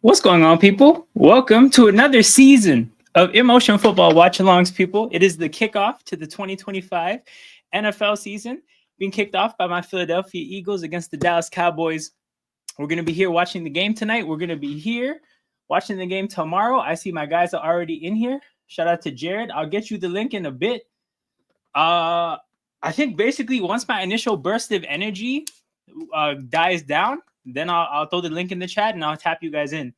What's going on, people? Welcome to another season of Emotion Football Watchalongs, people. It is the kickoff to the 2025 NFL season, being kicked off by my Philadelphia Eagles against the Dallas Cowboys. We're going to be here watching the game tonight. We're going to be here watching the game tomorrow. I see my guys are already in here. Shout out to Jared. I'll get you the link in a bit. I think basically once my initial burst of energy dies down, then I'll throw the link in the chat and I'll tap you guys in.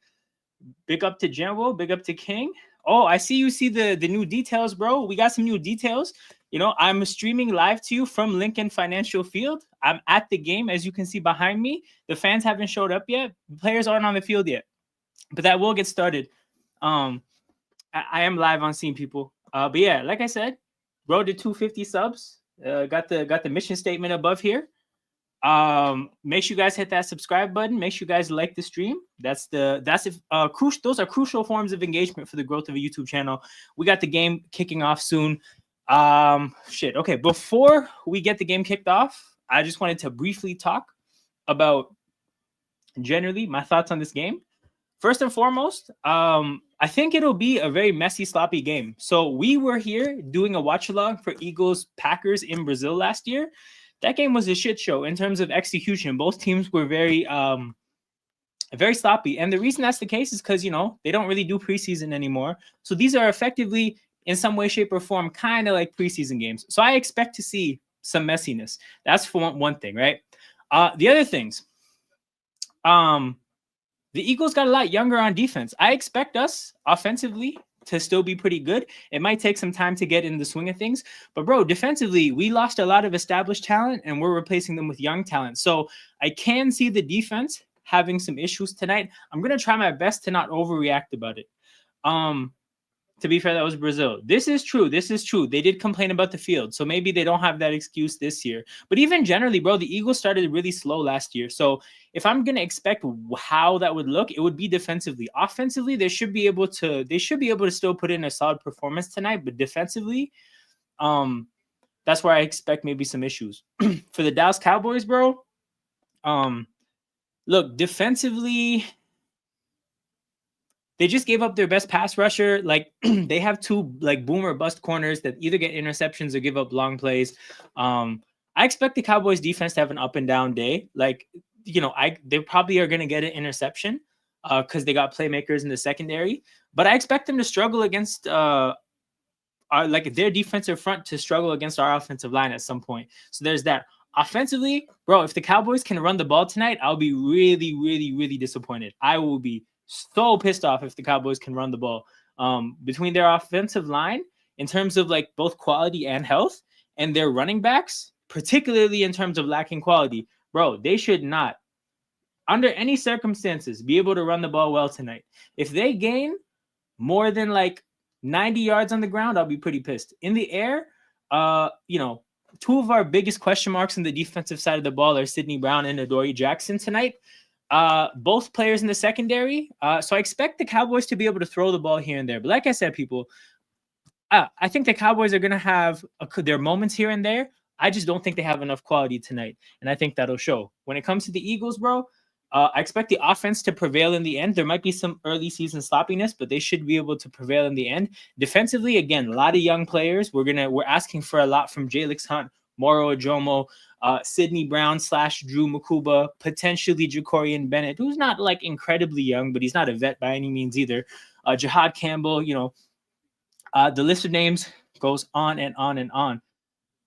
Big up to General, big up to King. Oh, I see you see the new details, bro. We got some new details. You know, I'm streaming live to you from Lincoln Financial Field. I'm at the game, as you can see behind me. The fans haven't showed up yet. The players aren't on the field yet, but that will get started. I am live on scene, people. But yeah, like I said, road to 250 subs. Got the mission statement above here. Make sure you guys hit that subscribe button. Make sure you guys like the stream. Crucial. Those are crucial forms of engagement for the growth of a YouTube channel. We got the game kicking off soon. Okay, before we get the game kicked off, I just wanted to briefly talk about generally my thoughts on this game. First and foremost, I think it'll be a very messy, sloppy game. So we were here doing a watch-along for Eagles Packers in Brazil last year. That game was a shit show in terms of execution. Both teams were very sloppy. And the reason that's the case is because, you know, they don't really do preseason anymore. So these are effectively, in some way, shape, or form, kind of like preseason games. So I expect to see some messiness. That's for one thing, right? The other things, the Eagles got a lot younger on defense. I expect us offensively to still be pretty good. It might take some time to get in the swing of things, but bro, defensively, we lost a lot of established talent and we're replacing them with young talent. So I can see the defense having some issues tonight. I'm going to try my best to not overreact about it. To be fair, that was Brazil. This is true. They did complain about the field, so maybe they don't have that excuse this year. But even generally, bro, the Eagles started really slow last year. So if I'm gonna expect how that would look, it would be defensively. Offensively, they should be able to still put in a solid performance tonight. But defensively, that's where I expect maybe some issues for the Dallas Cowboys, bro. Look, defensively, they just gave up their best pass rusher. Like they have two like boom or bust corners that either get interceptions or give up long plays. I expect the Cowboys defense to have an up and down day. Like, you know, they probably are going to get an interception because they got playmakers in the secondary. But I expect them to struggle against their defensive front to struggle against our offensive line at some point. So there's that. Offensively, bro, if the Cowboys can run the ball tonight, I'll be really, really, really disappointed. I will be so pissed off if the Cowboys can run the ball. Between their offensive line, in terms of like both quality and health, and their running backs, particularly in terms of lacking quality, bro, they should not, under any circumstances, be able to run the ball well tonight. If they gain more than like 90 yards on the ground, I'll be pretty pissed. In the air, two of our biggest question marks in the defensive side of the ball are Sidney Brown and Adoree Jackson tonight. Both players in the secondary. So I expect the Cowboys to be able to throw the ball here and there. But like I said, people, I think the Cowboys are going to have their moments here and there. I just don't think they have enough quality tonight. And I think that'll show. When it comes to the Eagles, bro, I expect the offense to prevail in the end. There might be some early season sloppiness, but they should be able to prevail in the end. Defensively, again, a lot of young players. We're asking for a lot from Jalix Hunt, Moro Ajomo, Sidney Brown / Drew Makuba, potentially Jacorian Bennett, who's not like incredibly young, but he's not a vet by any means either. Jahad Campbell, you know, the list of names goes on and on and on.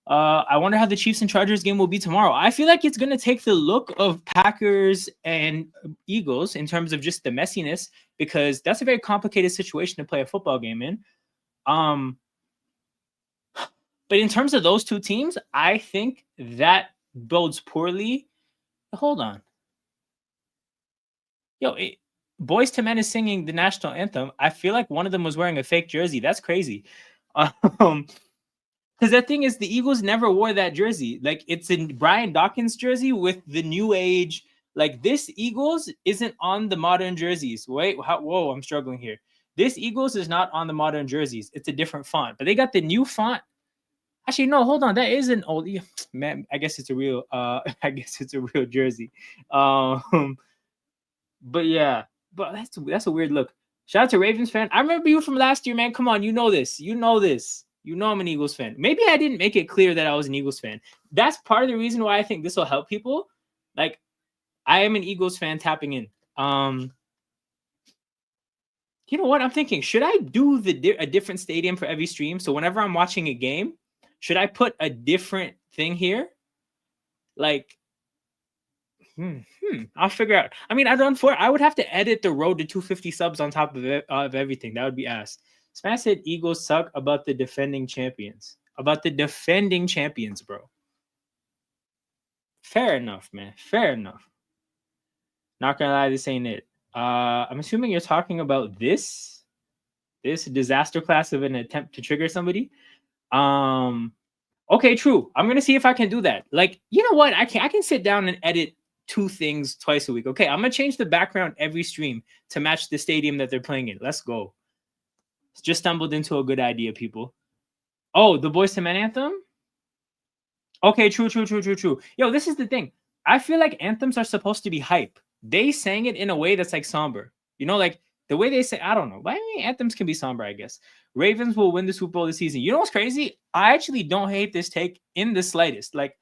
I wonder how the Chiefs and Chargers game will be tomorrow. I feel like it's going to take the look of Packers and Eagles in terms of just the messiness, because that's a very complicated situation to play a football game in. But in terms of those two teams, I think that bodes poorly. Hold on. Boys to Men is singing the national anthem. I feel like one of them was wearing a fake jersey. That's crazy. Because the thing is, the Eagles never wore that jersey. Like, it's in Brian Dawkins' jersey with the new age. Like, this Eagles isn't on the modern jerseys. Whoa, I'm struggling here. This Eagles is not on the modern jerseys. It's a different font. But they got the new font. Actually, no, hold on. That is an old man. I guess it's a real jersey. But yeah, but that's a weird look. Shout out to Ravens fan. I remember you from last year, man. Come on, you know this. You know this. You know I'm an Eagles fan. Maybe I didn't make it clear that I was an Eagles fan. That's part of the reason why I think this will help people. Like, I am an Eagles fan tapping in. You know what? I'm thinking, should I do a different stadium for every stream? So whenever I'm watching a game, should I put a different thing here? Like, I'll figure out. I mean, I would have to edit the road to 250 subs on top of everything. That would be ass. Smash said Eagles suck about the defending champions. About the defending champions, bro. Fair enough, man. Fair enough. Not gonna lie, this ain't it. I'm assuming you're talking about this disaster class of an attempt to trigger somebody. Okay, true. I'm gonna see if I can do that. Like, you know what? I can sit down and edit 2 things twice a week. Okay, I'm gonna change the background every stream to match the stadium that they're playing in. Let's go. Just stumbled into a good idea, people. Oh, the Boyz II Men anthem? Okay, true. Yo, this is the thing. I feel like anthems are supposed to be hype. They sang it in a way that's like somber. You know, like the way they say, I don't know. But I mean, anthems can be somber, I guess. Ravens will win the Super Bowl this season. You know what's crazy? I actually don't hate this take in the slightest. Like,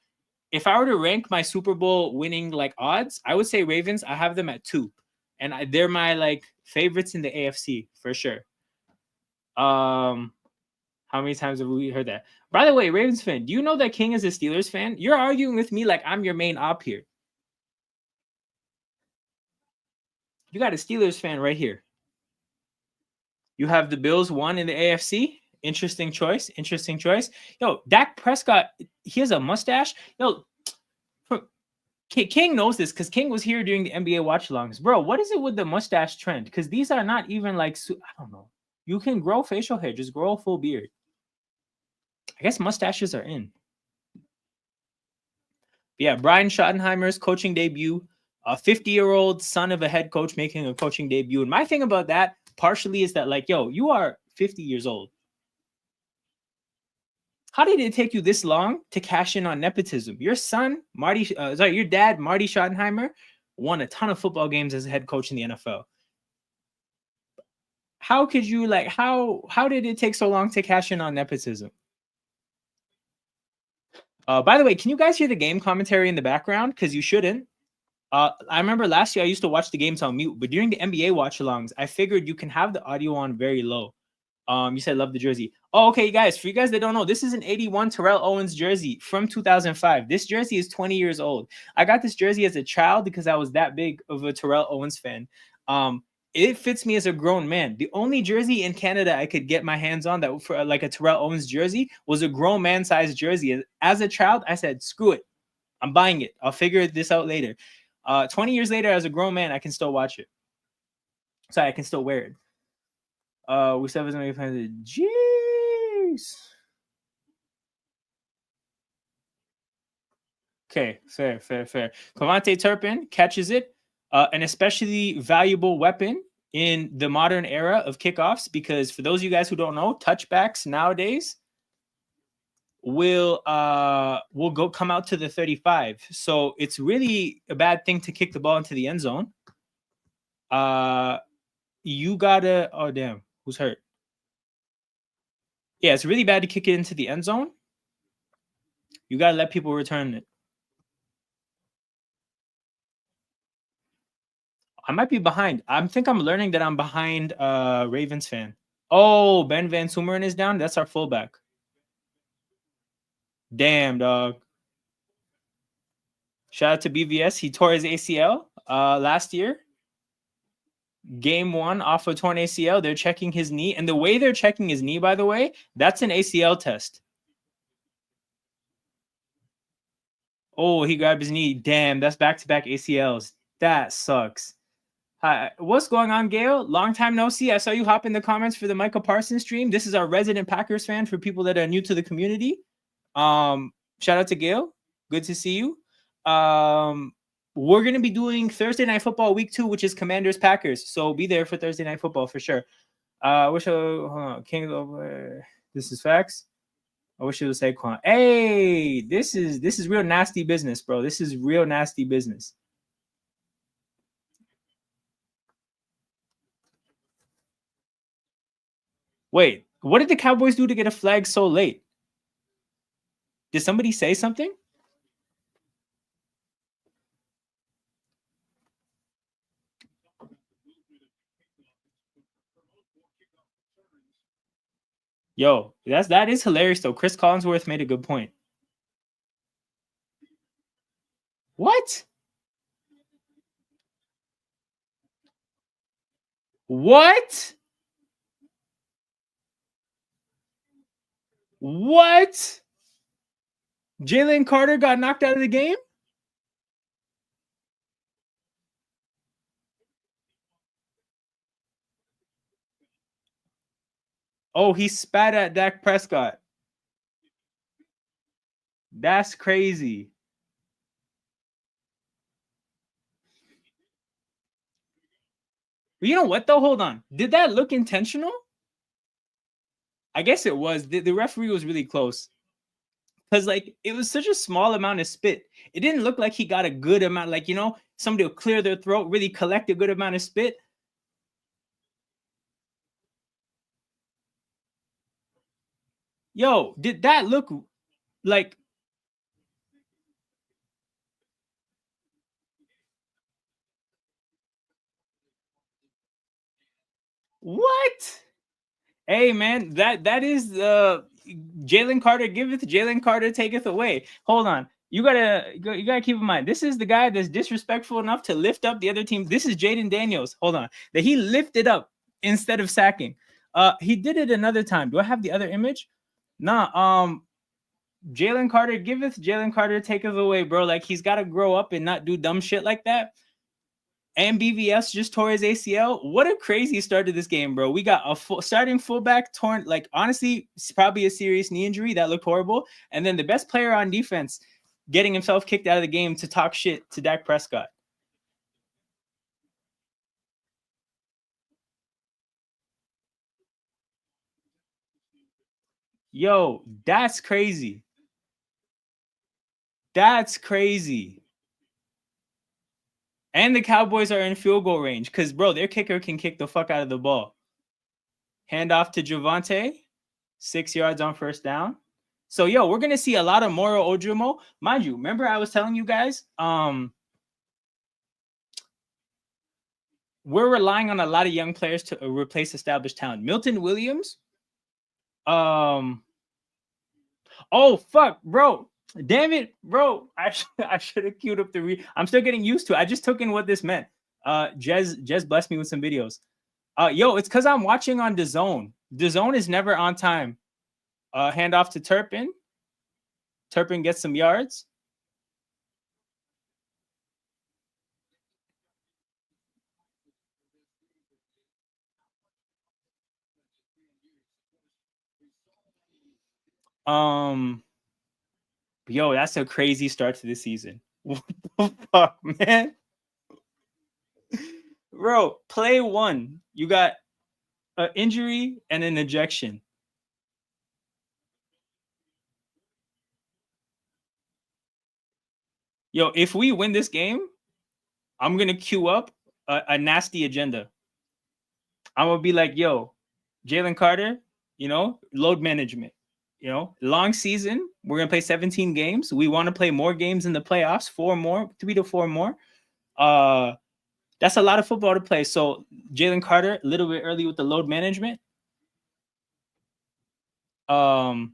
if I were to rank my Super Bowl winning like odds, I would say Ravens. I have them at 2, and they're my like favorites in the AFC for sure. How many times have we heard that? By the way, Ravens fan, do you know that King is a Steelers fan? You're arguing with me like I'm your main op here. You got a Steelers fan right here. You have the Bills 1 in the AFC. Interesting choice. Yo, Dak Prescott, he has a mustache. Yo, King knows this because King was here during the NBA watchalongs. Bro, what is it with the mustache trend? Because these are not even like, I don't know. You can grow facial hair. Just grow a full beard. I guess mustaches are in. Yeah, Brian Schottenheimer's coaching debut. A 50-year-old son of a head coach making a coaching debut. And my thing about that partially is that, like, yo, you are 50 years old. How did it take you this long to cash in on nepotism? Your son, your dad, Marty Schottenheimer, won a ton of football games as a head coach in the NFL. How could you, like, how did it take so long to cash in on nepotism? By the way, can you guys hear the game commentary in the background? Because you shouldn't. I remember last year I used to watch the games on mute, but during the NBA watch-alongs, I figured you can have the audio on very low. You said love the jersey. Oh, okay, guys. For you guys that don't know, this is an 81 Terrell Owens jersey from 2005. This jersey is 20 years old. I got this jersey as a child because I was that big of a Terrell Owens fan. It fits me as a grown man. The only jersey in Canada I could get my hands on that for like a Terrell Owens jersey was a grown man size jersey. As a child, I said, screw it. I'm buying it. I'll figure this out later. 20 years later, as a grown man, I can still watch it. Sorry, I can still wear it. We still have fans. Jeez. Okay, fair. Cavante Turpin catches it. An especially valuable weapon in the modern era of kickoffs, because for those of you guys who don't know, touchbacks nowadays will come out to the 35. So it's really a bad thing to kick the ball into the end zone. You gotta, oh damn, who's hurt? Yeah, it's really bad to kick it into the end zone. You gotta let people return it. I might be behind. I think I'm learning that I'm behind Ravens fan. Oh, Ben Van Sumeren is down. That's our fullback. Damn, dog. Shout out to BVS. He tore his ACL last year. Game 1 off a torn ACL. They're checking his knee. And the way they're checking his knee, by the way, that's an ACL test. Oh, he grabbed his knee. Damn, that's back-to-back ACLs. That sucks. Hi, what's going on, Gail? Long time no see. I saw you hop in the comments for the Michael Parsons stream. This is our resident Packers fan for people that are new to the community. Shout out to Gail. Good to see you. We're going to be doing Thursday Night Football Week 2, which is Commanders Packers. So be there for Thursday Night Football for sure. King over. This is facts. I wish it was Saquon. Hey, this is real nasty business, bro. This is real nasty business. Wait, what did the Cowboys do to get a flag so late? Did somebody say something? Yo, that is hilarious though. Chris Collinsworth made a good point. What? What? What? Jalen Carter got knocked out of the game? Oh, he spat at Dak Prescott. That's crazy. You know what though? Hold on. Did that look intentional? I guess it was. The referee was really close. Because like it was such a small amount of spit. It didn't look like he got a good amount, like somebody will clear their throat, really collect a good amount of spit. Yo, did that look like what? Hey man, that is Jalen Carter giveth, Jalen Carter taketh away. Hold on. You gotta keep in mind, this is the guy that's disrespectful enough to lift up the other team. This is Jaden Daniels. Hold on. That he lifted up instead of sacking. He did it another time. Do I have the other image? Nah. Jalen Carter giveth, Jalen Carter taketh away, bro. Like he's gotta grow up and not do dumb shit like that. And BVS just tore his ACL. What a crazy start to this game, bro. We got a starting fullback torn. Like, honestly, it's probably a serious knee injury. That looked horrible. And then the best player on defense getting himself kicked out of the game to talk shit to Dak Prescott. Yo, that's crazy. That's crazy. And the Cowboys are in field goal range because, bro, their kicker can kick the fuck out of the ball. Hand off to Javonte. 6 yards on first down. So, yo, we're going to see a lot of Moro Ojomo. Mind you, remember I was telling you guys, we're relying on a lot of young players to replace established talent. Milton Williams. Oh, fuck, bro. Damn it, bro. I should have queued up the I'm still getting used to it. I just took in what this meant. Jez blessed me with some videos. Yo, it's because I'm watching on DAZN. DAZN is never on time. Hand off to Turpin. Turpin gets some yards. Yo, that's a crazy start to the season. What the fuck, man? Bro, play one. You got an injury and an ejection. Yo, if we win this game, I'm gonna queue up a nasty agenda. I'm gonna be like, yo, Jalen Carter, load management. Long season. We're gonna play 17 games. We want to play more games in the playoffs, 3 to 4 more. That's a lot of football to play. So Jalen Carter, a little bit early with the load management. But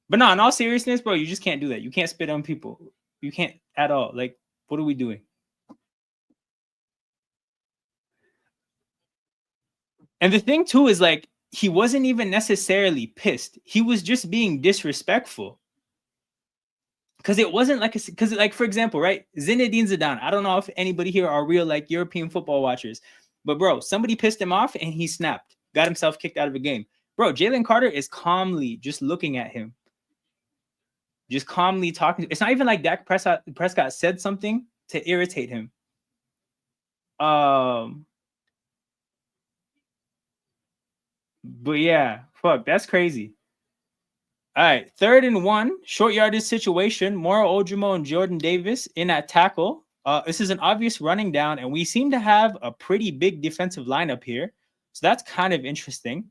no, in all seriousness, bro, you just can't do that. You can't spit on people. You can't at all. Like, what are we doing? And the thing too is like he wasn't even necessarily pissed. He was just being disrespectful. Because it wasn't like because like for example, right? Zinedine Zidane. I don't know if anybody here are real like European football watchers, but bro, somebody pissed him off and he snapped, got himself kicked out of a game. Bro, Jalen Carter is calmly just looking at him, just calmly talking. It's not even like Dak Prescott said something to irritate him. But yeah, fuck, that's crazy. All right, 3rd and 1, short yardage situation. Moro Ojomo and Jordan Davis in at tackle. This is an obvious running down, and we seem to have a pretty big defensive lineup here. So that's kind of interesting.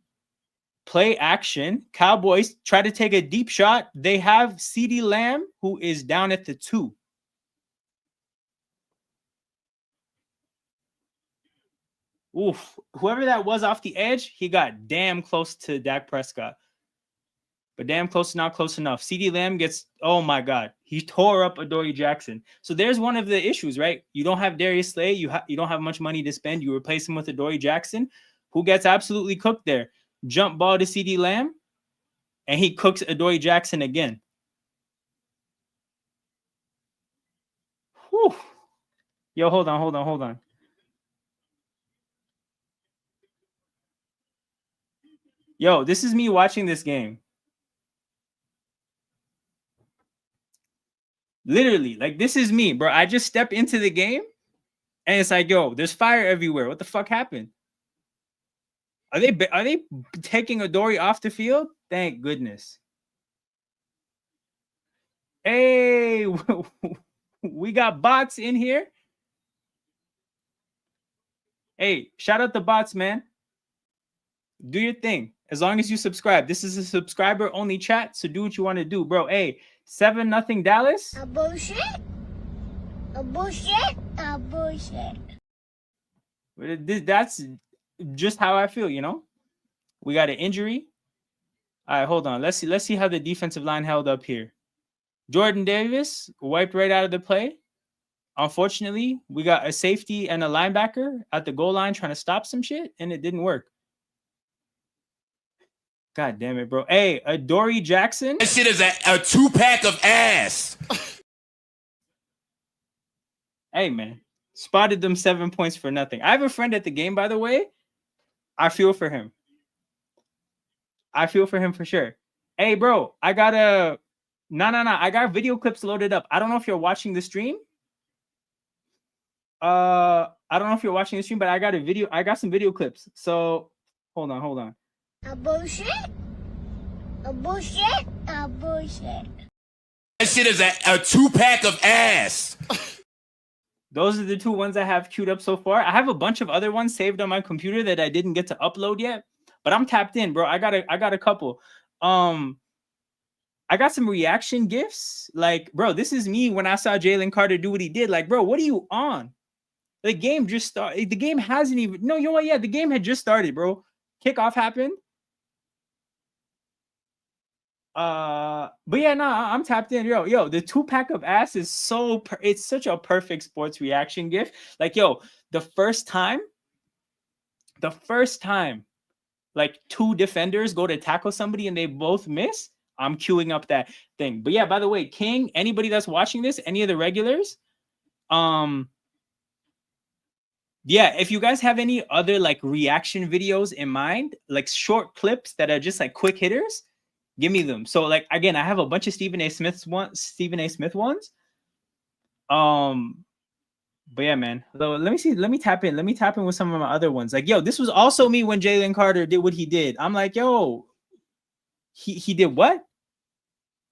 Play action. Cowboys try to take a deep shot. They have CeeDee Lamb, who is down at the 2. Oof. Whoever that was off the edge, he got damn close to Dak Prescott. But damn close, not close enough. CeeDee Lamb gets, oh my God, he tore up Adoree Jackson. So there's one of the issues, right? You don't have Darius Slay. You don't have much money to spend. You replace him with Adoree Jackson, who gets absolutely cooked there. Jump ball to CeeDee Lamb, and he cooks Adoree Jackson again. Whew. Yo, hold on. Yo, this is me watching this game. Literally, like, this is me, bro. I just step into the game, and it's like, yo, there's fire everywhere. What the fuck happened? Are they taking Adoree off the field? Thank goodness. Hey, we got bots in here. Hey, shout out the bots, man. Do your thing. As long as you subscribe. This is a subscriber only chat, so do what you want to do, bro. Hey, 7-0 Dallas. A bullshit. That's just how I feel, you know. We got an injury. All right, hold on. Let's see how the defensive line held up here. Jordan Davis wiped right out of the play. Unfortunately, we got a safety and a linebacker at the goal line trying to stop some shit, and it didn't work. God damn it, bro. Hey, Adoree Jackson. That shit is a 2-pack of ass. Hey, man. Spotted them 7 points for nothing. I have a friend at the game, by the way. I feel for him. I feel for him for sure. Hey, bro, I got a... No. I got video clips loaded up. I don't know if you're watching the stream. I don't know if you're watching the stream, but I got a video. I got some video clips. So, hold on. A bullshit. That shit is a 2-pack of ass. Those are the 2 ones I have queued up so far. I have a bunch of other ones saved on my computer that I didn't get to upload yet, but I'm tapped in, bro. I got a couple. I got some reaction gifs. Like, bro, this is me when I saw Jalen Carter do what he did. Like, bro, what are you on? The game just started. The game hasn't even... No, you know what? Yeah, the game had just started, bro. Kickoff happened. But yeah, no, I'm tapped in. Yo, the 2-pack of ass is it's such a perfect sports reaction gif. Like, yo, the first time, like 2 defenders go to tackle somebody and they both miss, I'm queuing up that thing. But yeah, by the way, King, anybody that's watching this, any of the regulars, yeah, if you guys have any other like reaction videos in mind, like short clips that are just like quick hitters, give me them. So like, again, I have a bunch of Stephen A. Smith ones. But yeah, man. So let me see. Let me tap in with some of my other ones. Like, yo, this was also me when Jalen Carter did what he did. I'm like, yo, he did what?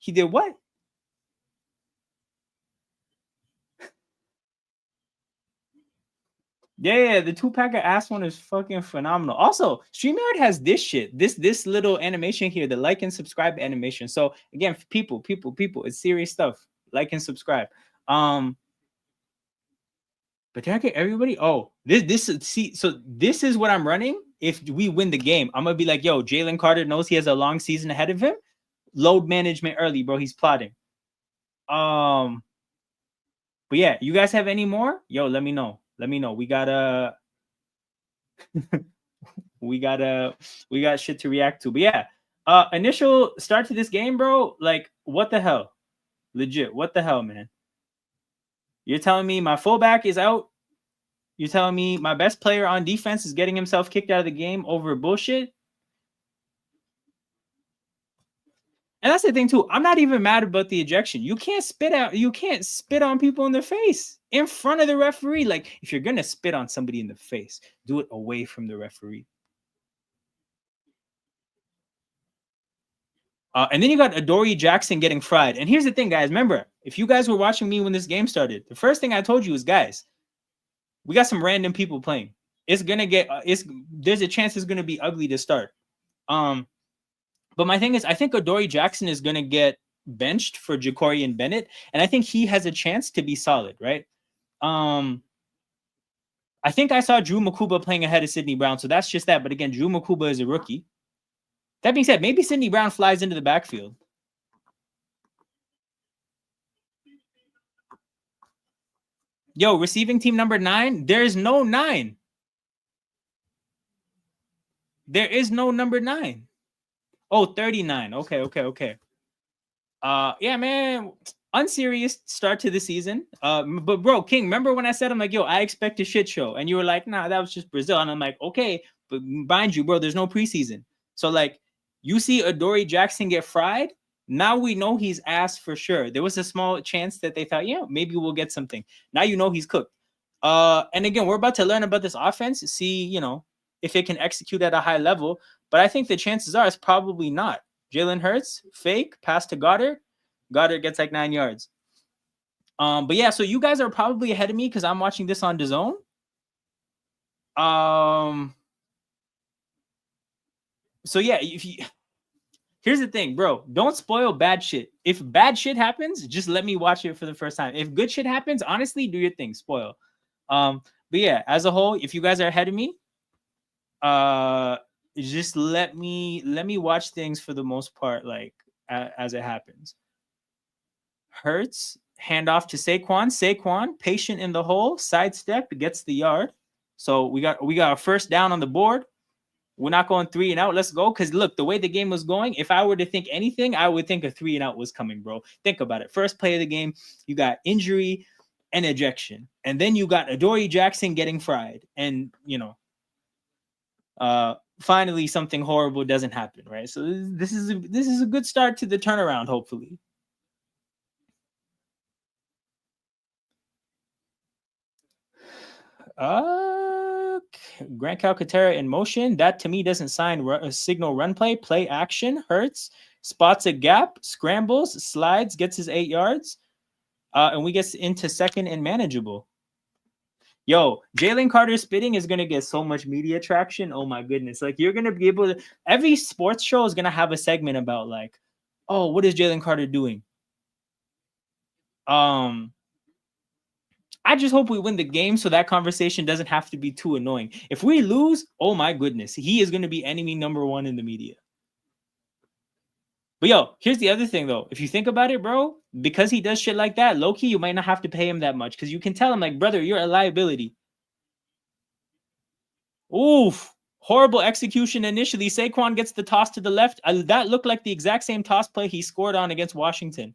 He did what? Yeah, the 2-pack of ass one is fucking phenomenal. Also, StreamYard has this shit, this little animation here, the like and subscribe animation. So again, people, it's serious stuff. Like and subscribe. But did I get everybody? Oh, this is what I'm running. If we win the game, I'm gonna be like, yo, Jalen Carter knows he has a long season ahead of him. Load management early, bro. He's plotting. But yeah, you guys have any more? Yo, let me know. We got shit to react to. But yeah, initial start to this game, bro. Like, what the hell? Legit, what the hell, man? You're telling me my fullback is out? You're telling me my best player on defense is getting himself kicked out of the game over bullshit? And that's the thing too. I'm not even mad about the ejection. You can't spit on people in the face in front of the referee. Like, if you're gonna spit on somebody in the face, do it away from the referee. And then you got Adoree Jackson getting fried. And here's the thing, guys. Remember, if you guys were watching me when this game started, the first thing I told you is, guys, we got some random people playing. It's gonna get there's a chance it's gonna be ugly to start. But my thing is, I think Adoree Jackson is going to get benched for Jacorian Bennett, and I think he has a chance to be solid, right? I think I saw Drew Makuba playing ahead of Sidney Brown, so that's just that. But again, Drew Makuba is a rookie. That being said, maybe Sidney Brown flies into the backfield. Yo, receiving team number 9, there's no 9. There is no number 9. Oh, 39. Okay. Yeah, man. Unserious start to the season. But bro, King, remember when I said, I'm like, yo, I expect a shit show. And you were like, nah, that was just Brazil. And I'm like, okay, but mind you, bro, there's no preseason. So like, you see Adoree Jackson get fried. Now we know he's ass for sure. There was a small chance that they thought, yeah, maybe we'll get something. Now you know he's cooked. And again, we're about to learn about this offense, see, you know, if it can execute at a high level. But I think the chances are it's probably not. Jalen Hurts, fake, pass to Goddard. Goddard gets like 9 yards. But yeah, so you guys are probably ahead of me because I'm watching this on DAZN. So yeah, here's the thing, bro. Don't spoil bad shit. If bad shit happens, just let me watch it for the first time. If good shit happens, honestly, do your thing. Spoil. But yeah, as a whole, if you guys are ahead of me, just let me watch things for the most part, like as it happens. Hurts, handoff to Saquon, patient in the hole, sidestep, gets the yard. So we got a first down on the board. We're not going 3 and out. Let's go. Because look, the way the game was going, if I were to think anything, I would think a 3 and out was coming, bro. Think about it. First play of the game, you got injury and ejection. And then you got Adoree Jackson getting fried. And, you know, finally something horrible doesn't happen, right? So this is a good start to the turnaround, hopefully. Grant Calcaterra in motion. That to me doesn't signal run play. Play action. Hurts, spots a gap, scrambles, slides, gets his 8 yards. And we get into second and manageable. Yo, Jalen Carter spitting is gonna get so much media traction. Oh my goodness. Like you're gonna be able to, every sports show is gonna have a segment about like, oh, what is Jalen Carter doing? I just hope we win the game so that conversation doesn't have to be too annoying. If we lose, oh my goodness, he is going to be enemy number 1 in the media. But yo, here's the other thing though. If you think about it, bro, because he does shit like that, low-key, you might not have to pay him that much because you can tell him like, brother, you're a liability. Oof. Horrible execution initially. Saquon gets the toss to the left. That looked like the exact same toss play he scored on against Washington.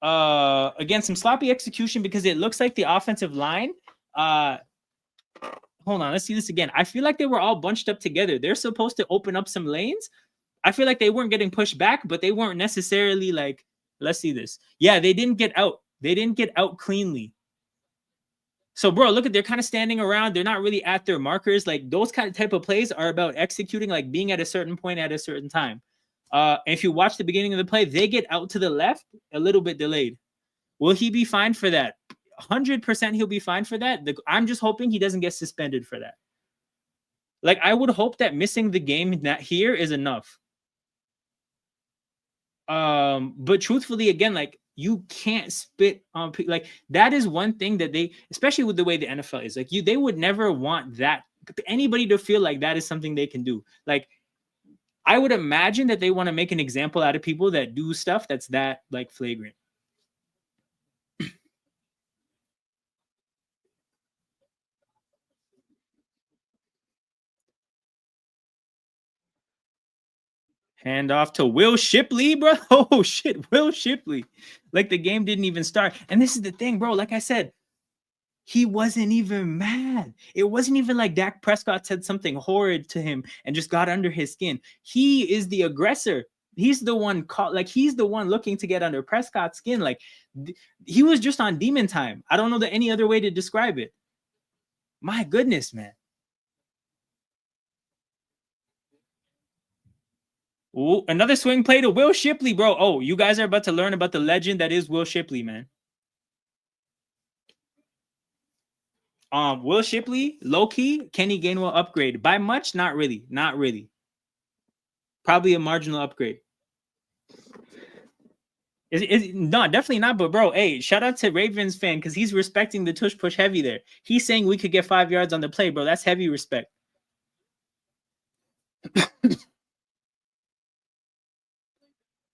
Again, some sloppy execution because it looks like the offensive line. Hold on, let's see this again. I feel like they were all bunched up together. They're supposed to open up some lanes. I feel like they weren't getting pushed back, but they weren't necessarily like, let's see this. Yeah, they didn't get out. They didn't get out cleanly. So, bro, look at, they're kind of standing around. They're not really at their markers. Like those kind of type of plays are about executing, like being at a certain point at a certain time. If you watch the beginning of the play, they get out to the left a little bit delayed. Will he be fine for that? 100% he'll be fine for that. I'm just hoping he doesn't get suspended for that. Like, I would hope that missing the game here is enough. But truthfully, again, like, you can't spit on like that is one thing that they, especially with the way the NFL is, like they would never want that anybody to feel like that is something they can do. Like, I would imagine that they want to make an example out of people that do stuff that's that like flagrant. Hand off to Will Shipley, bro. Oh shit, Will Shipley. Like the game didn't even start. And this is the thing, bro. Like I said, he wasn't even mad. It wasn't even like Dak Prescott said something horrid to him and just got under his skin. He is the aggressor. He's the one caught, like he's the one looking to get under Prescott's skin. Like he was just on demon time. I don't know any other way to describe it. My goodness, man. Ooh, another swing play to Will Shipley, bro. Oh, you guys are about to learn about the legend that is Will Shipley, man. Will Shipley, low key, Kenny Gainwell upgrade by much, not really, not really. Probably a marginal upgrade. No, definitely not. But bro, hey, shout out to Ravens fan because he's respecting the tush push heavy there. He's saying we could get 5 yards on the play, bro. That's heavy respect.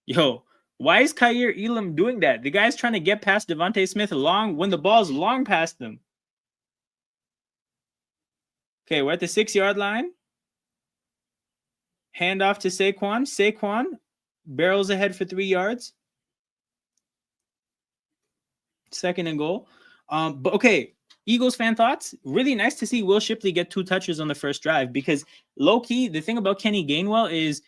Yo, why is Kyer Elam doing that? The guy's trying to get past Devontae Smith long when the ball's long past them. Okay, we're at the 6-yard line. Hand off to Saquon. Saquon barrels ahead for 3 yards. 2nd and goal. But okay, Eagles fan thoughts. Really nice to see Will Shipley get 2 touches on the first drive because low key, the thing about Kenny Gainwell is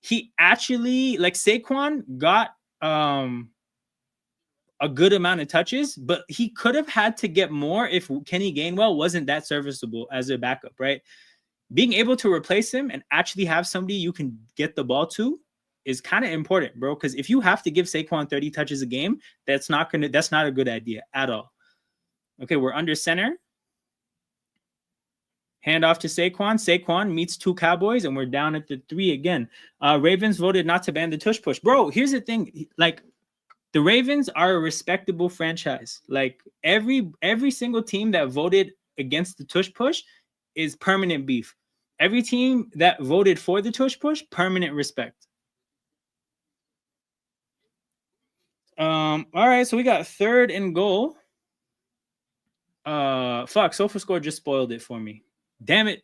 he actually, like Saquon, got a good amount of touches, but he could have had to get more if Kenny Gainwell wasn't that serviceable as a backup, right? Being able to replace him and actually have somebody you can get the ball to is kind of important, bro. Because if you have to give Saquon 30 touches a game, that's not a good idea at all. Okay, we're under center. Hand off to Saquon. Saquon meets 2 Cowboys, and we're down at the 3 again. Ravens voted not to ban the tush push. Bro, here's the thing. Like, the Ravens are a respectable franchise. Like, every single team that voted against the tush push is permanent beef. Every team that voted for the tush push, permanent respect. All right, so we got 3rd and goal. Fuck, SofaScore just spoiled it for me. Damn it.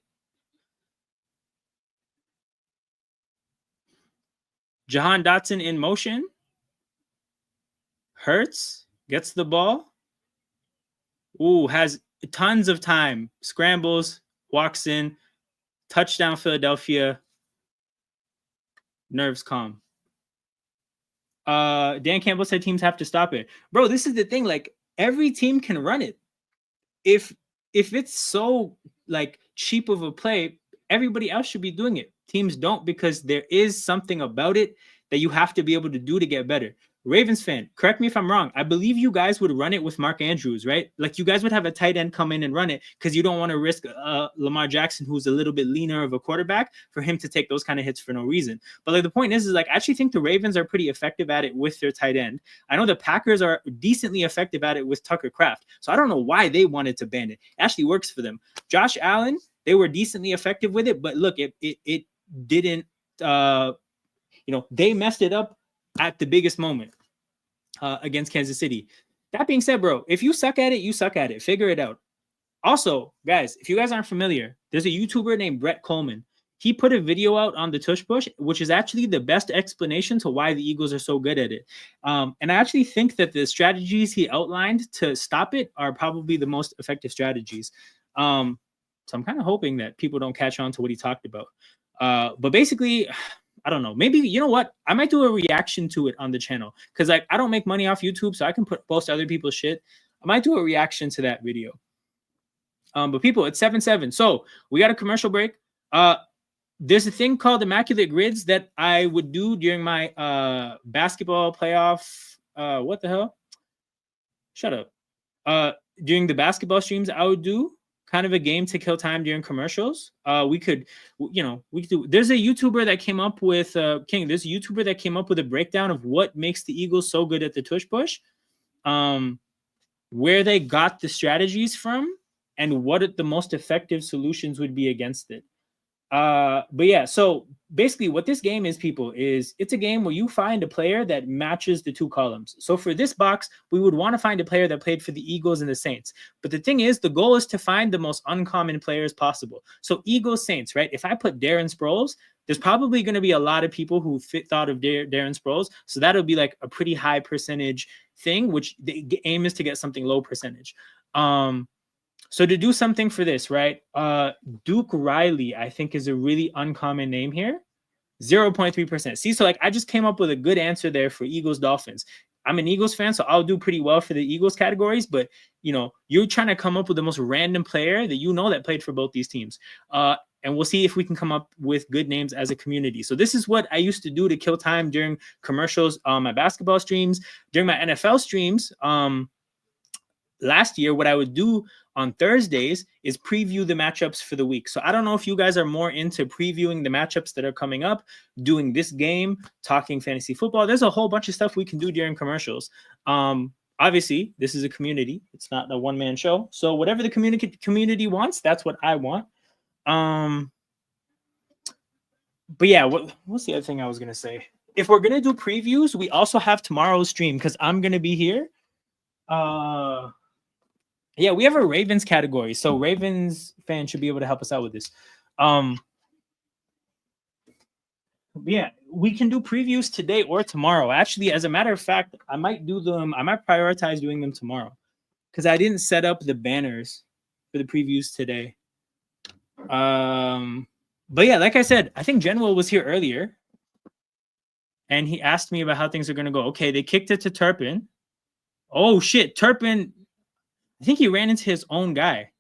Jahan Dotson in motion. Hurts gets the ball. Ooh, has tons of time. Scrambles, walks in. Touchdown, Philadelphia. Nerves calm. Dan Campbell said teams have to stop it. Bro, this is the thing. Like, every team can run it. If it's so like cheap of a play, everybody else should be doing it. Teams don't, because there is something about it that you have to be able to do to get better. Ravens fan, correct me if I'm wrong. I believe you guys would run it with Mark Andrews, right? Like, you guys would have a tight end come in and run it because you don't want to risk Lamar Jackson, who's a little bit leaner of a quarterback, for him to take those kind of hits for no reason. But like, the point is like, I actually think the Ravens are pretty effective at it with their tight end. I know the Packers are decently effective at it with Tucker Kraft. So I don't know why they wanted to ban it. It actually works for them. Josh Allen, they were decently effective with it, but look, it didn't, they messed it up at the biggest moment against Kansas City. That being said, bro, if you suck at it, you suck at it. Figure it out. Also, guys, if you guys aren't familiar, there's a YouTuber named Brett Coleman. He put a video out on the tush push, which is actually the best explanation to why the Eagles are so good at it. And I actually think that the strategies he outlined to stop it are probably the most effective strategies. So I'm kind of hoping that people don't catch on to what he talked about. But basically, I don't know. Maybe, you know what? I might do a reaction to it on the channel because, like, I don't make money off YouTube, so I can post other people's shit. I might do a reaction to that video. But people, it's 7-7. So we got a commercial break. There's a thing called Immaculate Grids that I would do during my basketball playoff. What the hell? Shut up. During the basketball streams, I would do kind of a game to kill time during commercials. We could do. There's a YouTuber that came up with King. There's a YouTuber that came up with a breakdown of what makes the Eagles so good at the tush push, where they got the strategies from, and what the most effective solutions would be against it. But yeah, so basically what this game is, people, is it's a game where you find a player that matches the 2 columns. So for this box, we would want to find a player that played for the Eagles and the Saints. But the thing is, the goal is to find the most uncommon players possible. So Eagles, Saints, right? If I put Darren Sproles, there's probably going to be a lot of people who thought of Darren Sproles. So that'll be like a pretty high percentage thing, which the aim is to get something low percentage. So to do something for this, right? Duke Riley, I think, is a really uncommon name here. 0.3%. See, so like I just came up with a good answer there for Eagles Dolphins. I'm an Eagles fan, so I'll do pretty well for the Eagles categories, but you're trying to come up with the most random player that played for both these teams. And we'll see if we can come up with good names as a community. So this is what I used to do to kill time during commercials on my basketball streams, during my NFL streams. Last year, what I would do on Thursdays is preview the matchups for the week. So I don't know if you guys are more into previewing the matchups that are coming up, doing this game, talking fantasy football. There's a whole bunch of stuff we can do during commercials. Obviously, this is a community. It's not a one-man show. So whatever the community wants, that's what I want. But yeah, what's the other thing I was gonna say? If we're gonna do previews, we also have tomorrow's stream because I'm gonna be here. Yeah, we have a Ravens category, so Ravens fans should be able to help us out with this. Yeah, we can do previews today or tomorrow. Actually, as a matter of fact, I might do them. I might prioritize doing them tomorrow because I didn't set up the banners for the previews today. But yeah, like I said, I think General was here earlier, and he asked me about how things are gonna go. Okay, they kicked it to Turpin. Oh shit, Turpin. I think he ran into his own guy.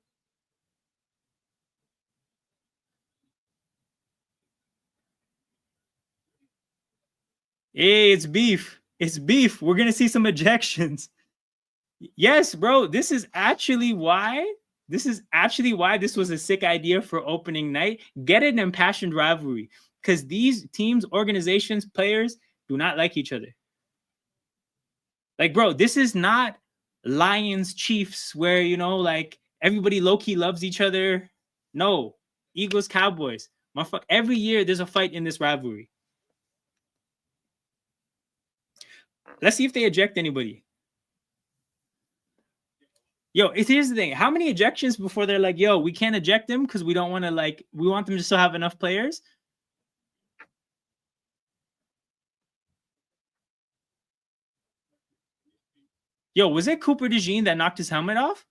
Hey, it's beef. It's beef. We're gonna see some ejections. Yes, bro. This is actually why this was a sick idea for opening night. Get an impassioned rivalry because these teams, organizations, players do not like each other. Like, bro, this is not Lions Chiefs where, you know, like everybody low-key loves each other. No, Eagles Cowboys. Every year there's a fight in this rivalry. Let's see if they eject anybody. Yo, here's the thing. How many ejections before they're like, yo, we can't eject them because we don't want to, like, we want them to still have enough players? Yo, was it Cooper DeJean that knocked his helmet off?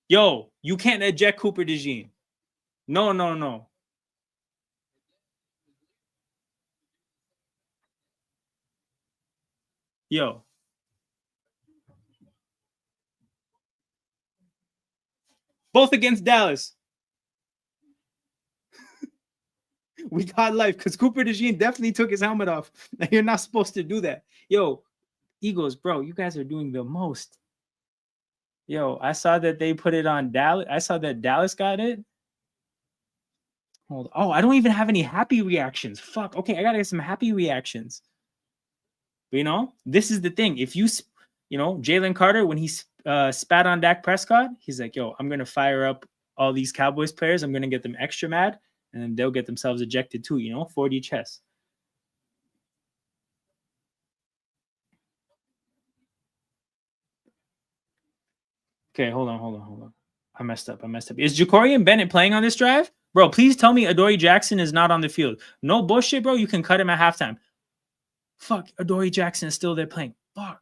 Yo, you can't eject Cooper DeJean. No, no, no. Yo. Both against Dallas. We got life because Cooper DeJean definitely took his helmet off. You're not supposed to do that. Yo, Eagles, bro, you guys are doing the most. Yo, I saw that they put it on Dallas. I saw that Dallas got it. Hold on. Oh, I don't even have any happy reactions. Fuck. Okay, I gotta get some happy reactions. But, you know, this is the thing. If you know, Jalen Carter, when he spat on Dak Prescott, he's like, yo, I'm gonna fire up all these Cowboys players. I'm gonna get them extra mad, and then they'll get themselves ejected too. You know, 4D chess. Okay, hold on. I messed up. Is Jacorian Bennett playing on this drive? Bro, please tell me Adoree Jackson is not on the field. No bullshit, bro. You can cut him at halftime. Fuck, Adoree Jackson is still there playing. Fuck.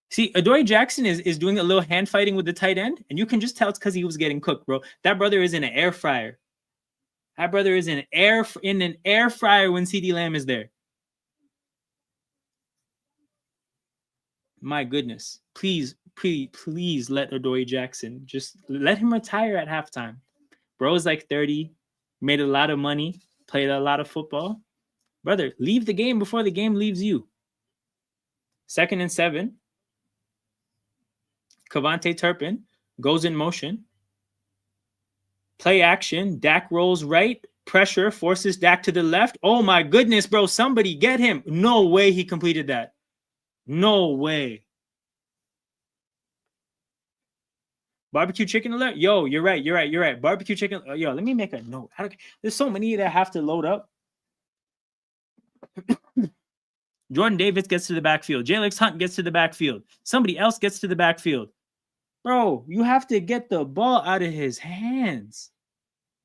See, Adoree Jackson is doing a little hand fighting with the tight end, and you can just tell it's because he was getting cooked, bro. That brother is in an air fryer. That brother is in an air fryer when CeeDee Lamb is there. My goodness. Please let Adoree Jackson, just let him retire at halftime. Bro's like 30, made a lot of money, played a lot of football. Brother, leave the game before the game leaves you. 2nd and 7. Cavante Turpin goes in motion. Play action. Dak rolls right. Pressure forces Dak to the left. Oh my goodness, bro. Somebody get him. No way he completed that. No way. Barbecue chicken alert. Yo, you're right. Barbecue chicken. Yo, let me make a note. There's so many that have to load up. Jordan Davis gets to the backfield. Jalex Hunt gets to the backfield. Somebody else gets to the backfield. Bro, you have to get the ball out of his hands.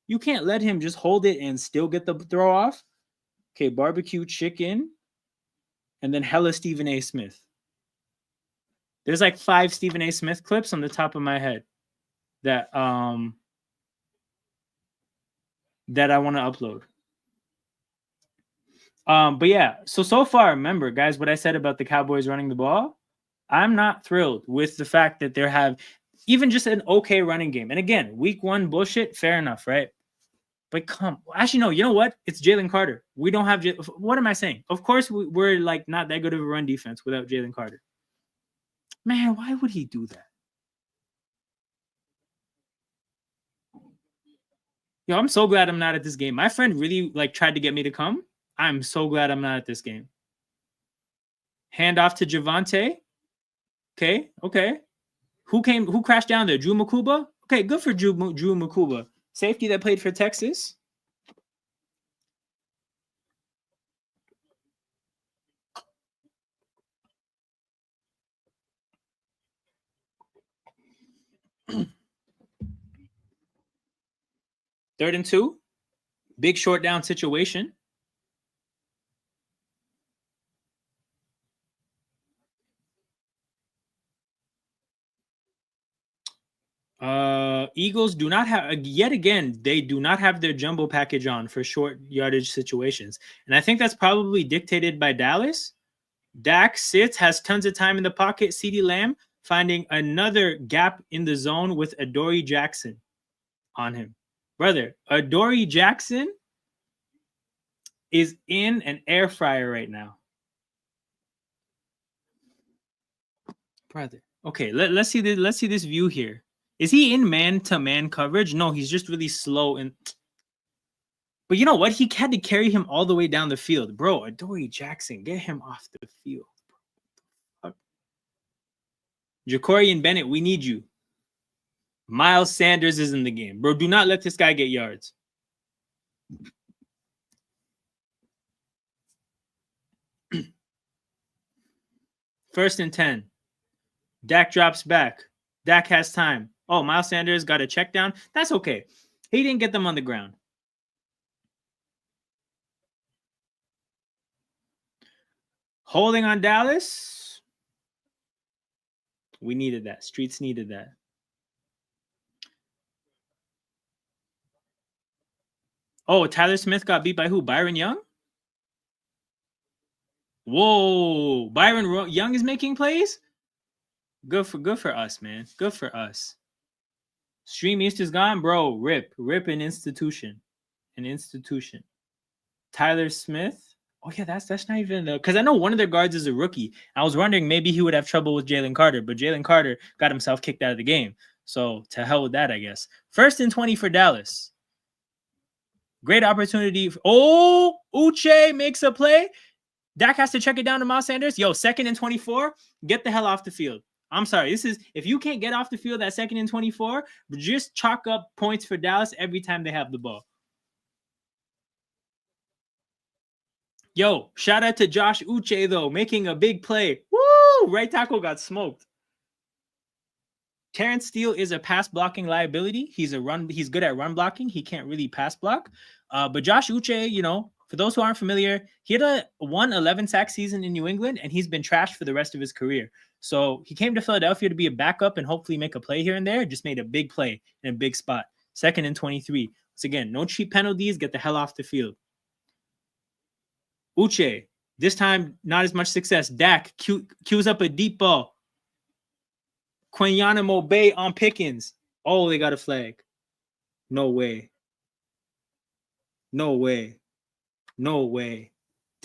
You can't let him just hold it and still get the throw off. Okay, barbecue chicken. And then hella Stephen A. Smith. There's like 5 Stephen A. Smith clips on the top of my head that I want to upload. But yeah, so far, remember, guys, what I said about the Cowboys running the ball. I'm not thrilled with the fact that they have even just an okay running game. And again, week 1 bullshit, fair enough, right? But actually, no, you know what? It's Jalen Carter. We don't have, what am I saying? Of course, we're like not that good of a run defense without Jalen Carter. Man, why would he do that? Yo, I'm so glad I'm not at this game. My friend really like tried to get me to come. I'm so glad I'm not at this game. Hand off to Javante. Okay. Who crashed down there? Drew Makuba? Okay, good for Drew Makuba. Safety that played for Texas. Third and 2. Big short down situation. Eagles do not have, yet again, they do not have their jumbo package on for short yardage situations. And I think that's probably dictated by Dallas. Dak sits, has tons of time in the pocket. CeeDee Lamb finding another gap in the zone with Adoree Jackson on him. Brother, Adoree Jackson is in an air fryer right now. Brother. Okay, let's see this view here. Is he in man-to-man coverage? No, he's just really slow. But you know what? He had to carry him all the way down the field. Bro, Adoree Jackson, get him off the field. Jacorian Bennett, we need you. Miles Sanders is in the game. Bro, do not let this guy get yards. First and 10. Dak drops back. Dak has time. Oh, Miles Sanders got a check down. That's okay. He didn't get them on the ground. Holding on Dallas. We needed that. Streets needed that. Oh, Tyler Smith got beat by who? Byron Young? Whoa. Byron Young is making plays? Good for us, man. Good for us. Stream East is gone, bro. Rip an institution. Tyler Smith. Oh yeah, that's not even because I know one of their guards is a rookie. I was wondering maybe he would have trouble with Jalen Carter, but Jalen Carter got himself kicked out of the game. So to hell with that, I guess. First and 20 for Dallas. Great opportunity. Oh, Uche makes a play. Dak has to check it down to Miles Sanders. Yo, second and 24. Get the hell off the field. I'm sorry. This is if you can't get off the field at second and 24, just chalk up points for Dallas every time they have the ball. Yo, shout out to Josh Uche though, making a big play. Woo! Right tackle got smoked. Terrence Steele is a pass blocking liability. He's good at run blocking. He can't really pass block. But Josh Uche, you know, for those who aren't familiar, he had a 111 sack season in New England, and he's been trashed for the rest of his career. So he came to Philadelphia to be a backup and hopefully make a play here and there. Just made a big play in a big spot. Second and 23. Once again, no cheap penalties. Get the hell off the field. Uche, this time not as much success. Dak cues up a deep ball. Quinyanimo Bay on Pickens. Oh, they got a flag. No way. To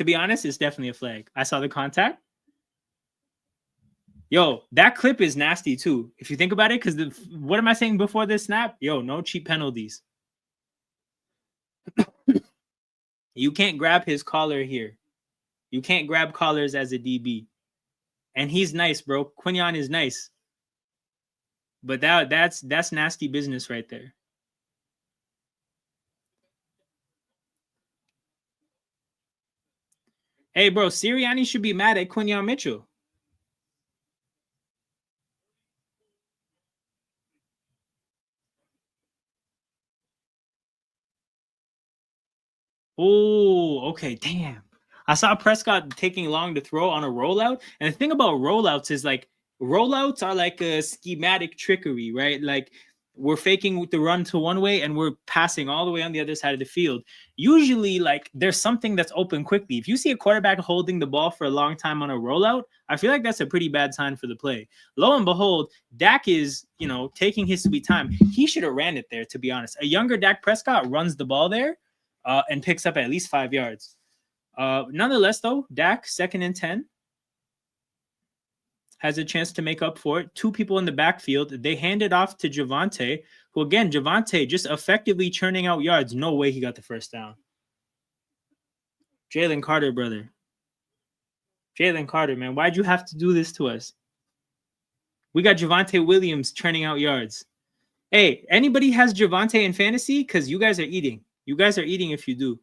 be honest, it's definitely a flag. I saw the contact. Yo, that clip is nasty too. If you think about it, because what am I saying before this snap? Yo, no cheap penalties. You can't grab his collar here. You can't grab collars as a DB. And he's nice, bro. Quinyon is nice. But that's nasty business right there. Hey, bro, Sirianni should be mad at Quinyon Mitchell. Oh, okay, damn. I saw Prescott taking long to throw on a rollout. And the thing about rollouts is like rollouts are like a schematic trickery, right? Like we're faking the run to one way and we're passing all the way on the other side of the field. Usually, like there's something that's open quickly. If you see a quarterback holding the ball for a long time on a rollout, I feel like that's a pretty bad sign for the play. Lo and behold, Dak is, you know, taking his sweet time. He should have ran it there, to be honest. A younger Dak Prescott runs the ball there and picks up at least 5 yards. Nonetheless, though, Dak, second and 10. has a chance to make up for it. 2 people in the backfield. They hand it off to Javonte, who again, Javonte just effectively churning out yards. No way he got the first down. Jalen Carter, brother. Jalen Carter, man. Why'd you have to do this to us? We got Javonte Williams churning out yards. Hey, anybody has Javonte in fantasy? Because you guys are eating. You guys are eating if you do.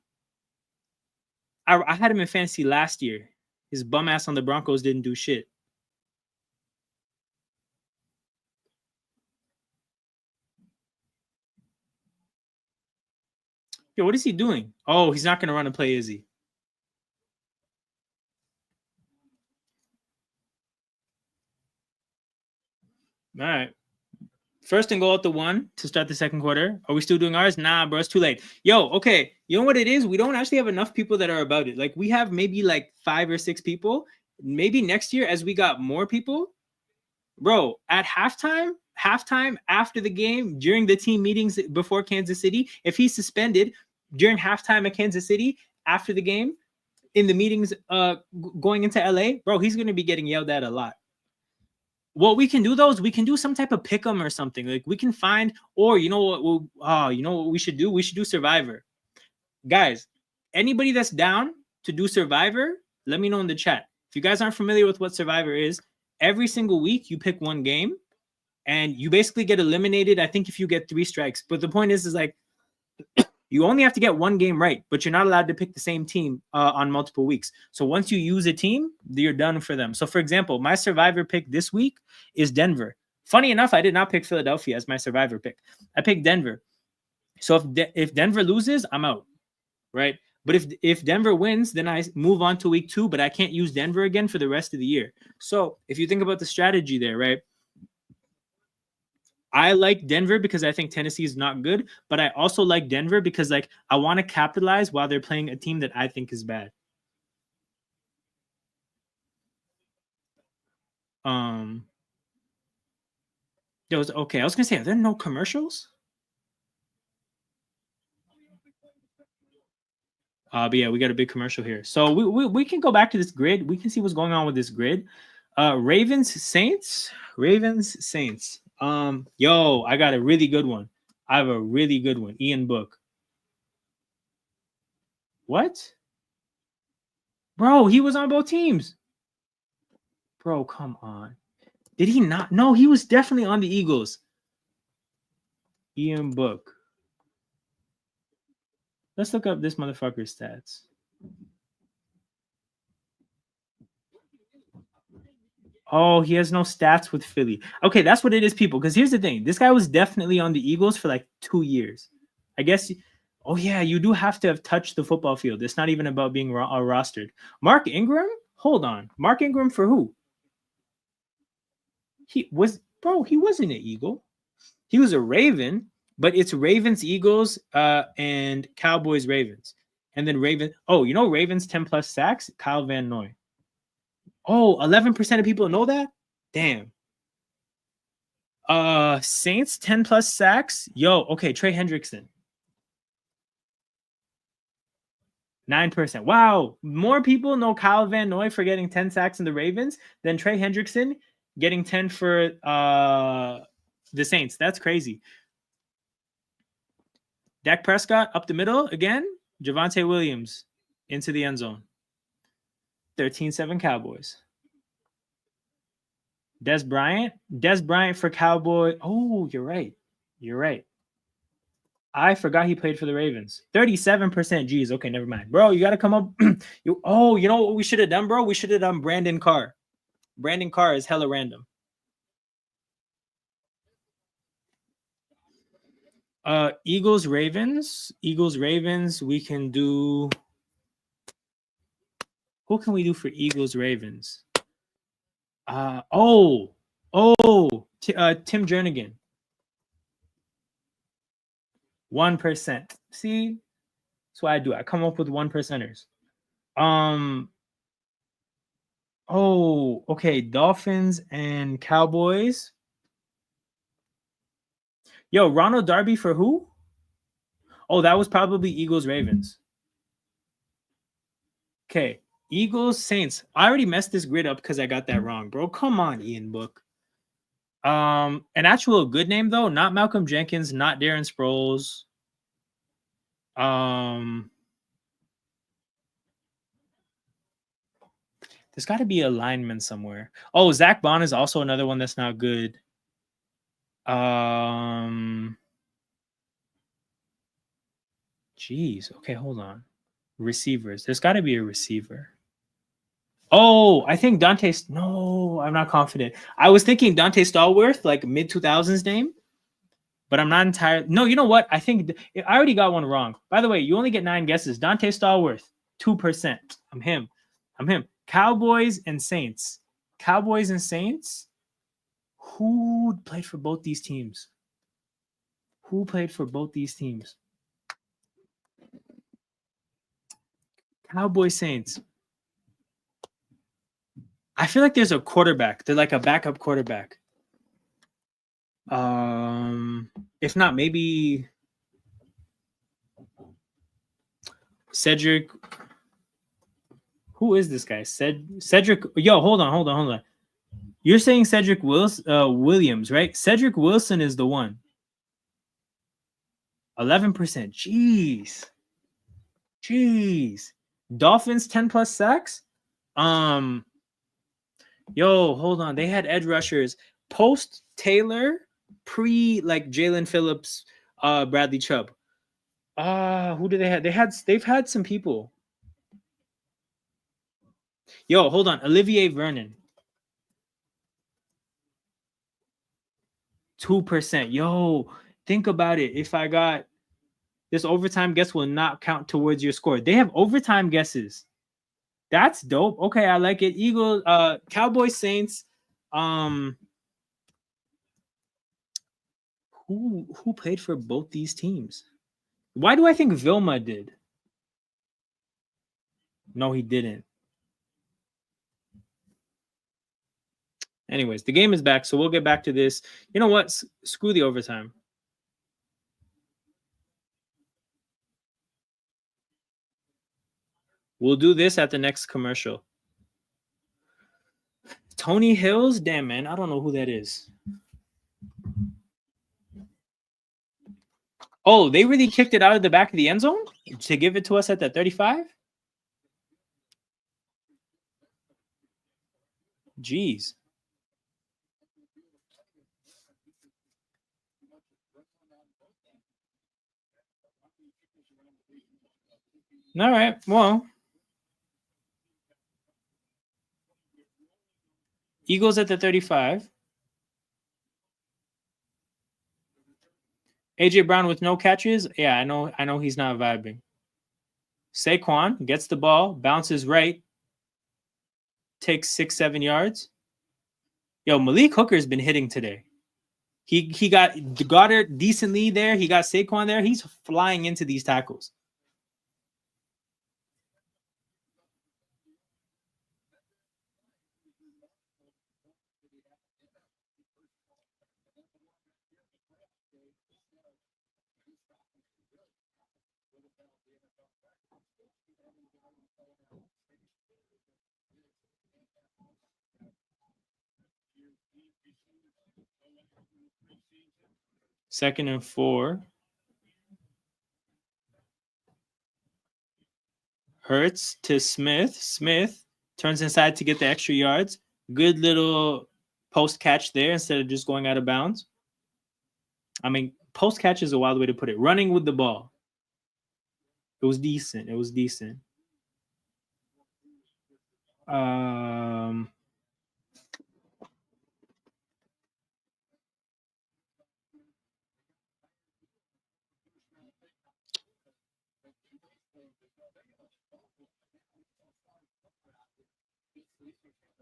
I had him in fantasy last year. His bum ass on the Broncos didn't do shit. Yo, what is he doing? Oh, he's not going to run a play, is he? All right. First and goal at the 1 to start the second quarter. Are we still doing ours? Nah, bro, it's too late. Yo, okay. You know what it is? We don't actually have enough people that are about it. Like, we have maybe like 5 or 6 people. Maybe next year, as we got more people, bro, at halftime, after the game, during the team meetings before Kansas City, if he's suspended during halftime at Kansas City, after the game, in the meetings going into LA, bro, he's going to be getting yelled at a lot. What we can do though is we can do some type of pick'em or something. Like we can find, or you know what we should do? We should do Survivor. Guys, anybody that's down to do Survivor, let me know in the chat. If you guys aren't familiar with what Survivor is, every single week you pick one game and you basically get eliminated. I think if you get 3 strikes, but the point is like you only have to get one game right, but you're not allowed to pick the same team on multiple weeks. So once you use a team, you're done for them. So for example, my Survivor pick this week is Denver. Funny enough, I did not pick Philadelphia as my Survivor pick. I picked Denver. So if Denver loses, I'm out, right? But if Denver wins, then I move on to week 2, but I can't use Denver again for the rest of the year. So if you think about the strategy there, right? I like Denver because I think Tennessee is not good, but I also like Denver because like I want to capitalize while they're playing a team that I think is bad. There was okay. I was gonna say, are there no commercials? But yeah, we got a big commercial here. So we can go back to this grid. We can see what's going on with this grid. Ravens Saints. Yo, I got a really good one. I have a really good one. Ian Book. What? Bro, he was on both teams. Bro, come on. Did he not? No, he was definitely on the Eagles. Ian Book. Let's look up this motherfucker's stats. Oh, he has no stats with Philly. Okay, that's what it is, people. Because here's the thing. This guy was definitely on the Eagles for like 2 years. I guess. Oh, yeah, you do have to have touched the football field. It's not even about being rostered. Mark Ingram? Hold on. Mark Ingram for who? He wasn't an Eagle. He was a Raven, but it's Ravens, Eagles, and Cowboys, Ravens. And then Ravens. Oh, you know Ravens 10 plus sacks? Kyle Van Noy. Oh, 11% of people know that? Damn. Saints 10 plus sacks. Yo, okay, Trey Hendrickson. 9%. Wow. More people know Kyle Van Noy for getting 10 sacks in the Ravens than Trey Hendrickson getting 10 for the Saints. That's crazy. Dak Prescott up the middle again. Javonte Williams into the end zone. 13-7 Cowboys. Des Bryant for Cowboy. Oh, you're right. I forgot he played for the Ravens. 37%. Geez, okay, never mind. Bro, you got to come up. You know what we should have done, bro? We should have done Brandon Carr. Brandon Carr is hella random. Eagles, Ravens. We can do. Who can we do for Eagles, Ravens? Tim Jernigan. 1%. See, that's what I do. I come up with 1%ers. Okay. Dolphins and Cowboys. Yo, Ronald Darby for who? Oh, that was probably Eagles, Ravens. Okay. Eagles, Saints. I already messed this grid up because I got that wrong, bro. Come on, Ian Book. An actual good name though, not Malcolm Jenkins, not Darren Sproles. There's got to be a lineman somewhere. Oh, Zach Bond is also another one that's not good. Jeez. Okay, hold on. Receivers. There's got to be a receiver. Oh, I think Dante. No, I'm not confident. I was thinking Dante Stallworth, like mid 2000s name, but I'm not entirely. No, you know what? I think I already got one wrong. By the way, you only get 9 guesses. Dante Stallworth, 2%. I'm him. Cowboys and Saints. Cowboys and Saints. Who played for both these teams? Cowboys, Saints. I feel like there's a quarterback. They're like a backup quarterback. If not, maybe Cedric. Who is this guy? Cedric. Yo, hold on. You're saying Cedric Williams, right? Cedric Wilson is the one. 11%. Jeez. Dolphins 10+ sacks. Yo, hold on. They had edge rushers post Taylor, pre like Jalen Phillips, Bradley Chubb. Who do they have? They've had some people. Yo, hold on. Olivier Vernon. 2%. Yo, think about it. If I got this overtime guess will not count towards your score. They have overtime guesses. That's dope. Okay, I like it. Eagles, Cowboys, Saints. Who played for both these teams? Why do I think Vilma did? No, he didn't. Anyways, the game is back, so we'll get back to this. You know what? Screw the overtime. We'll do this at the next commercial. Tony Hills? Damn, man. I don't know who that is. Oh, they really kicked it out of the back of the end zone to give it to us at the 35? Jeez. All right. Well, Eagles at the 35. AJ Brown with no catches. Yeah, I know he's not vibing. Saquon gets the ball, bounces right, takes 6-7 yards. Yo, Malik Hooker's been hitting today. He got Goddard decently there. He got Saquon there. He's flying into these tackles. Second and 4. Hurts to Smith. Smith turns inside to get the extra yards. Good little post catch there instead of just going out of bounds. I mean, post catch is a wild way to put it. Running with the ball. It was decent.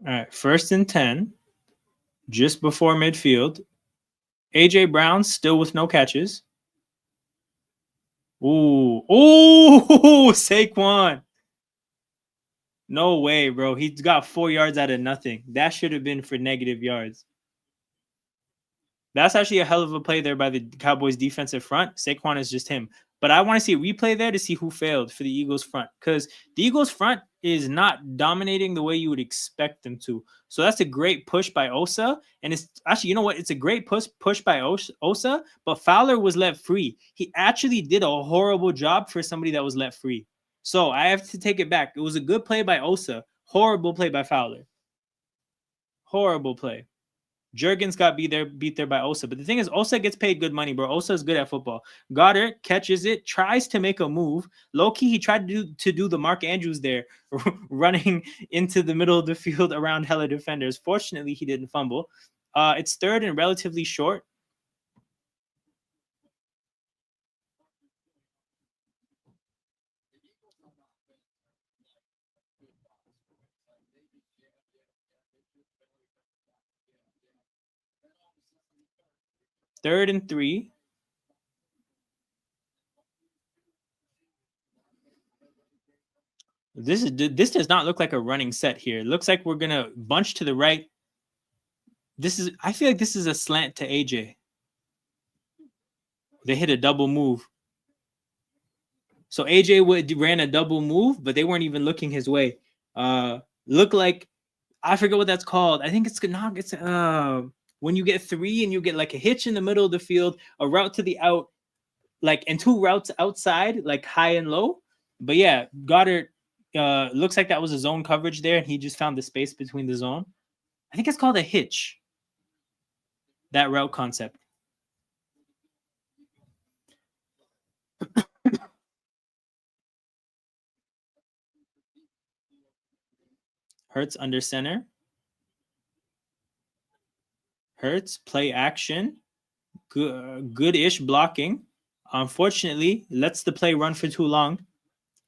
All right, 1st and 10, just before midfield. AJ Brown still with no catches. Ooh, Saquon. No way, bro. He's got 4 yards out of nothing. That should have been for negative yards. That's actually a hell of a play there by the Cowboys defensive front. Saquon is just him. But I want to see a replay there to see who failed for the Eagles front. Because the Eagles front is not dominating the way you would expect them to. So that's a great push by Osa. And it's actually, you know what? It's a great push by Osa, but Fowler was let free. He actually did a horrible job for somebody that was let free. So I have to take it back. It was a good play by Osa. Horrible play by Fowler. Horrible play. Jurgens got beat there by Osa. But the thing is, Osa gets paid good money, bro. Osa is good at football. Goddard catches it, tries to make a move. Low-key, he tried to do the Mark Andrews there, running into the middle of the field around hella defenders. Fortunately, he didn't fumble. It's third and relatively short. Third and 3. This does not look like a running set here. It looks like we're gonna bunch to the right. I feel like this is a slant to AJ. They hit a double move. So AJ ran a double move, but they weren't even looking his way. Look like, I forget what that's called. I think it's when you get 3 and you get like a hitch in the middle of the field, a route to the out, like, and 2 routes outside, like high and low. But yeah, Goddard looks like that was a zone coverage there, and he just found the space between the zone. I think it's called a hitch, that route concept. Hurts under center. Hurts, play action. Good-ish blocking. Unfortunately, lets the play run for too long.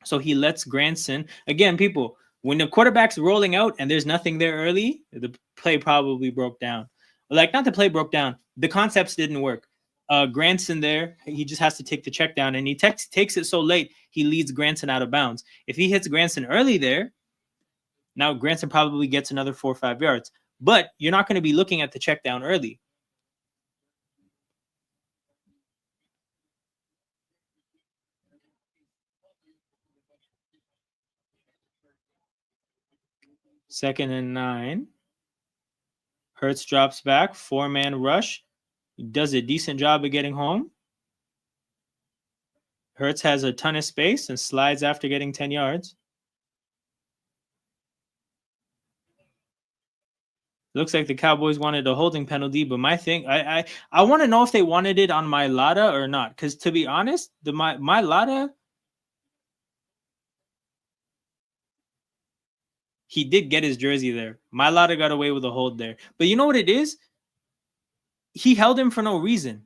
So he lets Granson. Again, people, when the quarterback's rolling out and there's nothing there early, the play probably broke down. Like, not the play broke down. The concepts didn't work. Granson there, he just has to take the check down, and he takes it so late, he leads Granson out of bounds. If he hits Granson early there, now Granson probably gets another 4 or 5 yards. But you're not going to be looking at the check down early. Second and 9. Hurts drops back, 4-man rush. He does a decent job of getting home. Hurts has a ton of space and slides after getting 10 yards. Looks like the Cowboys wanted a holding penalty, but my thing, I want to know if they wanted it on Mailata or not. Because to be honest, the Mailata, he did get his jersey there. Mailata got away with a hold there. But you know what it is? He held him for no reason.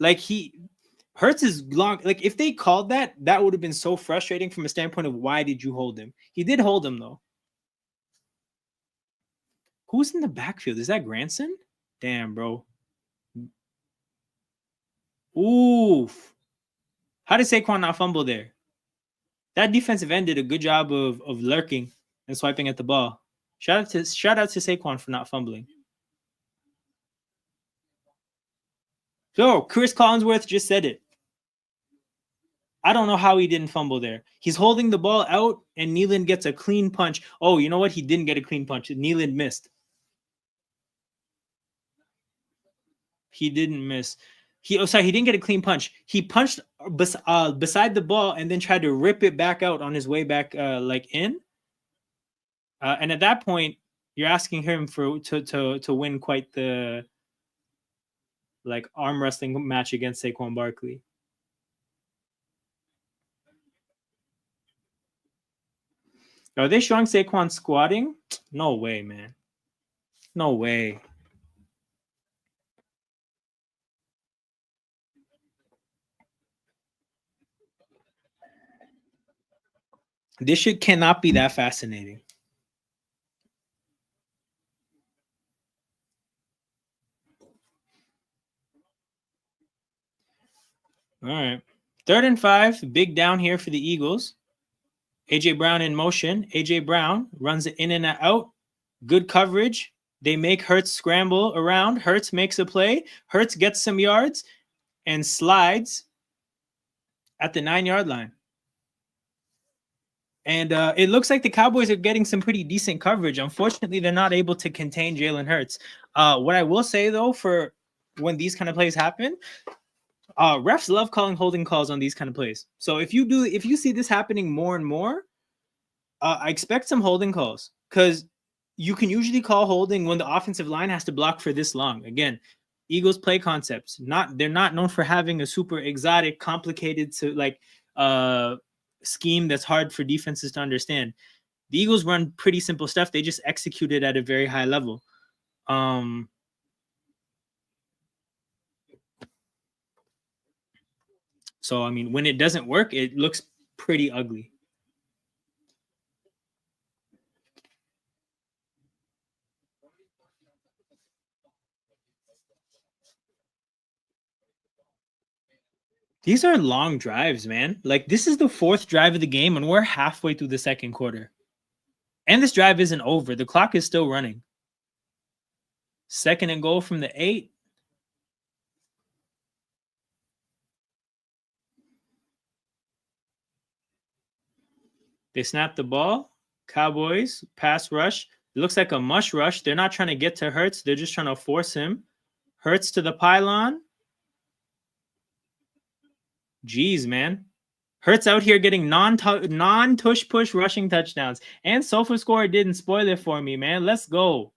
Like, Hurts is long. Like, if they called that, that would have been so frustrating from a standpoint of why did you hold him? He did hold him, though. Who's in the backfield? Is that Granson? Damn, bro. Oof. How did Saquon not fumble there? That defensive end did a good job of lurking and swiping at the ball. Shout out to Saquon for not fumbling. So Chris Collinsworth just said it. I don't know how he didn't fumble there. He's holding the ball out, and Nealon gets a clean punch. Oh, you know what? He didn't get a clean punch. Nealon missed. He didn't miss. He didn't get a clean punch. He punched beside the ball and then tried to rip it back out on his way back, in. And at that point, you're asking him to win quite the arm wrestling match against Saquon Barkley. Are they showing Saquon squatting? No way, man. No way. This shit cannot be that fascinating. All right. 3rd and 5. Big down here for the Eagles. A.J. Brown in motion. A.J. Brown runs it in and out. Good coverage. They make Hurts scramble around. Hurts makes a play. Hurts gets some yards and slides at the 9-yard line. And it looks like the Cowboys are getting some pretty decent coverage. Unfortunately, they're not able to contain Jalen Hurts. What I will say, though, for when these kind of plays happen, refs love calling holding calls on these kind of plays. So if you see this happening more and more, I expect some holding calls because you can usually call holding when the offensive line has to block for this long. Again, Eagles play concepts. They're not known for having a super exotic, complicated scheme that's hard for defenses to understand. The Eagles run pretty simple stuff. They just execute it at a very high level. So I mean, when it doesn't work, it looks pretty ugly. These are long drives, man. Like, this is the fourth drive of the game, and we're halfway through the second quarter. And this drive isn't over. The clock is still running. 2nd and goal from the 8. They snap the ball. Cowboys, pass rush. It looks like a mush rush. They're not trying to get to Hurts. They're just trying to force him. Hurts to the pylon. Jeez, man. Hurts out here getting non-tush push rushing touchdowns. And SofaScore didn't spoil it for me, man. Let's go.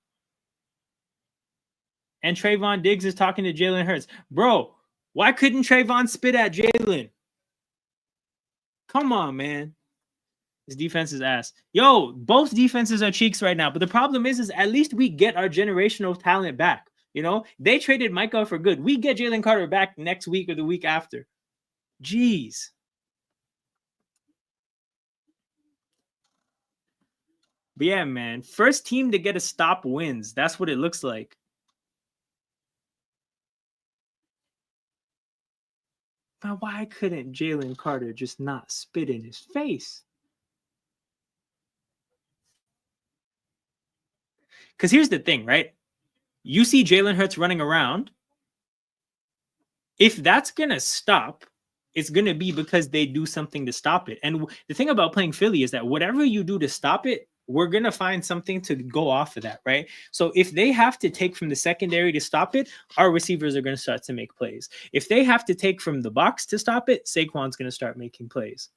And Trayvon Diggs is talking to Jalen Hurts. Bro, why couldn't Trayvon spit at Jalen? Come on, man. His defense is ass. Yo, both defenses are cheeks right now. But the problem is at least we get our generational talent back. You know, they traded Micah for good. We get Jalen Carter back next week or the week after. Jeez. But yeah, man. First team to get a stop wins. That's what it looks like. Now, why couldn't Jalen Carter just not spit in his face? Because here's the thing, right? You see Jalen Hurts running around. If that's going to stop, it's going to be because they do something to stop it. And the thing about playing Philly is that whatever you do to stop it, we're going to find something to go off of that, right? So if they have to take from the secondary to stop it, our receivers are going to start to make plays. If they have to take from the box to stop it, Saquon's going to start making plays.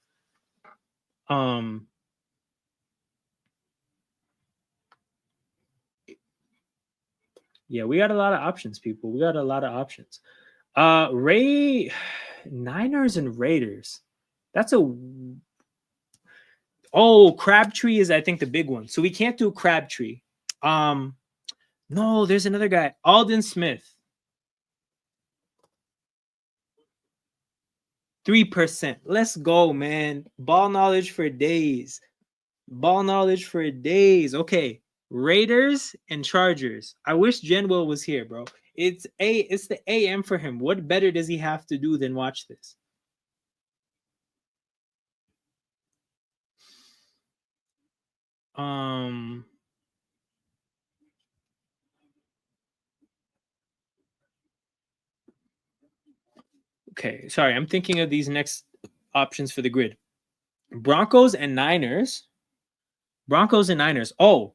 Yeah, we got a lot of options, people. We got a lot of options. Niners and Raiders. That's Crabtree is, I think, the big one. So we can't do Crabtree. No, there's another guy, Aldon Smith. 3%. Let's go, man. Ball knowledge for days. Ball knowledge for days. Okay. Raiders and Chargers. I wish Genwell was here, bro. It's the AM for him. What better does he have to do than watch this? Okay, sorry. I'm thinking of these next options for the grid. Broncos and Niners. Oh,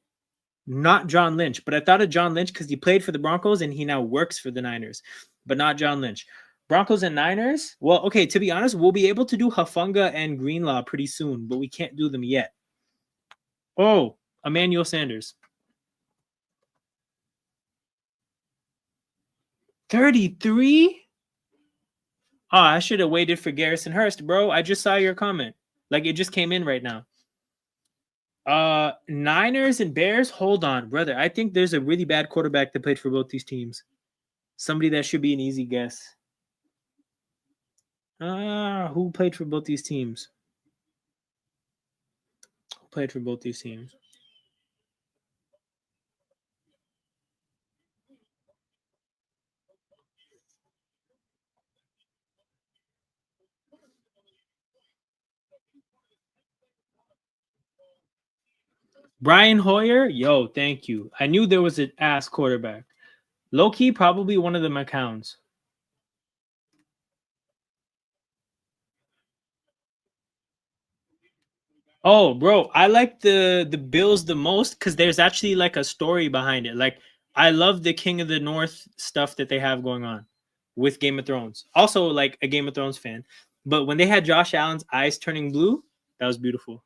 not John Lynch, but I thought of John Lynch because he played for the Broncos and he now works for the Niners, but not John Lynch. Broncos and Niners. Well, okay, to be honest, we'll be able to do Hufanga and Greenlaw pretty soon, but we can't do them yet. Oh, Emmanuel Sanders. 33? Oh, I should have waited for Garrison Hurst, bro. I just saw your comment. Like, it just came in right now. Niners and Bears. Hold on, brother. I think there's a really bad quarterback that played for both these teams. Somebody that should be an easy guess. Who played for both these teams? Brian Hoyer? Yo, thank you. I knew there was an ass quarterback. Low-key, probably one of the McCowns. Oh, bro, I like the Bills the most because there's actually like a story behind it. Like, I love the King of the North stuff that they have going on with Game of Thrones. Also, like a Game of Thrones fan. But when they had Josh Allen's eyes turning blue, that was beautiful.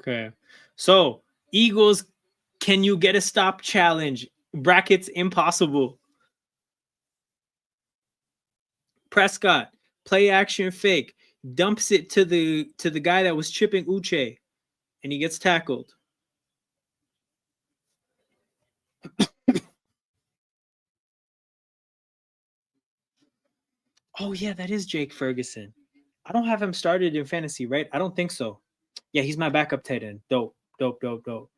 Okay. So, Eagles, can you get a stop challenge? Brackets impossible. Prescott, play action fake, dumps it to the guy that was chipping Uche, and he gets tackled. Oh yeah, that is Jake Ferguson. I don't have him started in fantasy, right? I don't think so. Yeah, he's my backup tight end. Dope, dope, dope, dope.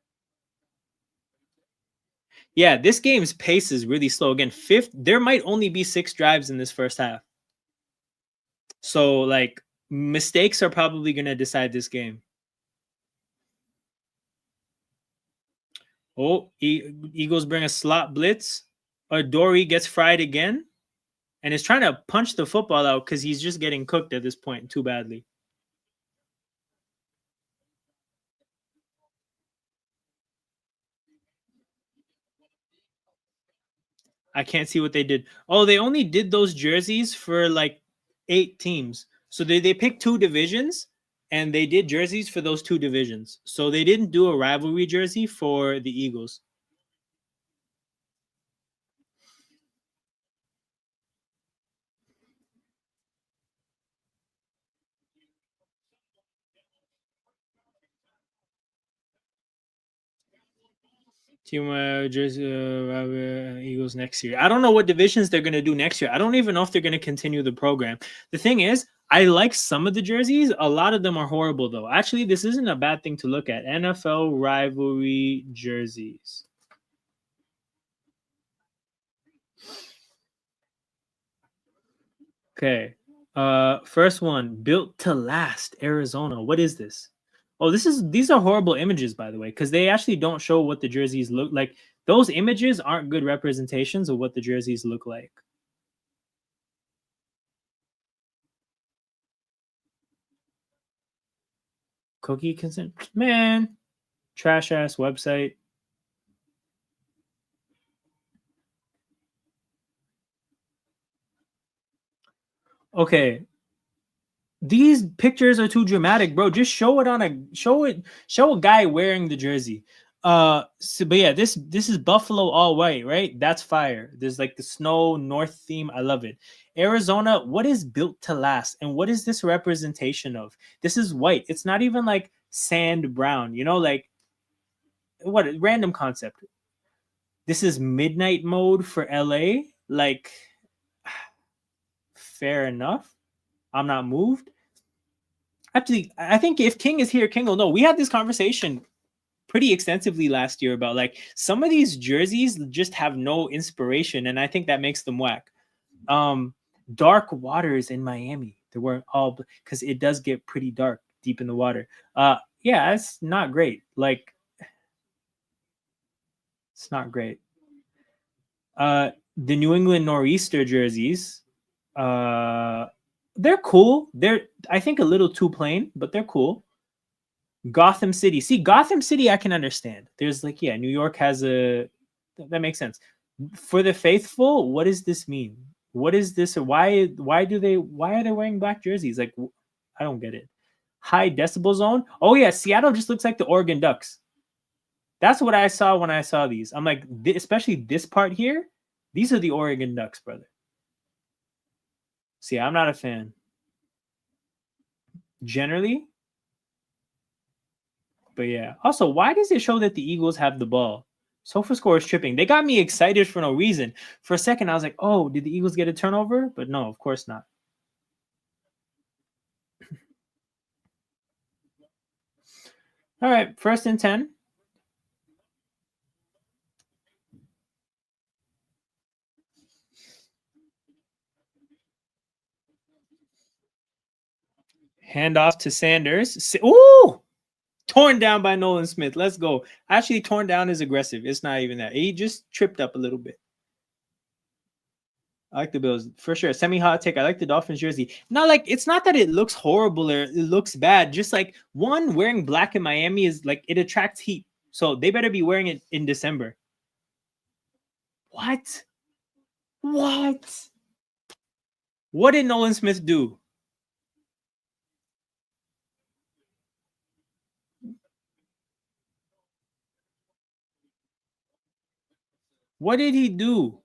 Yeah, this game's pace is really slow. Again, fifth, there might only be 6 drives in this first half. So like mistakes are probably gonna decide this game. Oh, Eagles bring a slot blitz. Dory gets fried again and is trying to punch the football out because he's just getting cooked at this point too badly. I can't see what they did. Oh, they only did those jerseys for like 8 teams. So they picked 2 divisions and they did jerseys for those 2 divisions. So they didn't do a rivalry jersey for the Eagles. Team jersey Eagles next year. I don't know what divisions they're gonna do next year. I don't even know if they're gonna continue the program. The thing is, I like some of the jerseys. A lot of them are horrible though. Actually, this isn't a bad thing to look at. NFL rivalry jerseys. Okay. First one, built to last, Arizona. What is this? Oh, these are horrible images, by the way, because they actually don't show what the jerseys look like. Those images aren't good representations of what the jerseys look like. Cookie consent, man, trash ass website. Okay, these pictures are too dramatic, bro. Just show a guy wearing the jersey. But yeah, this is Buffalo all white, right? That's fire. There's like the snow north theme. I love it. Arizona, what is built to last? And what is this representation of? This is white. It's not even like sand brown, like what a random concept. This is midnight mode for LA. Like, fair enough. I'm not moved. Actually, I think if King is here, King will know. We had this conversation pretty extensively last year about like some of these jerseys just have no inspiration, and I think that makes them whack. Um, Dark waters in Miami. They weren't all because it does get pretty dark deep in the water. Yeah, it's not great. Like, it's not great. The New England Nor'easter jerseys. Uh, they're cool. They're I think a little too plain, but they're cool. Gotham City. See, Gotham City, I can understand. There's like, yeah, New York has that makes sense. For the faithful, what does this mean? What is this? Why are they wearing black jerseys? Like, I don't get it. High decibel zone. Oh yeah, Seattle just looks like the Oregon Ducks. That's what I saw when I saw these. I'm like, especially this part here. These are the Oregon Ducks, brother. See, I'm not a fan. Generally, but yeah. Also, why does it show that the Eagles have the ball? SofaScore is tripping. They got me excited for no reason. For a second, I was like, oh, did the Eagles get a turnover? But no, of course not. All right, 1st and 10. Hand off to Sanders. Ooh! Torn down by Nolan Smith. Let's go. Actually, torn down is aggressive. It's not even that. He just tripped up a little bit. I like the Bills for sure. Semi-hot take. I like the Dolphins jersey. Not like it's not that it looks horrible or it looks bad. Just like one, wearing black in Miami is like it attracts heat. So they better be wearing it in December. What? What? What did Nolan Smith do? What did he do?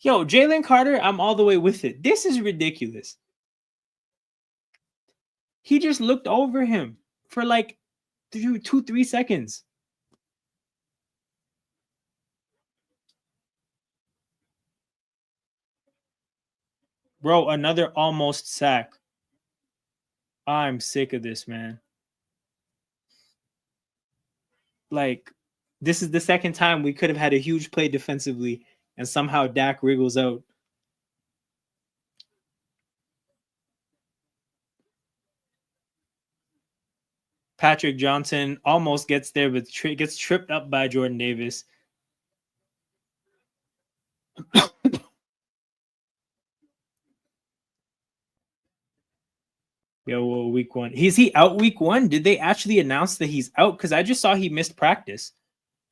Yo, Jalen Carter, I'm all the way with it. This is ridiculous. He just looked over him for like 3 seconds. Bro, another almost sack. I'm sick of this, man. Like, this is the second time we could have had a huge play defensively, and somehow Dak wriggles out. Patrick Johnson almost gets there, but gets tripped up by Jordan Davis. Yo, week 1. Is he out week 1? Did they actually announce that he's out? Because I just saw he missed practice.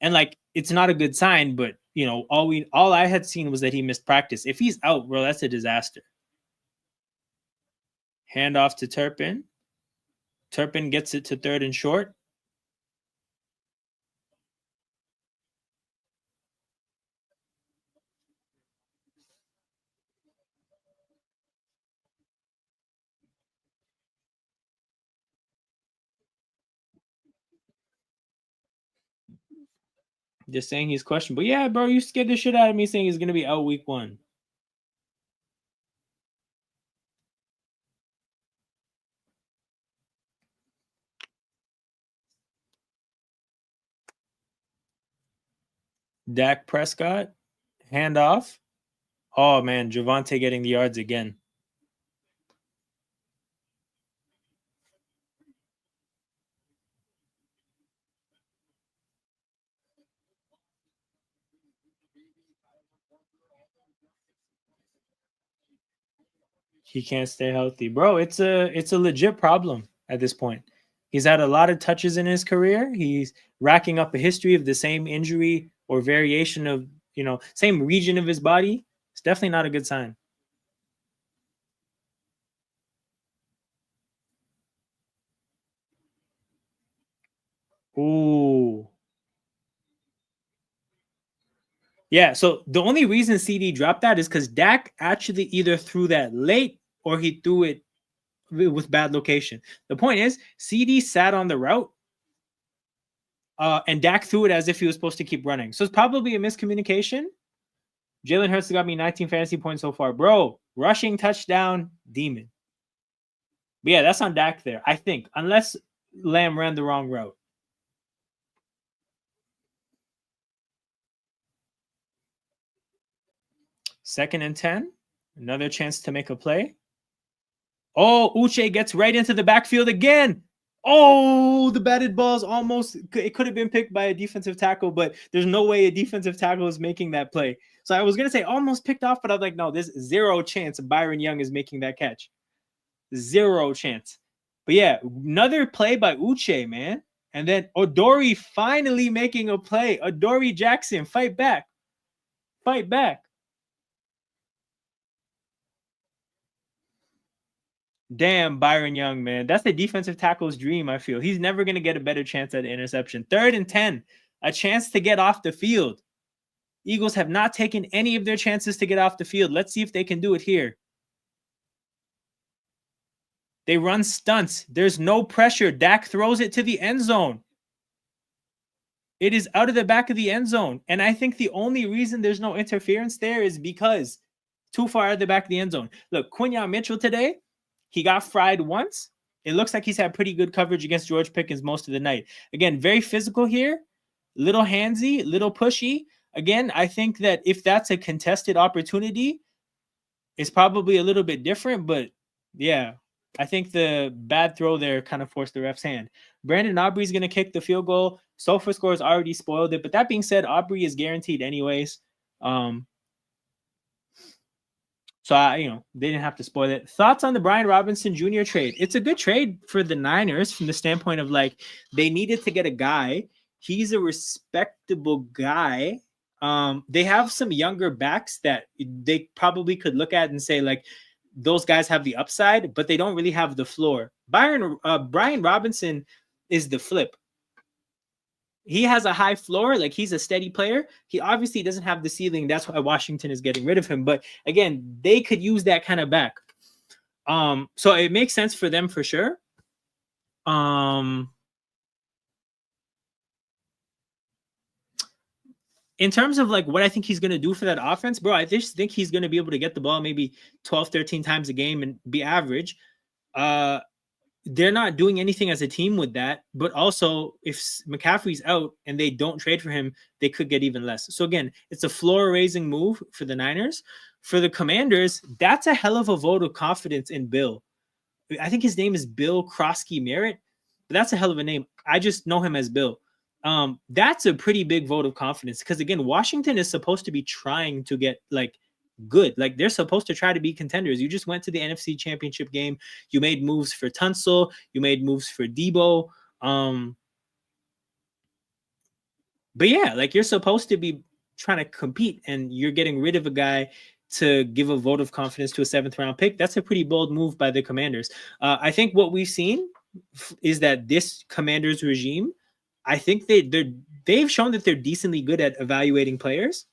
And like, it's not a good sign, but you know, all I had seen was that he missed practice. If he's out, bro, that's a disaster. Hand off to Turpin. Turpin gets it to third and short. Just saying he's questionable. Yeah, bro, you scared the shit out of me saying he's gonna be out week 1. Dak Prescott, hand off. Oh man, Javonte getting the yards again. He can't stay healthy, bro. It's a legit problem at this point. He's had a lot of touches in his career. He's racking up a history of the same injury or variation of, you know, same region of his body. It's definitely not a good sign. Ooh. Yeah, so the only reason CD dropped that is because Dak actually either threw that late or he threw it with bad location. The point is, CD sat on the route, and Dak threw it as if he was supposed to keep running. So it's probably a miscommunication. Jalen Hurts got me 19 fantasy points so far. Bro, rushing touchdown, demon. But yeah, that's on Dak there, I think, unless Lamb ran the wrong route. Second and 10. Another chance to make a play. Oh, Uche gets right into the backfield again. Oh, the batted ball's almost, it could have been picked by a defensive tackle, but there's no way a defensive tackle is making that play. So I was going to say almost picked off, but I was like, no, there's zero chance Byron Young is making that catch. Zero chance. But yeah, another play by Uche, man. And then Odori finally making a play. Odori Jackson, fight back. Fight back. Damn, Byron Young, man. That's the defensive tackle's dream, I feel. He's never going to get a better chance at an interception. 3rd and 10, a chance to get off the field. Eagles have not taken any of their chances to get off the field. Let's see if they can do it here. They run stunts. There's no pressure. Dak throws it to the end zone. It is out of the back of the end zone. And I think the only reason there's no interference there is because too far out of the back of the end zone. Look, Quinyon Mitchell today, he got fried once. It looks like he's had pretty good coverage against George Pickens most of the night. Again, very physical here. Little handsy, little pushy. Again, I think that if that's a contested opportunity, it's probably a little bit different. But yeah, I think the bad throw there kind of forced the ref's hand. Brandon Aubrey's going to kick the field goal. SofaScore's already spoiled it. But that being said, Aubrey is guaranteed anyways. So they didn't have to spoil it. Thoughts on the Brian Robinson Jr. trade? It's a good trade for the Niners from the standpoint of like they needed to get a guy. He's a respectable guy. They have some younger backs that they probably could look at and say like those guys have the upside, but they don't really have the floor. Brian Robinson is the flip. He has a high floor, like he's a steady player. He obviously doesn't have the ceiling. That's why Washington is getting rid of him. But again, they could use that kind of back. So it makes sense for them for sure. In terms of like what I think he's going to do for that offense, bro, I just think he's going to be able to get the ball maybe 12, 13 times a game and be average. They're not doing anything as a team with that, but also if McCaffrey's out and they don't trade for him, they could get even less. So again, it's a floor raising move for the Niners. For the Commanders, that's a hell of a vote of confidence in Bill. I think his name is Bill Krosky Merritt, but that's a hell of a name. I just know him as Bill. That's a pretty big vote of confidence because again, Washington is supposed to be trying to get like good. Like they're supposed to try to be contenders. You just went to the NFC Championship game. You made moves for Tunsil. You made moves for Debo. But yeah, like you're supposed to be trying to compete and you're getting rid of a guy to give a vote of confidence to a 7th round pick. That's a pretty bold move by the Commanders. I think what we've seen is that this Commanders regime, I think they've shown that they're decently good at evaluating players.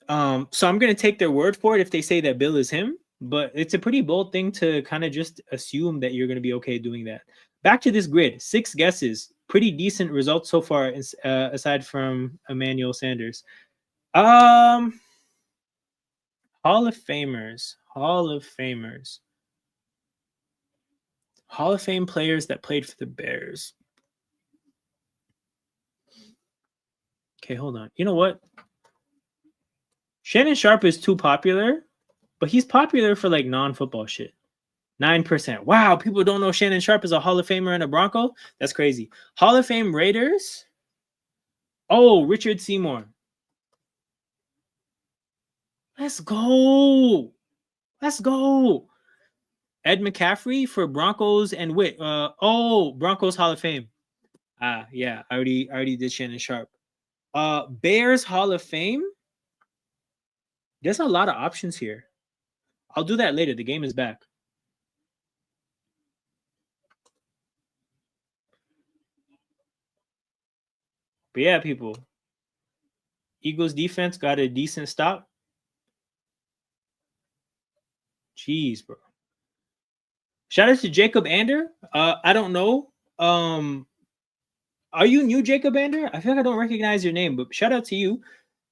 So I'm going to take their word for it if they say that Bill is him, but it's a pretty bold thing to kind of just assume that you're going to be okay doing that. Back to this grid, 6 guesses, pretty decent results so far, aside from Emmanuel Sanders. Hall of Famers, Hall of Fame players that played for the Bears. Okay, hold on. You know what? Shannon Sharp is too popular, but he's popular for like non-football shit. 9%. Wow, people don't know Shannon Sharp is a Hall of Famer and a Bronco? That's crazy. Hall of Fame Raiders? Oh, Richard Seymour. Let's go. Ed McCaffrey for Broncos and Witt. Broncos Hall of Fame. Yeah, I already did Shannon Sharp. Bears Hall of Fame? There's a lot of options here. I'll do that later. The game is back. But yeah, people. Eagles defense got a decent stop. Jeez, bro. Shout out to Jacob Ander. I don't know. Are you new, Jacob Ander? I feel like I don't recognize your name, but shout out to you.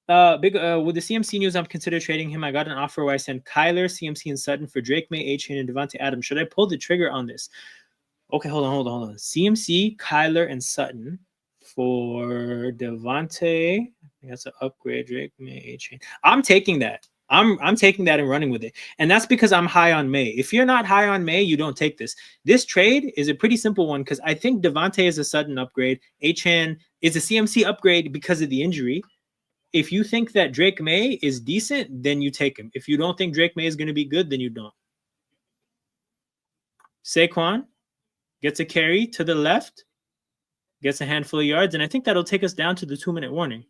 With the CMC news, I'm considering trading him. I got an offer where I sent Kyler, CMC, and Sutton for Drake May, A-Chain, and Devontae Adams. Should I pull the trigger on this? Okay, hold on. CMC, Kyler, and Sutton for Devontae. That's an upgrade. Drake May, A-Chain. I'm taking that. I'm taking that and running with it. And that's because I'm high on May. If you're not high on May, you don't take this. This trade is a pretty simple one because I think Devontae is a Sutton upgrade. A-Chan is a CMC upgrade because of the injury. If you think that Drake May is decent, then you take him. If you don't think Drake May is going to be good, then you don't. Saquon gets a carry to the left, gets a handful of yards, and I think that'll take us down to the 2-minute warning.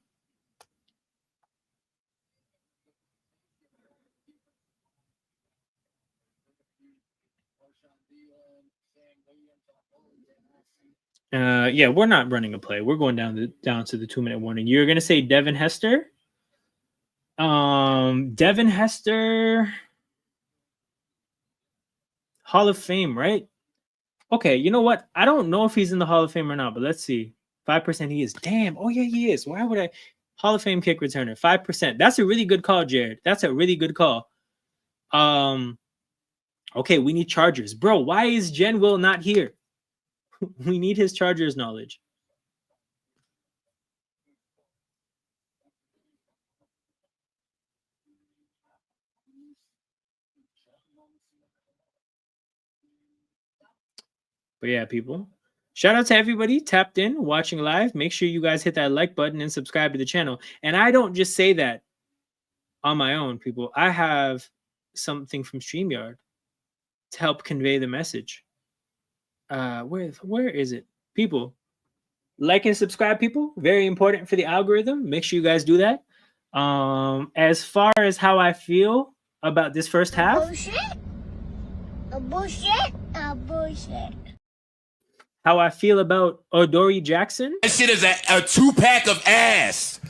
Yeah, we're not running a play. We're going down to the 2-minute warning. You're gonna say Devin Hester? Devin Hester, Hall of Fame, right? Okay, you know what? I don't know if he's in the Hall of Fame or not, but let's see. 5% he is. Damn. Oh yeah, he is. Why would I? Hall of Fame kick returner. 5%. That's a really good call, Jared. That's a really good call. Okay, we need Chargers, bro. Why is Jen Will not here? We need his Chargers knowledge. But yeah, people. Shout out to everybody tapped in, watching live. Make sure you guys hit that like button and subscribe to the channel. And I don't just say that on my own, people. I have something from StreamYard to help convey the message. Where is it? People, like and subscribe, people. Very important for the algorithm. Make sure you guys do that. As far as how I feel about this first half. Bullshit. How I feel about Odori Jackson. That shit is a 2-pack of ass.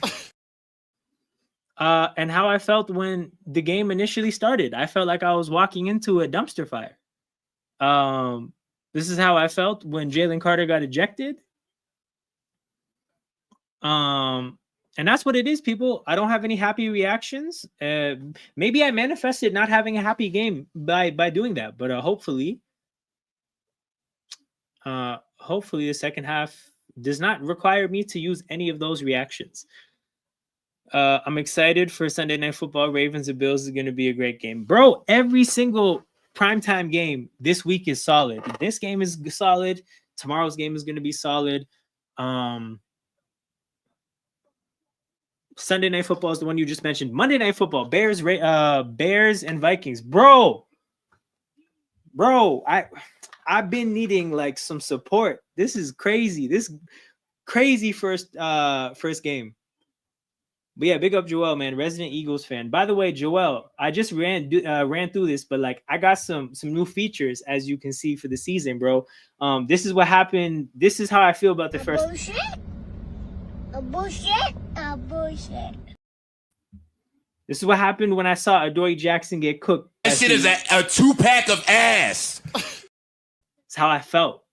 And how I felt when the game initially started. I felt like I was walking into a dumpster fire. This is how I felt when Jalen Carter got ejected. And that's what it is, people. I don't have any happy reactions. Maybe I manifested not having a happy game by doing that, but hopefully the second half does not require me to use any of those reactions. I'm excited for Sunday Night Football. Ravens and Bills is going to be a great game. Bro, every single primetime game this week is solid. This game is solid. Tomorrow's game is going to be solid. Sunday Night Football is the one you just mentioned. Monday Night Football, Bears and Vikings. Bro, I've been needing like some support. This is crazy. This crazy first game. But yeah, big up Joel, man, resident Eagles fan. By the way, Joel, I just ran through this, but like I got some new features as you can see for the season, bro. This is what happened. This is how I feel about the first. Bullshit. This is what happened when I saw Adoree Jackson get cooked. That shit is a 2-pack of ass. It's how I felt.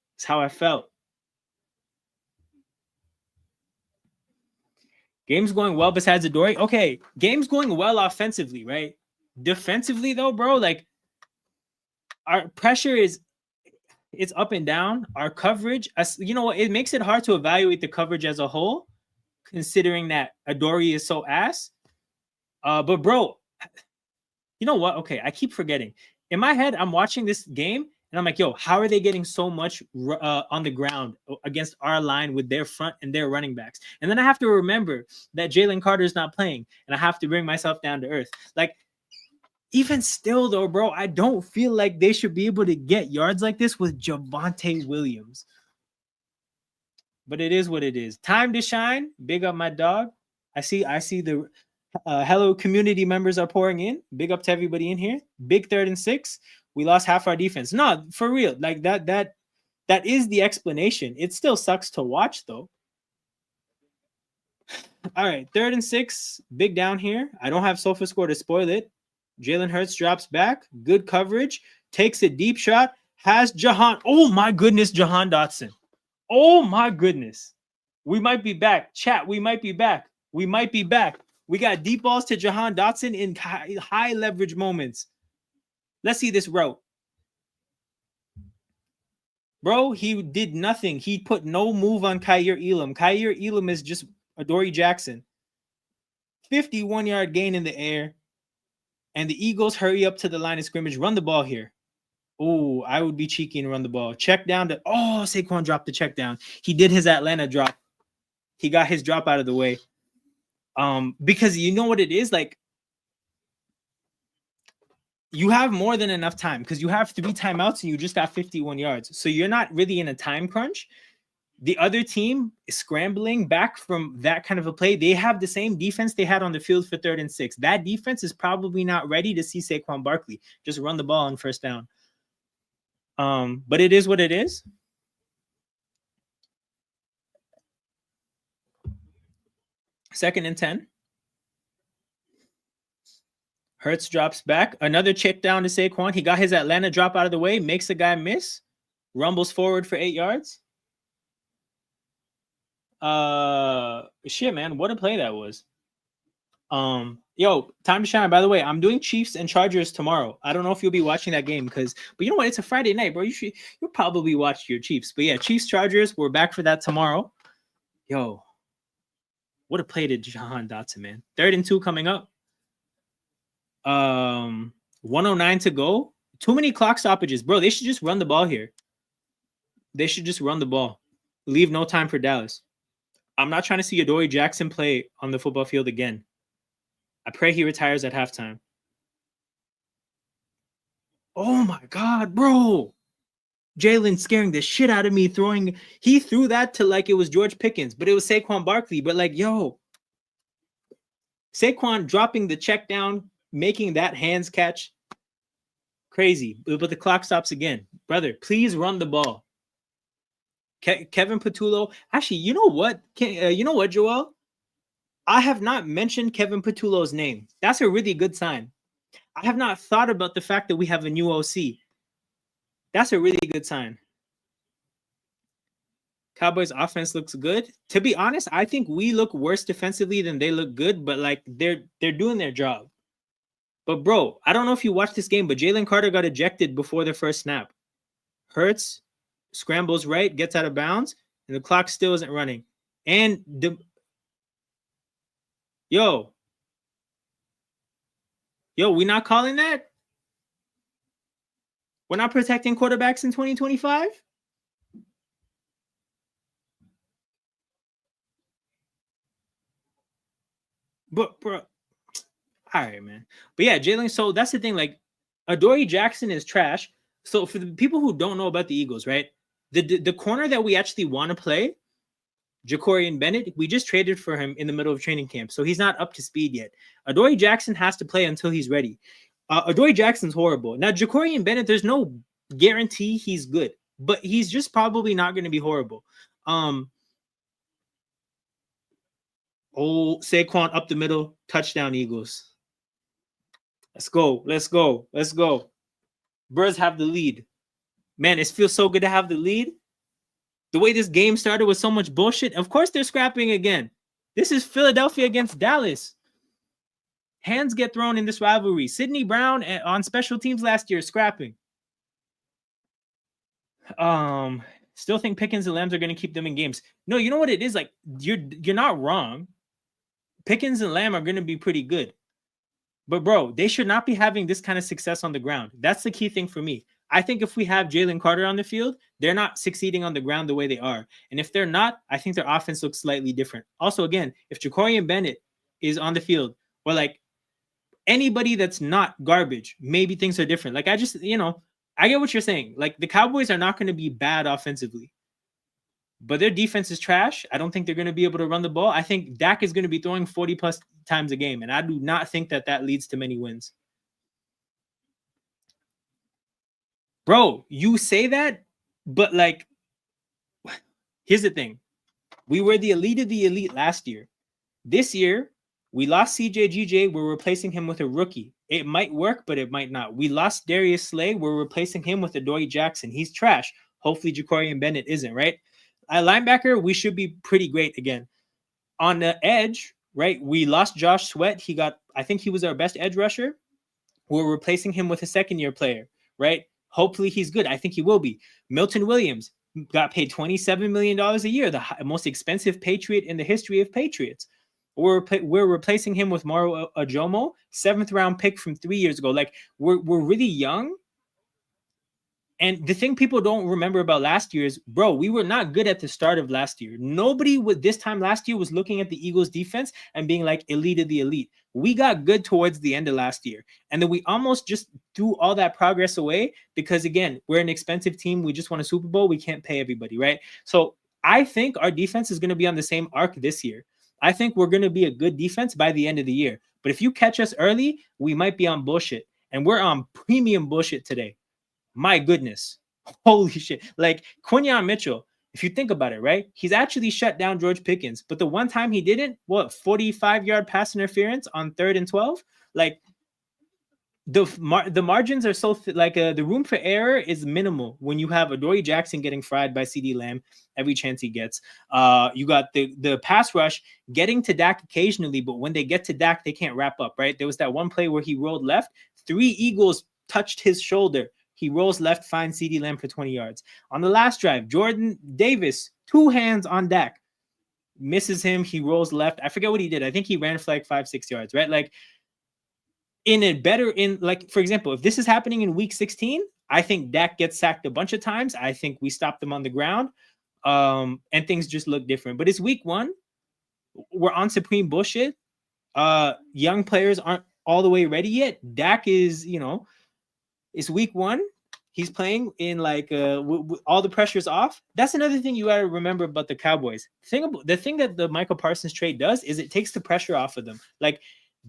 Game's going well besides Adoree. Okay, game's going well offensively, right? Defensively, though, bro, like our pressure it's up and down. Our coverage, you know what? It makes it hard to evaluate the coverage as a whole, considering that Adoree is so ass. But bro, you know what? Okay, I keep forgetting. In my head, I'm watching this game and I'm like, yo, how are they getting so much on the ground against our line with their front and their running backs? And then I have to remember that Jalen Carter is not playing, and I have to bring myself down to earth. Like, even still, though, bro, I don't feel like they should be able to get yards like this with Javonte Williams. But it is what it is. Time to shine. Big up my dog. I see the hello community members are pouring in. Big up to everybody in here. Big 3rd and 6. We lost half our defense. No, for real. Like that is the explanation. It still sucks to watch though. All right, 3rd and 6. Big down here. I don't have SofaScore to spoil it. Jalen Hurts drops back. Good coverage. Takes a deep shot. Has Jahan. Oh my goodness, Jahan Dotson. Oh my goodness. We might be back. Chat, we might be back. We got deep balls to Jahan Dotson in high leverage moments. Let's see this route. Bro, he did nothing. He put no move on Kaiir Elam. Kaiir Elam is just Adoree Jackson. 51-yard gain in the air. And the Eagles hurry up to the line of scrimmage. Run the ball here. Oh, I would be cheeky and run the ball. Check down to... Oh, Saquon dropped the check down. He did his Atlanta drop. He got his drop out of the way. Because you know what it is? Like, you have more than enough time because you have 3 timeouts and you just got 51 yards. So you're not really in a time crunch. The other team is scrambling back from that kind of a play. They have the same defense they had on the field for 3rd and 6. That defense is probably not ready to see Saquon Barkley just run the ball on first down. But it is what it is. Second and 10. Hurts drops back. Another check down to Saquon. He got his Atlanta drop out of the way. Makes the guy miss. Rumbles forward for 8 yards. Shit, man. What a play that was. Yo, time to shine. By the way, I'm doing Chiefs and Chargers tomorrow. I don't know if you'll be watching that game but you know what? It's a Friday night, bro. You'll probably watch your Chiefs. But yeah, Chiefs, Chargers. We're back for that tomorrow. Yo, what a play to Jahan Dotson, man. 3rd and 2 coming up. 109 to go. Too many clock stoppages, bro. They should just run the ball here. They should just run the ball. Leave no time for Dallas. I'm not trying to see Adoree Jackson play on the football field again. I pray he retires at halftime. Oh my God, bro. Jalen scaring the shit out of me he threw that to like it was George Pickens, but it was Saquon Barkley. But like, yo, Saquon dropping the check down, making that hands catch. Crazy. But the clock stops again. Brother, please run the ball. Kevin Patullo. Actually, you know what? Joel? I have not mentioned Kevin Patullo's name. That's a really good sign. I have not thought about the fact that we have a new OC. That's a really good sign. Cowboys offense looks good. To be honest, I think we look worse defensively than they look good, but like they're doing their job. But bro, I don't know if you watched this game, but Jalen Carter got ejected before the first snap. Hurts scrambles right, gets out of bounds, and the clock still isn't running. And yo, we not calling that? We're not protecting quarterbacks in 2025? But bro, all right, man. But yeah, Jalen. So that's the thing. Like, Adoree Jackson is trash. So for the people who don't know about the Eagles, right? The corner that we actually want to play, Jacorian Bennett, we just traded for him in the middle of training camp, so he's not up to speed yet. Adoree Jackson has to play until he's ready. Adoree Jackson's horrible. Now, Jacorian Bennett, there's no guarantee he's good, but he's just probably not going to be horrible. Saquon up the middle, touchdown Eagles. Let's go. Birds have the lead. Man, it feels so good to have the lead. The way this game started with so much bullshit. Of course they're scrapping again. This is Philadelphia against Dallas. Hands get thrown in this rivalry. Sidney Brown on special teams last year scrapping. Still think Pickens and Lambs are going to keep them in games. No, you know what it is? Like, you're not wrong. Pickens and Lamb are going to be pretty good. But bro, they should not be having this kind of success on the ground. That's the key thing for me. I think if we have Jalen Carter on the field, they're not succeeding on the ground the way they are. And if they're not, I think their offense looks slightly different. Also, again, if Jacorian Bennett is on the field, or like anybody that's not garbage, maybe things are different. Like, I get what you're saying. Like, the Cowboys are not going to be bad offensively, but their defense is trash. I don't think they're going to be able to run the ball. I think Dak is going to be throwing 40 plus times a game, and I do not think that leads to many wins. Bro, you say that, but like, here's the thing. We were the elite of the elite last year. This year, we lost CJGJ. We're replacing him with a rookie. It might work, but it might not. We lost Darius Slay. We're replacing him with Adoree Jackson. He's trash. Hopefully, Jacorian Bennett isn't, right? At linebacker, we should be pretty great again. On the edge, right, we lost Josh Sweat. I think he was our best edge rusher. We're replacing him with a second-year player, right? Hopefully he's good. I think he will be. Milton Williams got paid $27 million a year, the most expensive Patriot in the history of Patriots. We're replacing him with Maro Ajomo, 7th-round pick from 3 years ago. Like, we're really young. And the thing people don't remember about last year is, bro, we were not good at the start of last year. Nobody with this time last year was looking at the Eagles defense and being like elite of the elite. We got good towards the end of last year. And then we almost just threw all that progress away because, again, we're an expensive team. We just won a Super Bowl. We can't pay everybody, right? So I think our defense is going to be on the same arc this year. I think we're going to be a good defense by the end of the year. But if you catch us early, we might be on bullshit. And we're on premium bullshit today. My goodness. Holy shit. Like, Quinyon Mitchell, if you think about it, right? He's actually shut down George Pickens. But the one time he didn't, 45-yard pass interference on 3rd and 12? Like, the margins are so the room for error is minimal when you have Adoree Jackson getting fried by CeeDee Lamb every chance he gets. You got the pass rush getting to Dak occasionally, but when they get to Dak, they can't wrap up, right? There was that one play where he rolled left. 3 Eagles touched his shoulder. He rolls left, finds CeeDee Lamb for 20 yards. On the last drive, Jordan Davis, 2 hands on Dak. Misses him. He rolls left. I forget what he did. I think he ran for like 5-6 yards, right? Like, for example, if this is happening in week 16, I think Dak gets sacked a bunch of times. I think we stop them on the ground. And things just look different. But it's week 1. We're on supreme bullshit. Young players aren't all the way ready yet. Dak is, it's week 1. He's playing in like all the pressure's off. That's another thing you gotta remember about the Cowboys. The thing that the Michael Parsons trade does is it takes the pressure off of them. Like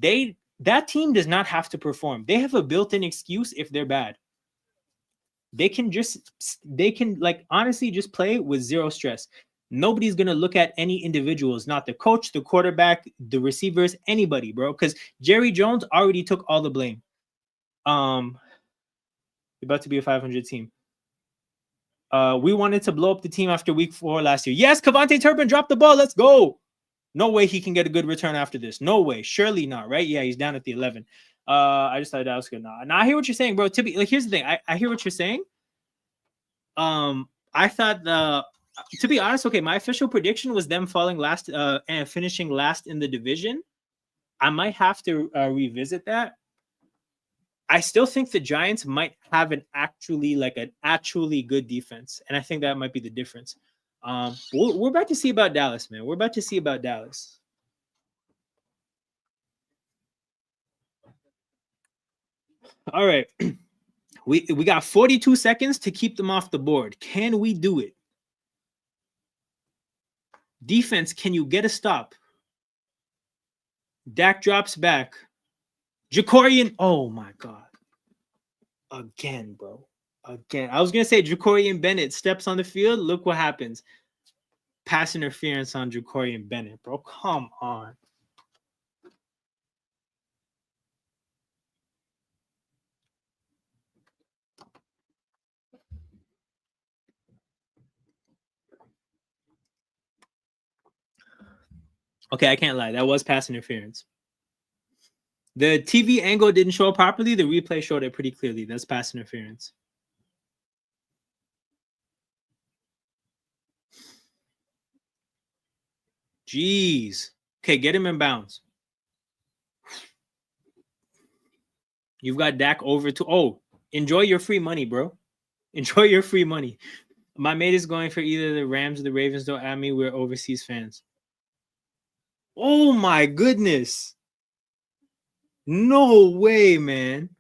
that team does not have to perform. They have a built-in excuse if they're bad. They can like honestly just play with zero stress. Nobody's gonna look at any individuals, not the coach, the quarterback, the receivers, anybody, bro. Because Jerry Jones already took all the blame. About to be a 500 team. We wanted to blow up the team after week 4 last year. Yes, Cavante Turpin dropped the ball. Let's go. No way he can get a good return after this. No way. Surely not, right? Yeah, he's down at the 11. I just thought that was good. Now I hear what you're saying, bro. Here's the thing. I hear what you're saying. I thought to be honest, okay, my official prediction was them falling last and finishing last in the division. I might have to revisit that. I still think the Giants might have an actually good defense, and I think that might be the difference. We're about to see about Dallas, man. We're about to see about Dallas. All right. We got 42 seconds to keep them off the board. Can we do it? Defense, can you get a stop? Dak drops back. Jacorian, oh my God. Again, bro. Again. I was going to say Jacorian Bennett steps on the field. Look what happens. Pass interference on Jacorian Bennett, bro. Come on. Okay, I can't lie. That was pass interference. The TV angle didn't show it properly. The replay showed it pretty clearly. That's pass interference. Jeez. Okay, get him in bounds. You've got Dak over to... Oh, enjoy your free money, bro. Enjoy your free money. My mate is going for either the Rams or the Ravens. Don't add me. We're overseas fans. Oh, my goodness. No way, man.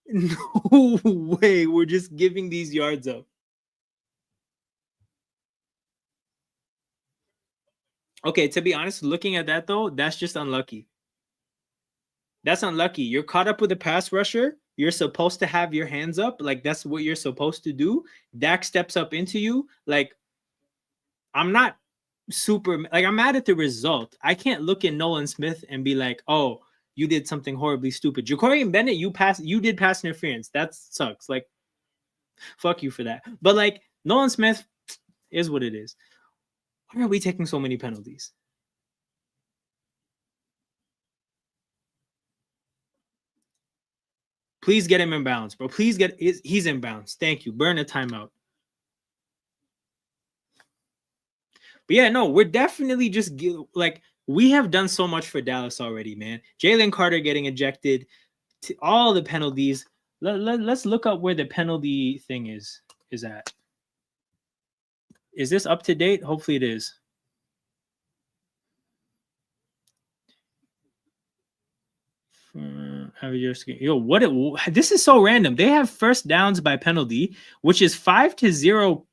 No way. We're just giving these yards up. Okay, to be honest, looking at that, though, that's just unlucky. That's unlucky. You're caught up with a pass rusher. You're supposed to have your hands up. Like, that's what you're supposed to do. Dak steps up into you. Like, I'm not super... Like, I'm mad at the result. I can't look at Nolan Smith and be like, oh, you did something horribly stupid. Jacorian Bennett, you did pass interference. That sucks. Like, fuck you for that. But, like, Nolan Smith is what it is. Why are we taking so many penalties? Please get him in bounds, bro. Please get... He's in bounds. Thank you. Burn a timeout. But yeah, no, we're definitely just... Like, we have done so much for Dallas already, man. Jalen Carter getting ejected. All the penalties. Let's look up where the penalty thing is at. Is this up to date? Hopefully it is. Yo, this is so random. They have first downs by penalty, which is 5-0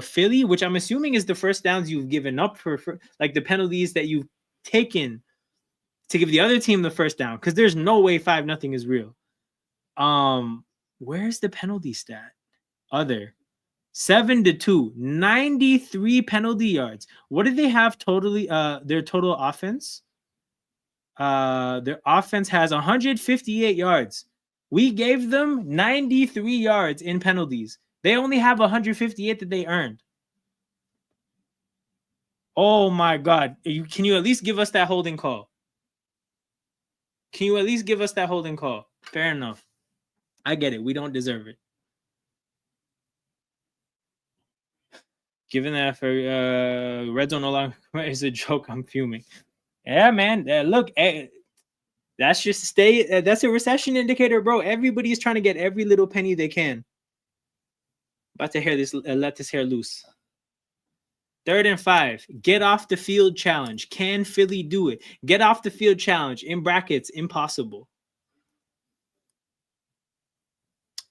Philly, which I'm assuming is the first downs you've given up for like the penalties that you've taken to give the other team the first down, because there's no way 5-0 is real. Where's the penalty stat? Other 7-2, 93 penalty yards. What did they have totally? Their total offense. Their offense has 158 yards. We gave them 93 yards in penalties. They only have 158 that they earned. Oh my God! Can you at least give us that holding call? Can you at least give us that holding call? Fair enough. I get it. We don't deserve it. Given that for red zone no longer is a joke, I'm fuming. Yeah, man. Look, That's just stay. That's a recession indicator, bro. Everybody's trying to get every little penny they can. About to let this hair loose. 3rd and 5. Get off the field challenge. Can Philly do it? Get off the field challenge. In brackets, impossible.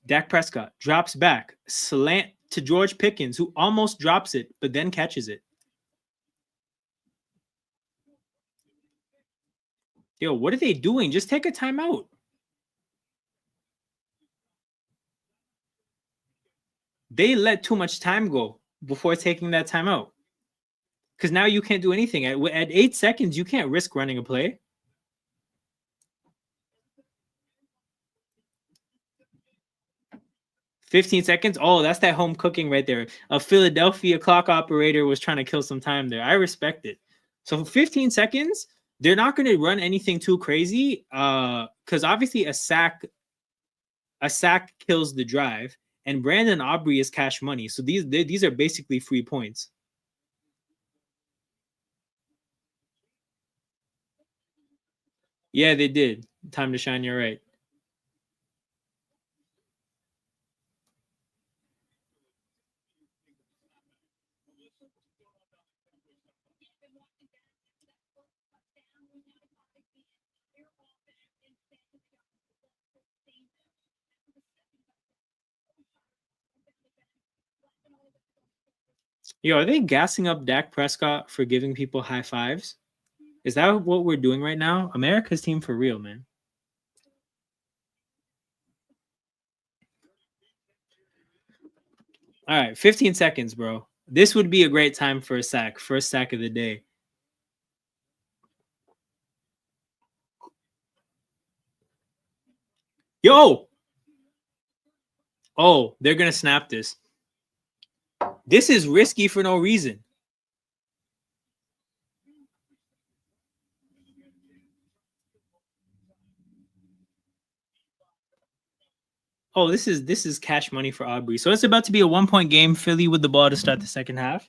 Dak Prescott drops back. Slant to George Pickens, who almost drops it, but then catches it. Yo, what are they doing? Just take a timeout. They let too much time go before taking that timeout. Because now you can't do anything. At 8 seconds, you can't risk running a play. $15. Oh, that's that home cooking right there. A Philadelphia clock operator was trying to kill some time there. I respect it. So 15 seconds, they're not going to run anything too crazy. Because obviously a sack kills the drive, and Brandon Aubrey is cash money. So these are basically free points. Yeah, they did. Time to shine. You're right. Yo, are they gassing up Dak Prescott for giving people high fives? Is that what we're doing right now? America's team for real, man. All right, 15 seconds, bro. This would be a great time for a sack. First sack of the day. Yo! Oh, they're going to snap this. This is risky for no reason. Oh, this is cash money for Aubrey. So it's about to be a 1-point game. Philly with the ball to start the second half.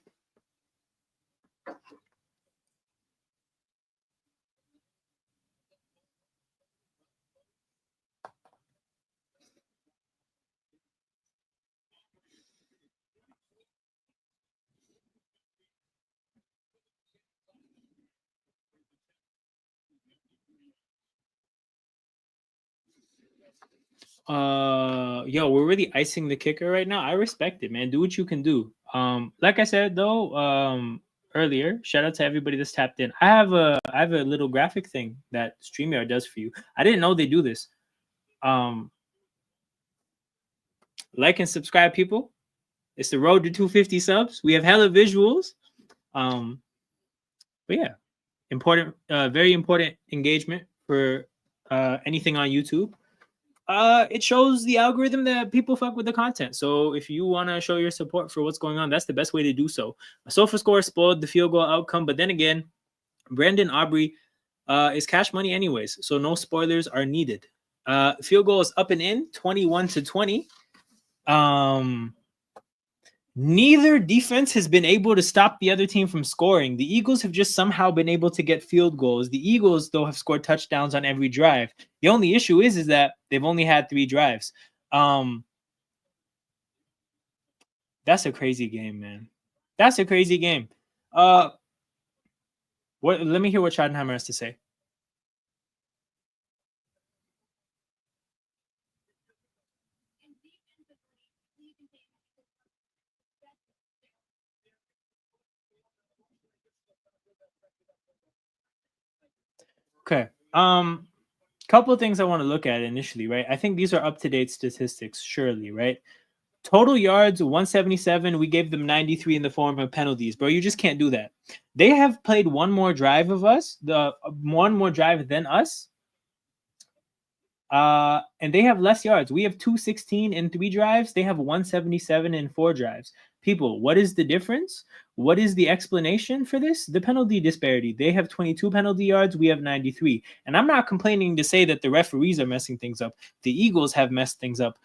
Yo, we're really icing the kicker right now. I respect it, man. Do what you can do. Like I said though, earlier, shout out to everybody that's tapped in. I have a little graphic thing that StreamYard does for you. I didn't know they do this. Like and subscribe, people. It's the road to 250 subs. We have hella visuals. But yeah, important, very important engagement for anything on YouTube. It shows the algorithm that people fuck with the content. So if you want to show your support for what's going on, that's the best way to do so. A sofa score spoiled the field goal outcome, but then again, Brandon Aubrey is cash money anyways, so no spoilers are needed. Field goal is up and in, 21-20. Neither defense has been able to stop the other team from scoring. The Eagles have just somehow been able to get field goals. The Eagles, though, have scored touchdowns on every drive. The only issue is that they've only had 3 drives. That's a crazy game, man. That's a crazy game. Let me hear what Schottenheimer has to say. Okay. Couple of things I want to look at initially, right? I think these are up-to-date statistics, surely, right? Total yards, 177. We gave them 93 in the form of penalties. Bro, you just can't do that. They have played one more drive of us, one more drive than us. And they have less yards. We have 216 in 3 drives. They have 177 in 4 drives. People, what is the difference? What is the explanation for this? The penalty disparity. They have 22 penalty yards. We have 93. And I'm not complaining to say that the referees are messing things up. The Eagles have messed things up.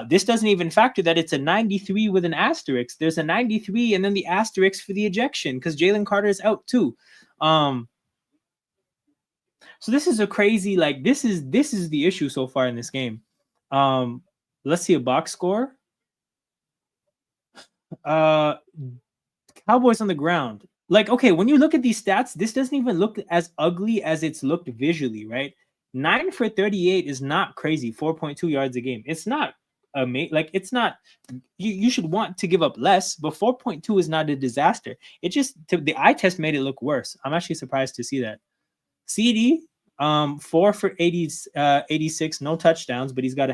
This doesn't even factor that it's a 93 with an asterisk. There's a 93 and then the asterisk for the ejection because Jalen Carter is out too. So this is a crazy, like, this is the issue so far in this game. Let's see a box score. Cowboys on the ground. Like, okay, when you look at these stats, this doesn't even look as ugly as it's looked visually, right? 9 for 38 is not crazy. 4.2 yards a game. It's not amazing. Like, it's not. You should want to give up less, but 4.2 is not a disaster. It just the eye test made it look worse. I'm actually surprised to see that. CD, 4 for 86, no touchdowns, but he's got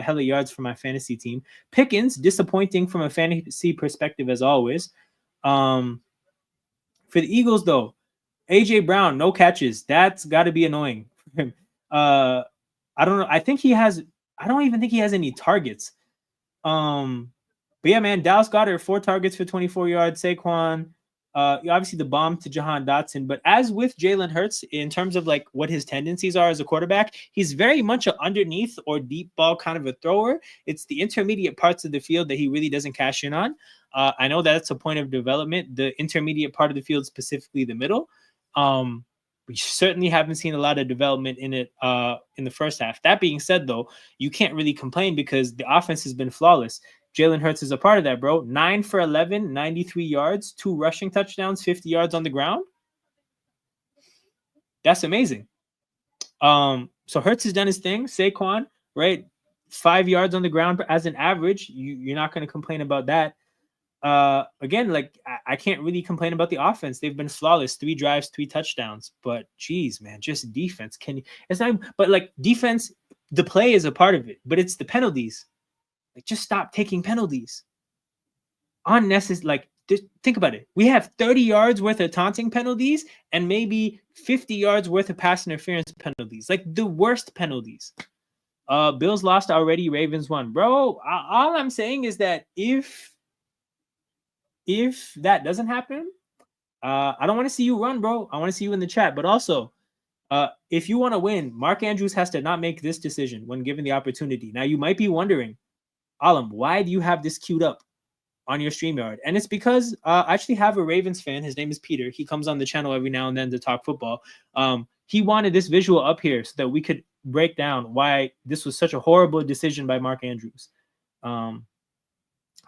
hella yards for my fantasy team. Pickens, disappointing from a fantasy perspective as always. For the Eagles, though, AJ Brown, no catches. That's got to be annoying for him. I don't know. I don't even think he has any targets. But yeah, man, Dallas Goedert, 4 targets for 24 yards. Saquon, obviously the bomb to Jahan Dotson. But as with Jalen Hurts, in terms of like what his tendencies are as a quarterback, he's very much an underneath or deep ball kind of a thrower. It's the intermediate parts of the field that he really doesn't cash in on. I know that's a point of development, the intermediate part of the field, specifically the middle. We certainly haven't seen a lot of development in it in the first half. That being said, though, you can't really complain because the offense has been flawless. Jalen Hurts is a part of that, bro. 9 for 11, 93 yards, 2 rushing touchdowns, 50 yards on the ground. That's amazing. So Hurts has done his thing. Saquon, right? 5 yards on the ground as an average. You're not going to complain about that. Again, like I can't really complain about the offense. They've been flawless. 3 drives, 3 touchdowns. But geez, man, just defense. It's not. But like defense, the play is a part of it. But it's the penalties. Like, just stop taking penalties. Unnecessary. Like, just think about it. We have 30 yards worth of taunting penalties and maybe 50 yards worth of pass interference penalties. Like the worst penalties. Bills lost already. Ravens won, bro. All I'm saying is that if that doesn't happen, I don't want to see you run, bro. I want to see you in the chat. But also, if you want to win, Mark Andrews has to not make this decision when given the opportunity. Now, you might be wondering, Alam, why do you have this queued up on your StreamYard? And it's because I actually have a Ravens fan. His name is Peter. He comes on the channel every now and then to talk football. He wanted this visual up here so that we could break down why this was such a horrible decision by Mark Andrews. I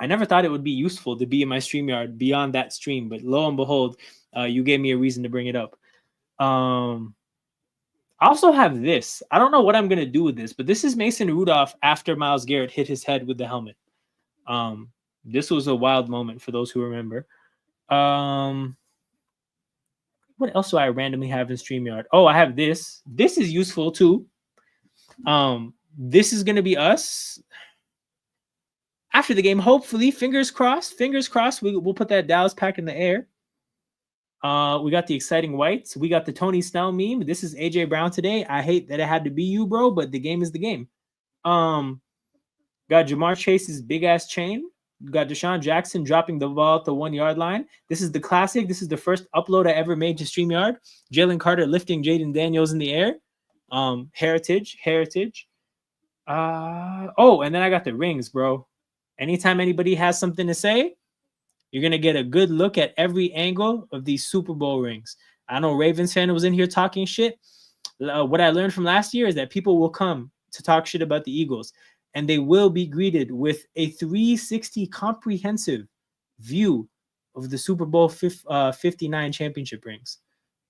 never thought it would be useful to be in my StreamYard beyond that stream, but lo and behold, you gave me a reason to bring it up. I also have this. I don't know what I'm going to do with this, but this is Mason Rudolph after Myles Garrett hit his head with the helmet. This was a wild moment for those who remember. What else do I randomly have in StreamYard? Oh, I have this. This is useful too. This is going to be us after the game. Hopefully, fingers crossed, we'll put that Dallas pack in the air. We got the exciting whites. We got the Tony Snell meme. This is AJ Brown today. I hate that it had to be you, bro, but the game is the game. Got Jamar Chase's big ass chain. Got Deshaun Jackson dropping the ball at the 1 yard line. This is the classic. This is the first upload I ever made to StreamYard. Jalen Carter lifting Jaden Daniels in the air. Heritage. Oh, and then I got the rings, bro. Anytime anybody has something to say, you're going to get a good look at every angle of these Super Bowl rings. I know Ravens fan was in here talking shit. What I learned from last year is that people will come to talk shit about the Eagles, and they will be greeted with a 360 comprehensive view of the Super Bowl 59 championship rings.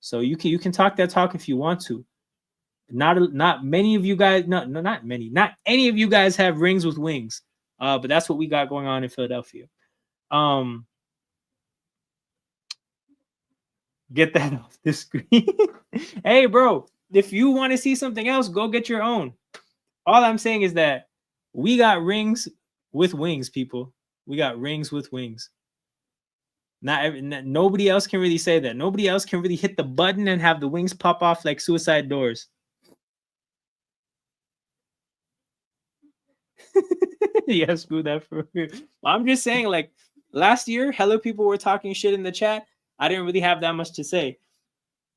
So you can talk that talk if you want to. Not many of you guys, not any of you guys have rings with wings. But that's what we got going on in Philadelphia. Get that off the screen. Hey, bro, if you want to see something else, go get your own. All I'm saying is that we got rings with wings, people. We got rings with wings. Nobody else can really say that. Nobody else can really hit the button and have the wings pop off like suicide doors. Yeah, screw that for real. I'm just saying, like, last year, hella people were talking shit in the chat. I didn't really have that much to say.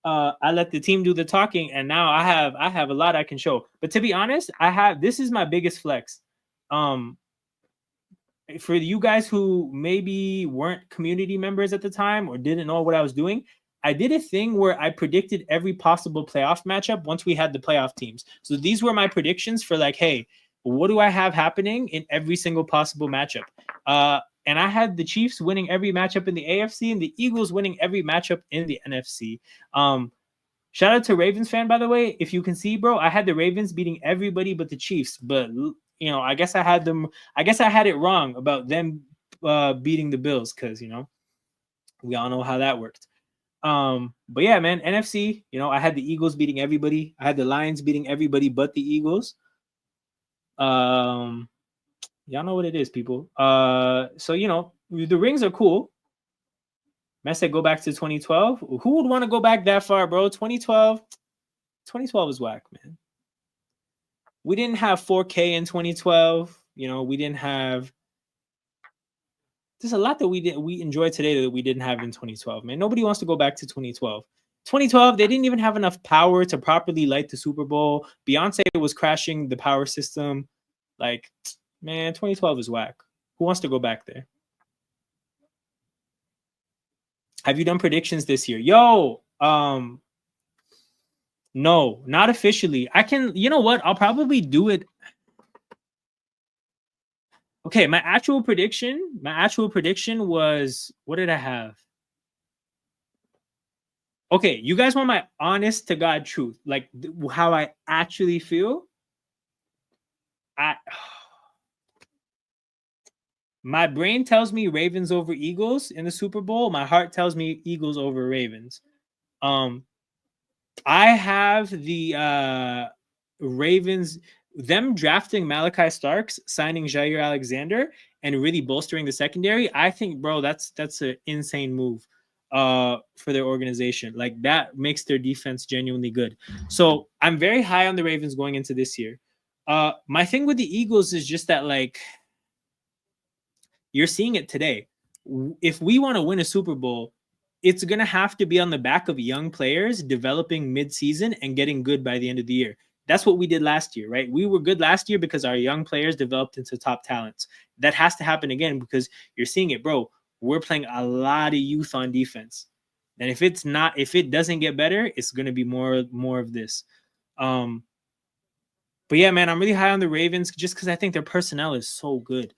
I let the team do the talking, and now I have a lot I can show. But to be honest, this is my biggest flex. For you guys who maybe weren't community members at the time or didn't know what I was doing, I did a thing where I predicted every possible playoff matchup once we had the playoff teams. So these were my predictions for like, hey, what do I have happening in every single possible matchup? And I had the Chiefs winning every matchup in the AFC and the Eagles winning every matchup in the NFC. Shout out to Ravens fan, by the way. If you can see, bro, I had the Ravens beating everybody but the Chiefs. But I guess I had them. I guess I had it wrong about them beating the Bills because we all know how that worked. But yeah, man, NFC. I had the Eagles beating everybody. I had the Lions beating everybody but the Eagles. Y'all know what it is, people. So the rings are cool. Messi go back to 2012. Who would want to go back that far, bro? 2012 is whack, man. We didn't have 4K in 2012. We didn't have. There's a lot that we enjoy today that we didn't have in 2012, man. Nobody wants to go back to 2012. 2012, they didn't even have enough power to properly light the Super Bowl. Beyonce was crashing the power system. Like, man, 2012 is whack. Who wants to go back there? Have you done predictions this year? Yo, no, not officially. I can, you know what? I'll probably do it. Okay, my actual prediction was, what did I have? Okay, you guys want my honest to God truth, like how I actually feel? My brain tells me Ravens over Eagles in the Super Bowl. My heart tells me Eagles over Ravens. I have the Ravens, them drafting Malachi Starks, signing Jair Alexander, and really bolstering the secondary. I think, bro, that's an insane move for their organization. Like, that makes their defense genuinely good. So I'm very high on the Ravens going into this year. My thing with the Eagles is just that, like, you're seeing it today. If we want to win a Super Bowl, it's going to have to be on the back of young players developing mid-season and getting good by the end of the year. That's what we did last year, right? We were good last year because our young players developed into top talents. That has to happen again because you're seeing it, bro. We're playing a lot of youth on defense. And if it doesn't get better, it's going to be more of this. But yeah, man, I'm really high on the Ravens just because I think their personnel is so good.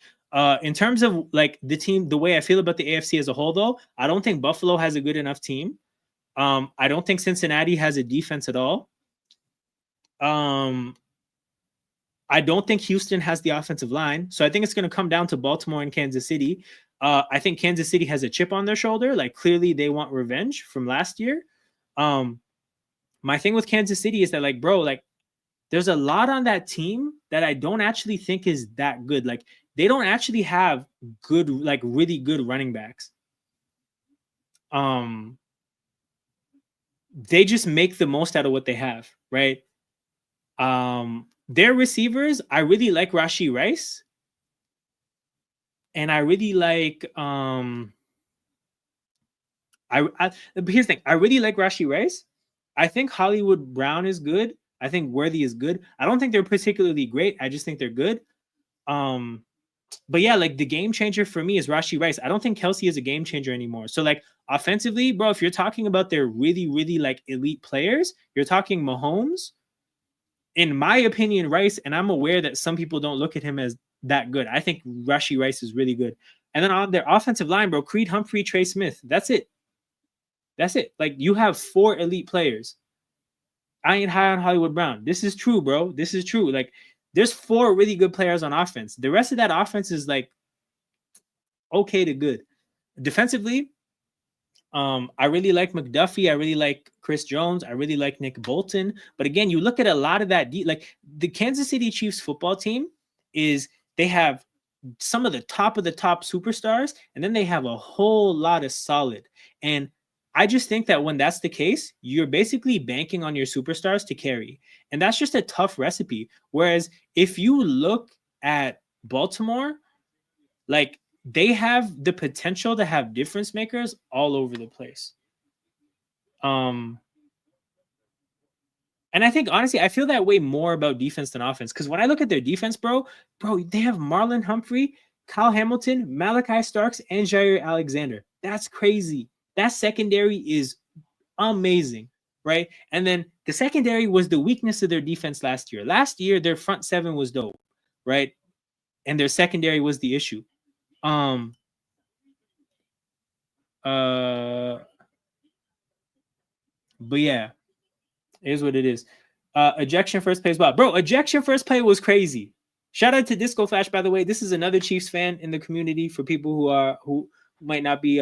In terms of like the team, the way I feel about the AFC as a whole, though, I don't think Buffalo has a good enough team. I don't think Cincinnati has a defense at all. I don't think Houston has the offensive line. So I think it's going to come down to Baltimore and Kansas City. I think Kansas City has a chip on their shoulder. Like, clearly they want revenge from last year. My thing with Kansas City is that, like, bro, like, there's a lot on that team that I don't actually think is that good. Like, they don't actually have good, like, really good running backs. They just make the most out of what they have, right? Their receivers, I really like Rashee Rice. And I really like here's the thing. I really like Rashee Rice. I think Hollywood Brown is good. I think Worthy is good. I don't think they're particularly great. I just think they're good. But yeah, like, the game changer for me is Rashee Rice. I don't think Kelsey is a game changer anymore. So, like, offensively, bro, if you're talking about their really, really, like, elite players, you're talking Mahomes. In my opinion, Rice, and I'm aware that some people don't look at him as that good. I think Rashee Rice is really good. And then on their offensive line, bro, Creed Humphrey, Trey Smith. That's it. Like, you have 4 elite players. I ain't high on Hollywood Brown. This is true, bro. This is true. Like, there's 4 really good players on offense. The rest of that offense is, like, okay to good. Defensively, I really like McDuffie. I really like Chris Jones. I really like Nick Bolton. But again, you look at a lot of that, like, the Kansas City Chiefs football team they have some of the top superstars, and then they have a whole lot of solid. And I just think that when that's the case, you're basically banking on your superstars to carry. And that's just a tough recipe. Whereas if you look at Baltimore, like, they have the potential to have difference makers all over the place. And I think, honestly, I feel that way more about defense than offense. Because when I look at their defense, bro, they have Marlon Humphrey, Kyle Hamilton, Malachi Starks, and Jair Alexander. That's crazy. That secondary is amazing, right? And then the secondary was the weakness of their defense last year. Last year, their front seven was dope, right? And their secondary was the issue. But yeah, it is what it is. Ejection first play as well. Bro, ejection first play was crazy. Shout out to Disco Flash, by the way. This is another Chiefs fan in the community for people who might not be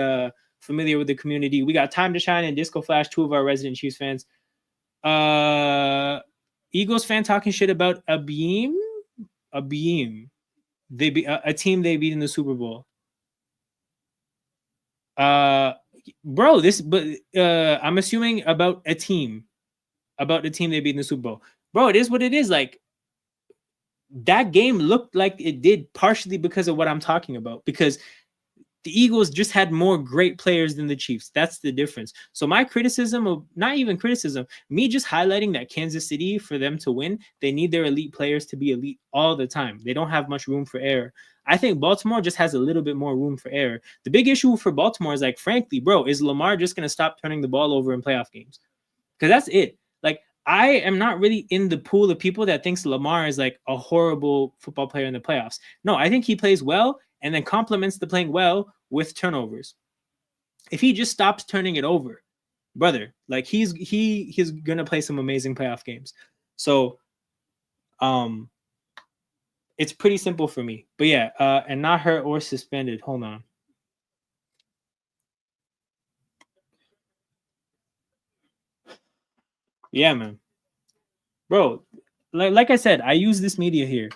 familiar with the community. We got Time to Shine and Disco Flash, two of our resident Chiefs fans. Eagles fan talking shit about a team they beat in the Super Bowl. Bro, I'm assuming about a team they beat in the Super Bowl. Bro, it is what it is. Like, that game looked like it did partially because of what I'm talking about, because the Eagles just had more great players than the Chiefs. That's the difference. So my criticism of, not even criticism, me just highlighting that Kansas City, for them to win, they need their elite players to be elite all the time. They don't have much room for error. I think Baltimore just has a little bit more room for error. The big issue for Baltimore is, like, frankly, bro, is Lamar just going to stop turning the ball over in playoff games? Because that's it. Like, I am not really in the pool of people that thinks Lamar is like a horrible football player in the playoffs. No, I think he plays well and then complements the playing well with turnovers. If he just stops turning it over, brother, like, he's gonna play some amazing playoff games. So it's pretty simple for me. But yeah, and not hurt or suspended. Hold on. Yeah, man. Bro, like I said, I use this media here.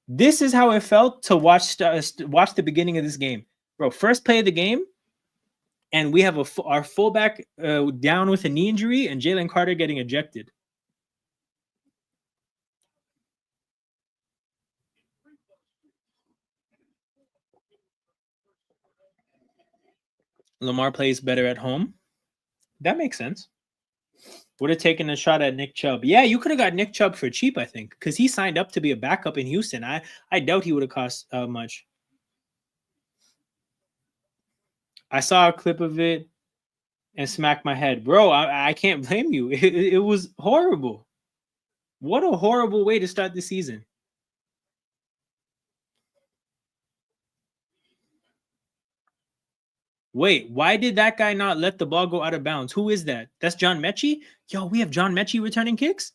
This is how it felt to watch the beginning of this game. Bro, first play of the game, and we have our fullback down with a knee injury and Jalen Carter getting ejected. Lamar plays better at home. That makes sense. Would have taken a shot at Nick Chubb. Yeah, you could have got Nick Chubb for cheap, I think, because he signed up to be a backup in Houston. I doubt he would have cost much. I saw a clip of it and smacked my head. Bro, I can't blame you. It was horrible. What a horrible way to start the season. Wait, why did that guy not let the ball go out of bounds? Who is that? That's John Mechie? Yo, we have John Mechie returning kicks?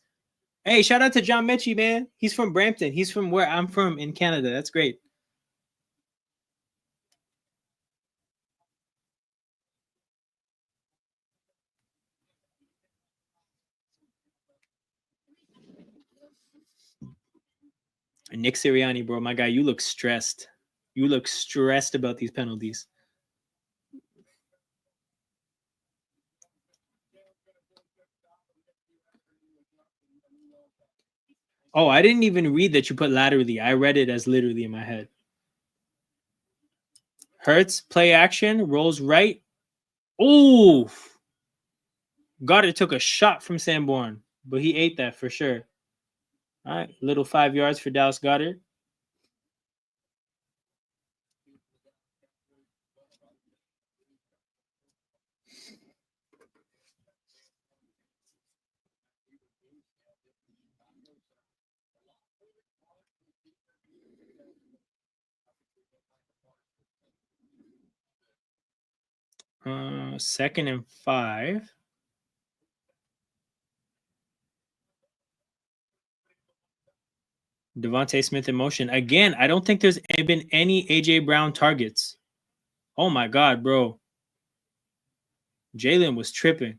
Hey, shout out to John Mechie, man. He's from Brampton. He's from where I'm from in Canada. That's great. Nick Sirianni, bro, my guy, you look stressed. You look stressed about these penalties. Oh, I didn't even read that you put laterally. I read it as literally in my head. Hurts, play action, rolls right. Oh, Goddard took a shot from Sanborn, but he ate that for sure. All right, little 5 yards for Dallas Goddard. Second and 5. Devontae Smith in motion. Again, I don't think there's been any A.J. Brown targets. Oh my God, bro. Jalen was tripping.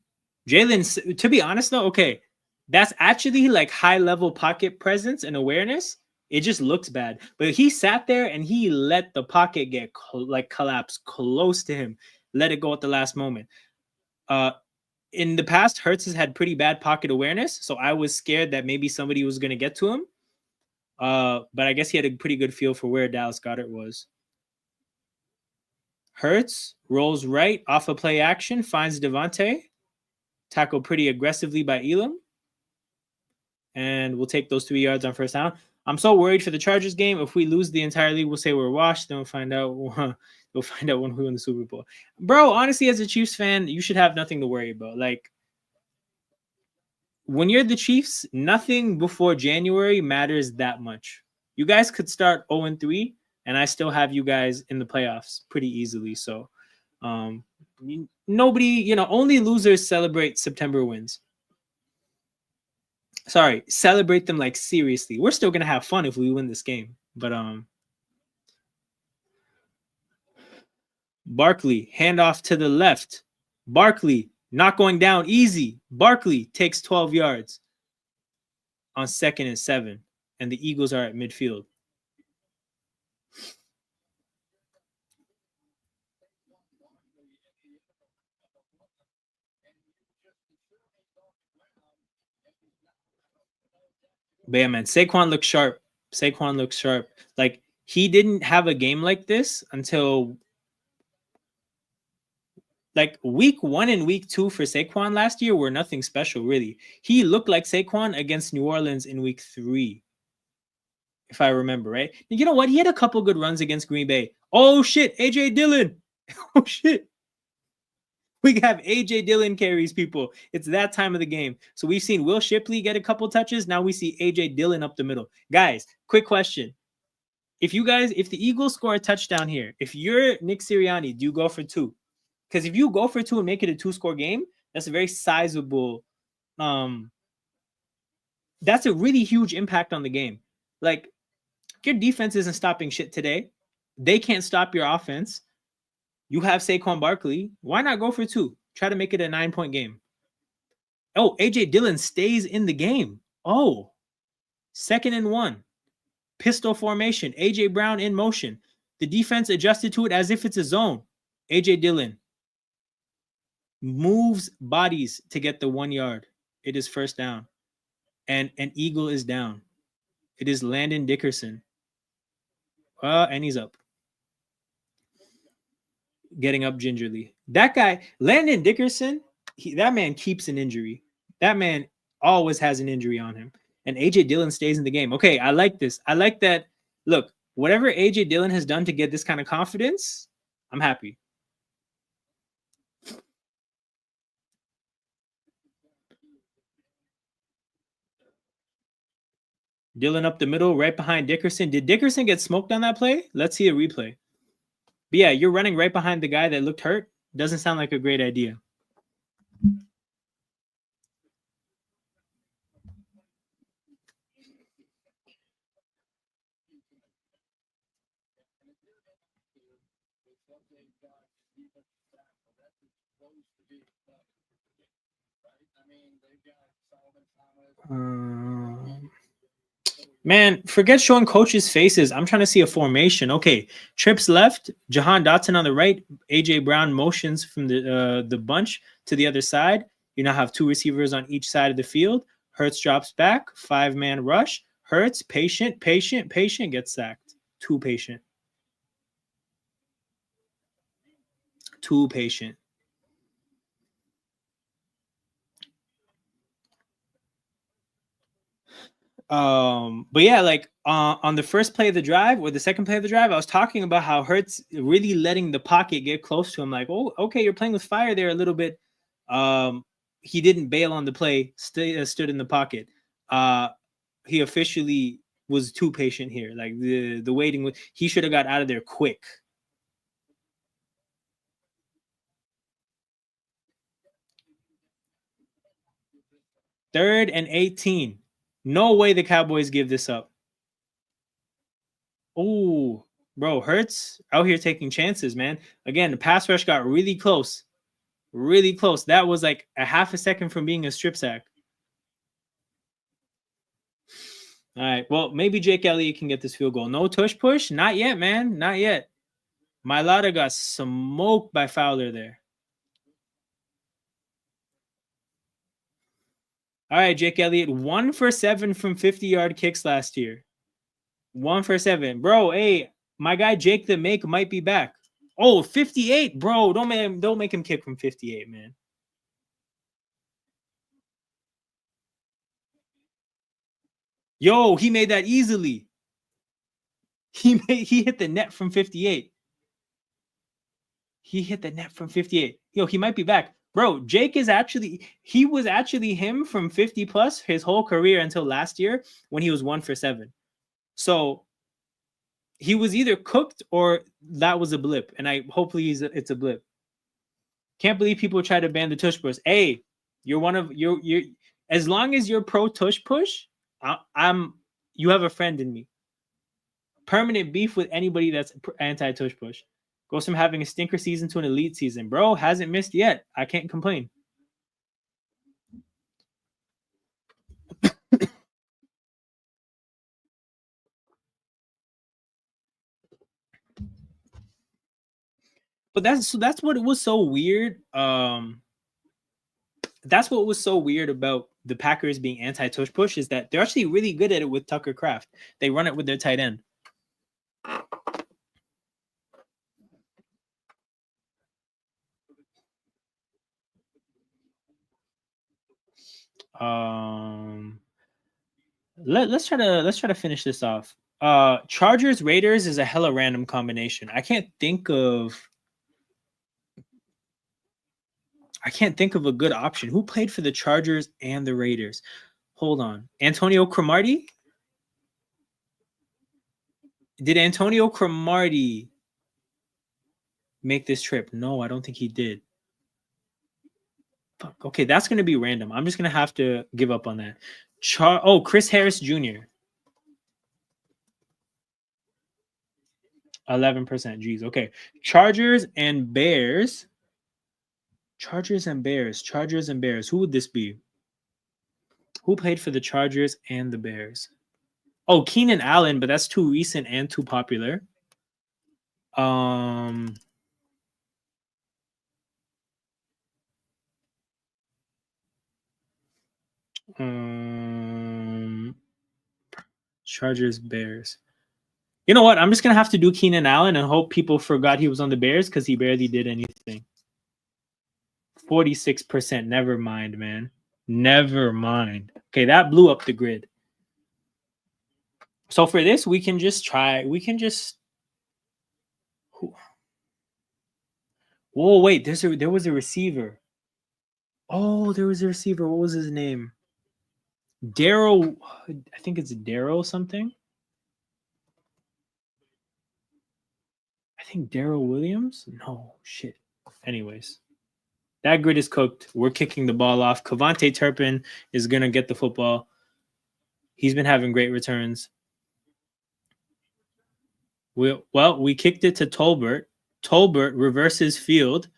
Jalen, to be honest though, okay, that's actually like high-level pocket presence and awareness. It just looks bad. But he sat there and he let the pocket get collapse close to him. Let it go at the last moment. In the past, Hurts has had pretty bad pocket awareness, so I was scared that maybe somebody was going to get to him. But I guess he had a pretty good feel for where Dallas Goedert was. Hurts rolls right off a play action, finds Devontae. Tackled pretty aggressively by Elam. And we'll take those 3 yards on first down. I'm so worried for the Chargers game. If we lose the entire league, we'll say we're washed. Then we'll find out when we win the Super Bowl. Bro, honestly, as a Chiefs fan, you should have nothing to worry about. Like, when you're the Chiefs, nothing before January matters that much. You guys could start 0-3, and I still have you guys in the playoffs pretty easily. So, nobody, only losers celebrate September wins. Sorry, celebrate them like seriously. We're still gonna have fun if we win this game, but Barkley handoff to the left. Barkley not going down easy. Barkley takes 12 yards on 2nd and 7, and the Eagles are at midfield. But yeah, man, Saquon looks sharp. Saquon looks sharp. Like, he didn't have a game like this until like week 1 and week 2 for Saquon last year were nothing special, really. He looked like Saquon against New Orleans in week 3, if I remember, right? And you know what? He had a couple good runs against Green Bay. Oh, shit. AJ Dillon. Oh, shit. We have AJ Dillon carries, people. It's that time of the game. So we've seen Will Shipley get a couple touches. Now we see AJ Dillon up the middle. Guys, quick question. If the Eagles score a touchdown here, if you're Nick Sirianni, do you go for 2? Because if you go for 2 and make it a 2-score game, that's a very sizable, that's a really huge impact on the game. Like, your defense isn't stopping shit today. They can't stop your offense. You have Saquon Barkley. Why not go for 2? Try to make it a 9-point game. Oh, AJ Dillon stays in the game. Oh, 2nd and 1. Pistol formation. AJ Brown in motion. The defense adjusted to it as if it's a zone. AJ Dillon moves bodies to get the 1 yard. It is first down. And an Eagle is down. It is Landon Dickerson. And he's up. Getting up gingerly. That guy, Landon Dickerson, that man keeps an injury. That man always has an injury on him. And AJ Dillon stays in the game. Okay, I like this. I like that. Look, whatever AJ Dillon has done to get this kind of confidence, I'm happy. Dillon up the middle, right behind Dickerson. Did Dickerson get smoked on that play? Let's see a replay. But yeah, you're running right behind the guy that looked hurt. Doesn't sound like a great idea. Man, forget showing coaches' faces. I'm trying to see a formation. Okay, trips left, Jahan Dotson on the right, AJ Brown motions from the bunch to the other side. You now have 2 receivers on each side of the field. Hurts drops back, 5-man rush. Hurts, patient, gets sacked. Too patient. Too patient. But yeah, like on the first play of the drive or the second play of the drive, I was talking about how Hurts really letting the pocket get close to him. Like, oh, okay, you're playing with fire there a little bit. He didn't bail on the play, stood in the pocket. He officially was too patient here. Like the waiting, he should have got out of there quick. Third and 18. No way the Cowboys give this up. Oh, bro, Hurts out here taking chances, man. Again, the pass rush got really close. Really close. That was like a half a second from being a strip sack. All right. Well, maybe Jake Elliott can get this field goal. No tush push? Not yet, man. Not yet. Mailata got smoked by Fowler there. All right, Jake Elliott, 1 for 7 from 50-yard kicks last year. 1 for 7. Bro, hey, my guy Jake the Make might be back. Oh, 58, bro. Don't make him kick from 58, man. Yo, he made that easily. He hit the net from 58. He hit the net from 58. Yo, he might be back. Bro, Jake is he was actually him from 50 plus his whole career until last year when he was 1 for 7. So he was either cooked or that was a blip. And hopefully it's a blip. Can't believe people try to ban the tush push. Hey, you're one of you as long as you're pro tush push, you have a friend in me. Permanent beef with anybody that's anti tush push. Goes from having a stinker season to an elite season. Bro, hasn't missed yet. I can't complain. But that's what it was so weird. That's what was so weird about the Packers being anti-tush push is that they're actually really good at it with Tucker Kraft. They run it with their tight end. Let's try to finish this off. Chargers Raiders is a hella random combination. I can't think of a good option. Who played for the Chargers and the Raiders? Hold on. Antonio Cromartie? Did Antonio Cromartie make this trip? No, I don't think he did. Fuck. Okay, that's going to be random. I'm just going to have to give up on that. Chris Harris Jr. 11%. Jeez. Okay. Chargers and Bears. Chargers and Bears. Who would this be? Who played for the Chargers and the Bears? Oh, Keenan Allen, but that's too recent and too popular. Chargers, Bears. You know what? I'm just gonna have to do Keenan Allen and hope people forgot he was on the Bears because he barely did anything. 46%. Never mind, man. Never mind. Okay, that blew up the grid. So for this, we can just try. We can just. Whoa, wait. There was a receiver. Oh, there was a receiver. What was his name? Daryl. I think it's Daryl something. I think Daryl Williams. No shit. Anyways, that grid is cooked. We're kicking the ball off. Kavontae Turpin is gonna get the football. He's been having great returns. We kicked it to Tolbert. Tolbert reverses field.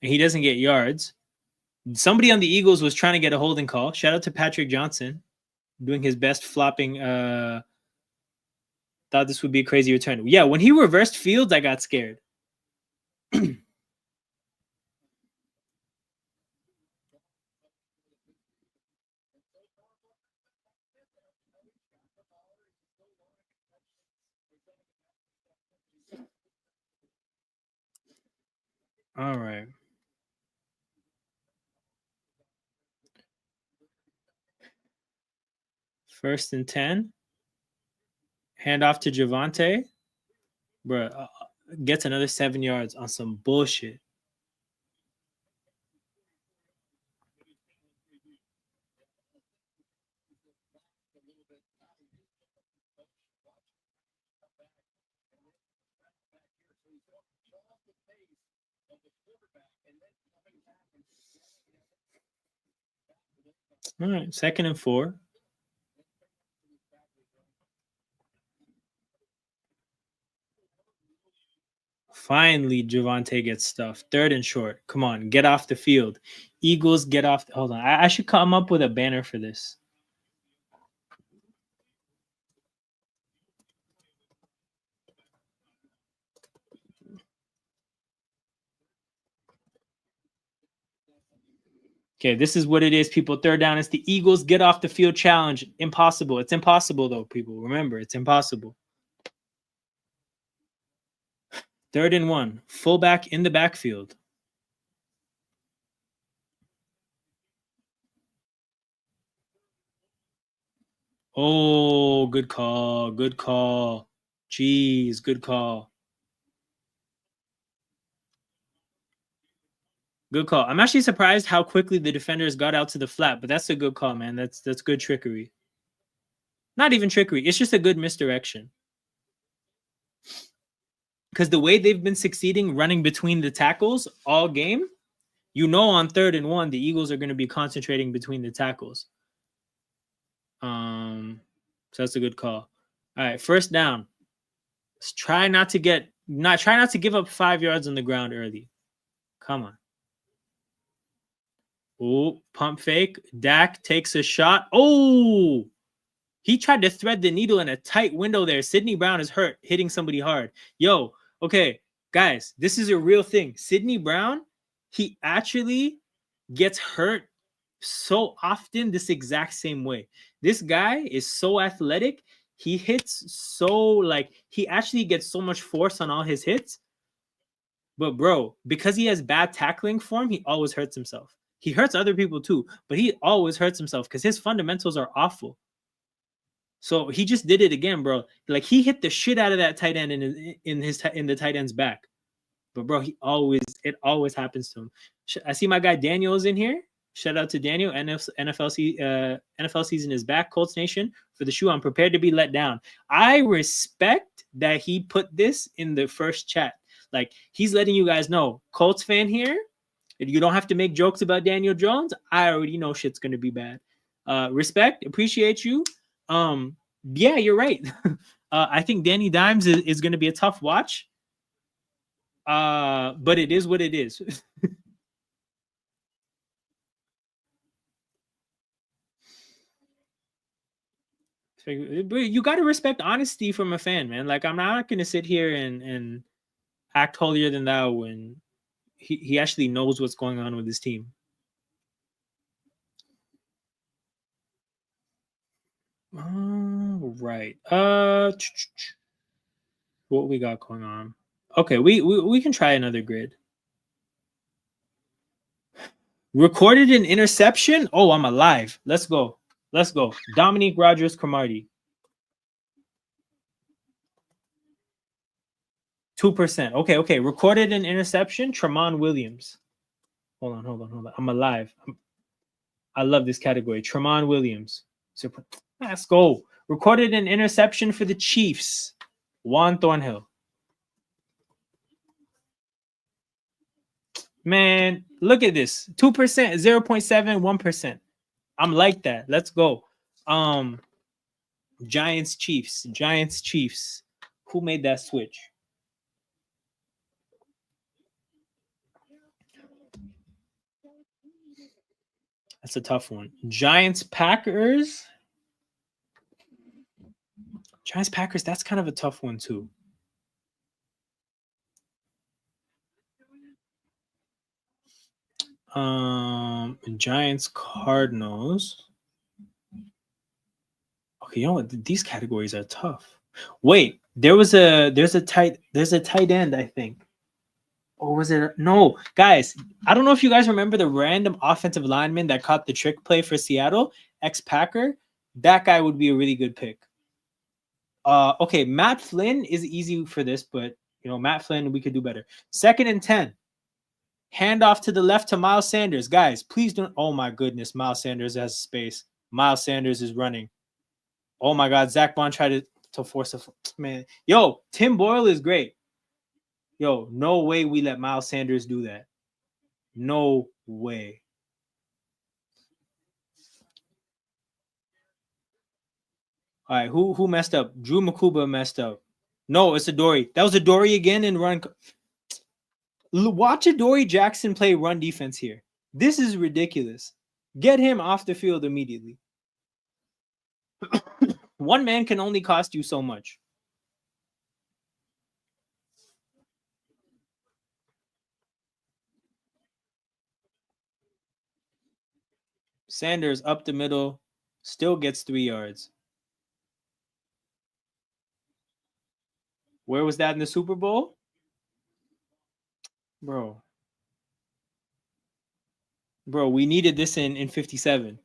And he doesn't get yards. Somebody on the Eagles was trying to get a holding call. Shout out to Patrick Johnson doing his best flopping. Thought this would be a crazy return. Yeah, when he reversed fields, I got scared. All right. First and 10. Hand off to Javonte. Bro, gets another 7 yards on some bullshit. All right, 2nd and 4. Finally, Javonte gets stuffed. 3rd and short. Come on, get off the field. Eagles get off. Hold on. I should come up with a banner for this. Okay, this is what it is, people. 3rd down. It's the Eagles get off the field challenge. Impossible. It's impossible, though, people. Remember, it's impossible. 3rd and 1. Fullback in the backfield. Oh, good call. Good call. Jeez, good call. Good call. I'm actually surprised how quickly the defenders got out to the flat, but that's a good call, man. That's good trickery. Not even trickery. It's just a good misdirection. Because the way they've been succeeding running between the tackles all game, on 3rd and 1, the Eagles are going to be concentrating between the tackles. So that's a good call. All right, first down. Let's try not to give up 5 yards on the ground early. Come on. Oh, pump fake. Dak takes a shot. Oh, he tried to thread the needle in a tight window there. Sidney Brown is hurt, hitting somebody hard. Yo, okay, guys, this is a real thing. Sidney Brown, he actually gets hurt so often this exact same way. This guy is so athletic. He hits he actually gets so much force on all his hits. But bro, because he has bad tackling form, he always hurts himself. He hurts other people too, but he always hurts himself because his fundamentals are awful. So he just did it again, bro. Like he hit the shit out of that tight end in the tight end's back. But bro, it always happens to him. I see my guy Daniel is in here. Shout out to Daniel. NFL season is back. Colts Nation for the shoe. I'm prepared to be let down. I respect that he put this in the first chat. Like he's letting you guys know, Colts fan here. You don't have to make jokes about Daniel Jones. I already know shit's gonna be bad. Respect, appreciate you. Yeah, you're right. I think Danny Dimes is gonna be a tough watch. But it is what it is. You got to respect honesty from a fan, man. Like I'm not gonna sit here and act holier than thou when he actually knows what's going on with his team. Right. What we got going on? Okay, we can try another grid. Recorded an interception. Oh, I'm alive. Let's go. Dominique Rodgers-Cromartie. 2%. Okay. Recorded an interception. Tramon Williams. Hold on. I'm alive. I love this category. Tramon Williams. Let's go. Recorded an interception for the Chiefs. Juan Thornhill. Man, look at this. 2%, 0.7, 1%. I'm like that. Let's go. Giants, Chiefs. Who made that switch? That's a tough one. Giants, Packers. That's kind of a tough one too. Giants, Cardinals. Okay, you know what? These categories are tough. Wait, there's a tight end, I think. Or was it? No, guys, I don't know if you guys remember the random offensive lineman that caught the trick play for Seattle, ex-Packer. That guy would be a really good pick. Okay, Matt Flynn is easy for this, but Matt Flynn, we could do better. 2nd and 10. Hand off to the left to Miles Sanders. Guys, please don't. Oh my goodness, Miles Sanders has space. Miles Sanders is running. Oh my God, Zach Bond tried to force a man. Yo, Tim Boyle is great. Yo, no way we let Miles Sanders do that. No way. All right, who messed up? Drew Makuba messed up. No, it's Adoree. That was Adoree again in run. Watch Adoree Jackson play run defense here. This is ridiculous. Get him off the field immediately. One man can only cost you so much. Sanders up the middle, still gets 3 yards. Where was that in the Super Bowl? Bro, we needed this in 57.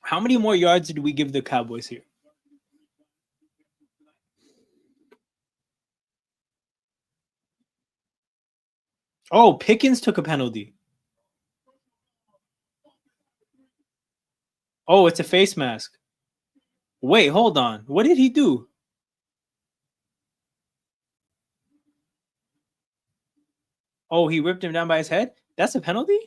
How many more yards did we give the Cowboys here? Oh, Pickens took a penalty. Oh, it's a face mask. Wait, hold on. What did he do? Oh, he ripped him down by his head? That's a penalty?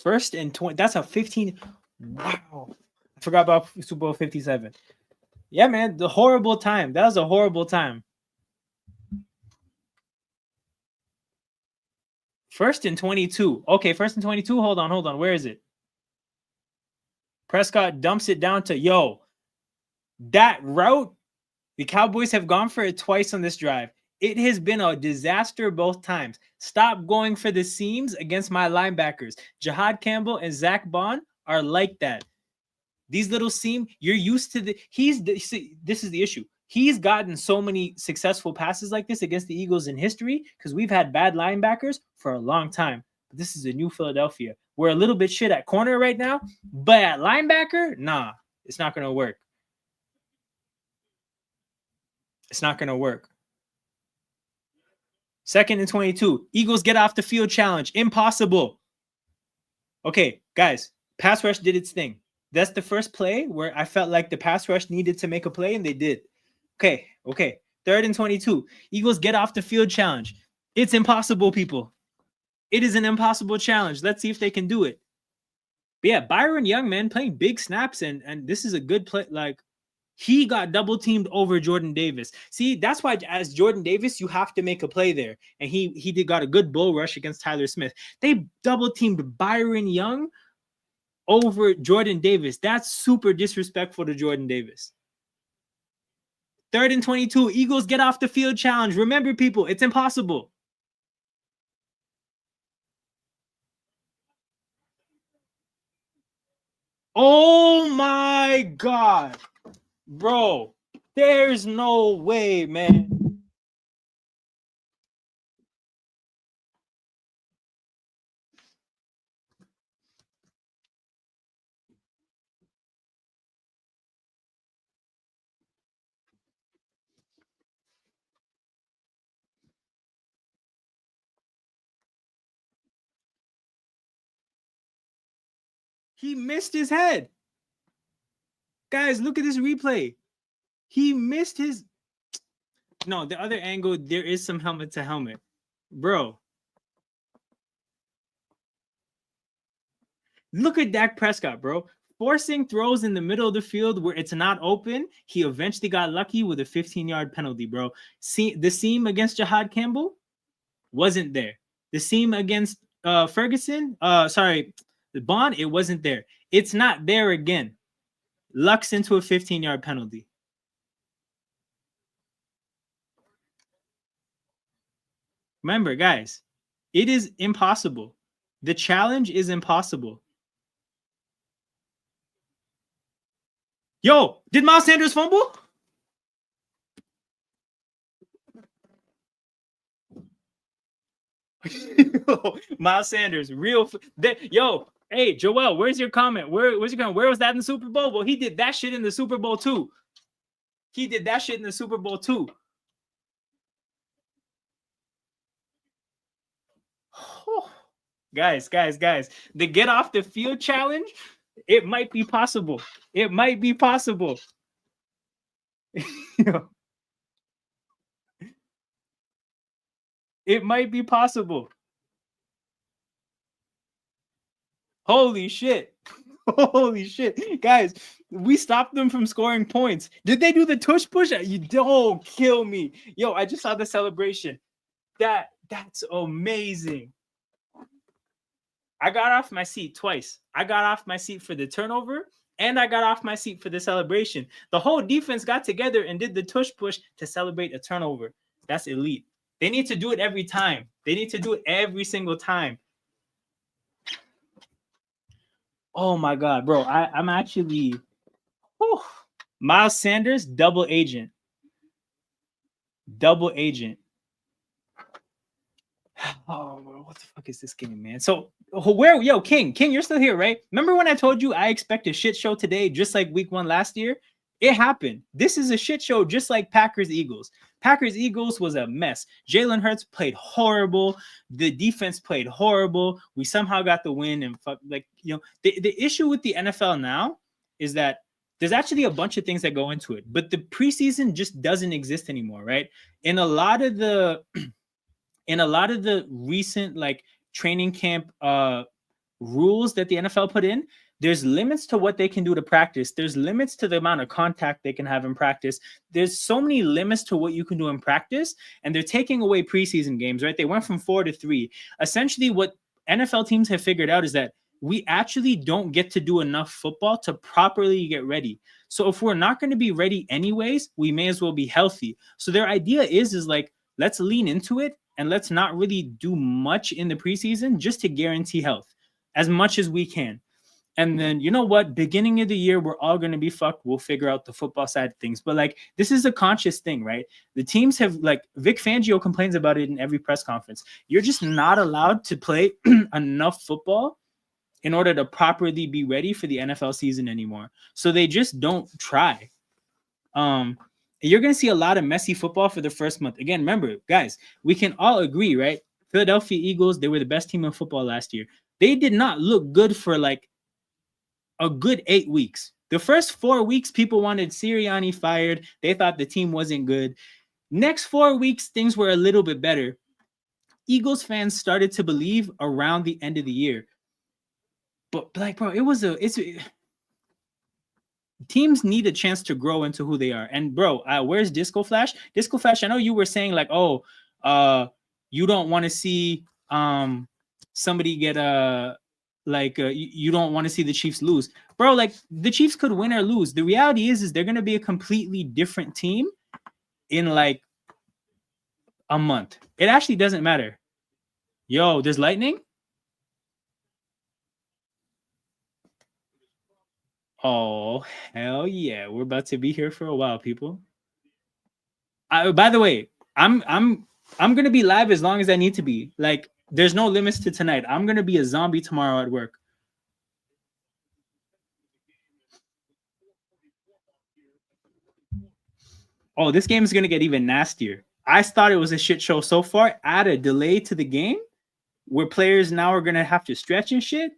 First and 20. That's a 15. Wow. I forgot about Super Bowl 57. Yeah, man. The horrible time. That was a horrible time. First and 22. Okay, first and 22. Hold on. Where is it? Prescott dumps it down to, yo, that route, the Cowboys have gone for it twice on this drive. It has been a disaster both times. Stop going for the seams against my linebackers. Jahad Campbell and Zach Bond are like that. These little seam, you're used to see, this is the issue. He's gotten so many successful passes like this against the Eagles in history because we've had bad linebackers for a long time. But this is a new Philadelphia. We're a little bit shit at corner right now, but at linebacker, nah, it's not going to work. It's not going to work. Second and 22. Eagles get off the field challenge. Impossible. Okay, guys, pass rush did its thing. That's the first play where I felt like the pass rush needed to make a play, and they did. Okay. Third and 22. Eagles get off the field challenge. It's impossible, people. It is an impossible challenge. Let's see if they can do it. But yeah, Byron Young, man, playing big snaps, and this is a good play. Like, he got double teamed over Jordan Davis. See, that's why as Jordan Davis, you have to make a play there. And he got a good bull rush against Tyler Smith. They double teamed Byron Young over Jordan Davis. That's super disrespectful to Jordan Davis. Third and 22. Eagles get off the field challenge. Remember, people, it's impossible. Oh my God. Bro, there's no way, man. He missed his head. Guys, look at this replay. He missed his. No, the other angle, there is some helmet to helmet. Bro. Look at Dak Prescott, bro. Forcing throws in the middle of the field where it's not open. He eventually got lucky with a 15-yard penalty, bro. See, the seam against Jahad Campbell wasn't there. The seam against Ferguson, the Bond, it wasn't there. It's not there again. Lucks into a 15-yard penalty. Remember, guys, it is impossible. The challenge is impossible. Yo, did Miles Sanders fumble? Miles Sanders, yo, hey, Joel, where's your comment? Where's your comment? Where was that in the Super Bowl? Well, he did that shit in the Super Bowl too. Guys, the get off the field challenge, it might be possible. It might be possible. It might be possible. Holy shit. Holy shit. Guys, we stopped them from scoring points. Did they do the tush push? You don't kill me. Yo, I just saw the celebration. That's amazing. I got off my seat twice. I got off my seat for the turnover, and I got off my seat for the celebration. The whole defense got together and did the tush push to celebrate a turnover. That's elite. They need to do it every time. They need to do it every single time. Oh my God, bro. I'm actually Miles Sanders, double agent. Double agent. Oh, what the fuck is this game, man? So where, yo, King, you're still here, right? Remember when I told you I expect a shit show today, just like week 1 last year? It happened. This is a shit show, just like Packers Eagles. Packers Eagles was a mess. Jalen Hurts played horrible. The defense played horrible. We somehow got the win, and the issue with the NFL now is that there's actually a bunch of things that go into it, but the preseason just doesn't exist anymore, right? In a lot of the recent like training camp rules that the NFL put in, there's limits to what they can do to practice. There's limits to the amount of contact they can have in practice. There's so many limits to what you can do in practice, and they're taking away preseason games, right? They went from 4 to 3. Essentially, what NFL teams have figured out is that we actually don't get to do enough football to properly get ready. So if we're not going to be ready anyways, we may as well be healthy. So their idea is like, let's lean into it and let's not really do much in the preseason just to guarantee health as much as we can. And then, you know what? Beginning of the year, we're all going to be fucked. We'll figure out the football side of things. But like, this is a conscious thing, right? The teams have, like, Vic Fangio complains about it in every press conference. You're just not allowed to play enough football in order to properly be ready for the NFL season anymore. So they just don't try. You're going to see a lot of messy football for the first month. Again, remember, guys, we can all agree, right? Philadelphia Eagles, they were the best team in football last year. They did not look good for like a good 8 weeks. The first 4 weeks, people wanted Sirianni fired. They thought the team wasn't good. Next 4 weeks, things were a little bit better. Eagles fans started to believe around the end of the year. But like, bro, teams need a chance to grow into who they are. And bro, where's Disco Flash? Disco Flash, I know you were saying like, oh, you don't want to see somebody get you don't want to see the Chiefs lose. Bro, like the Chiefs could win or lose. The reality is they're going to be a completely different team in like a month. It actually doesn't matter. Yo, there's lightning? Oh, hell yeah. We're about to be here for a while, people. By the way, I'm going to be live as long as I need to be. Like, there's no limits to tonight. I'm going to be a zombie tomorrow at work. Oh, this game is going to get even nastier. I thought it was a shit show so far. Add a delay to the game where players now are going to have to stretch and shit.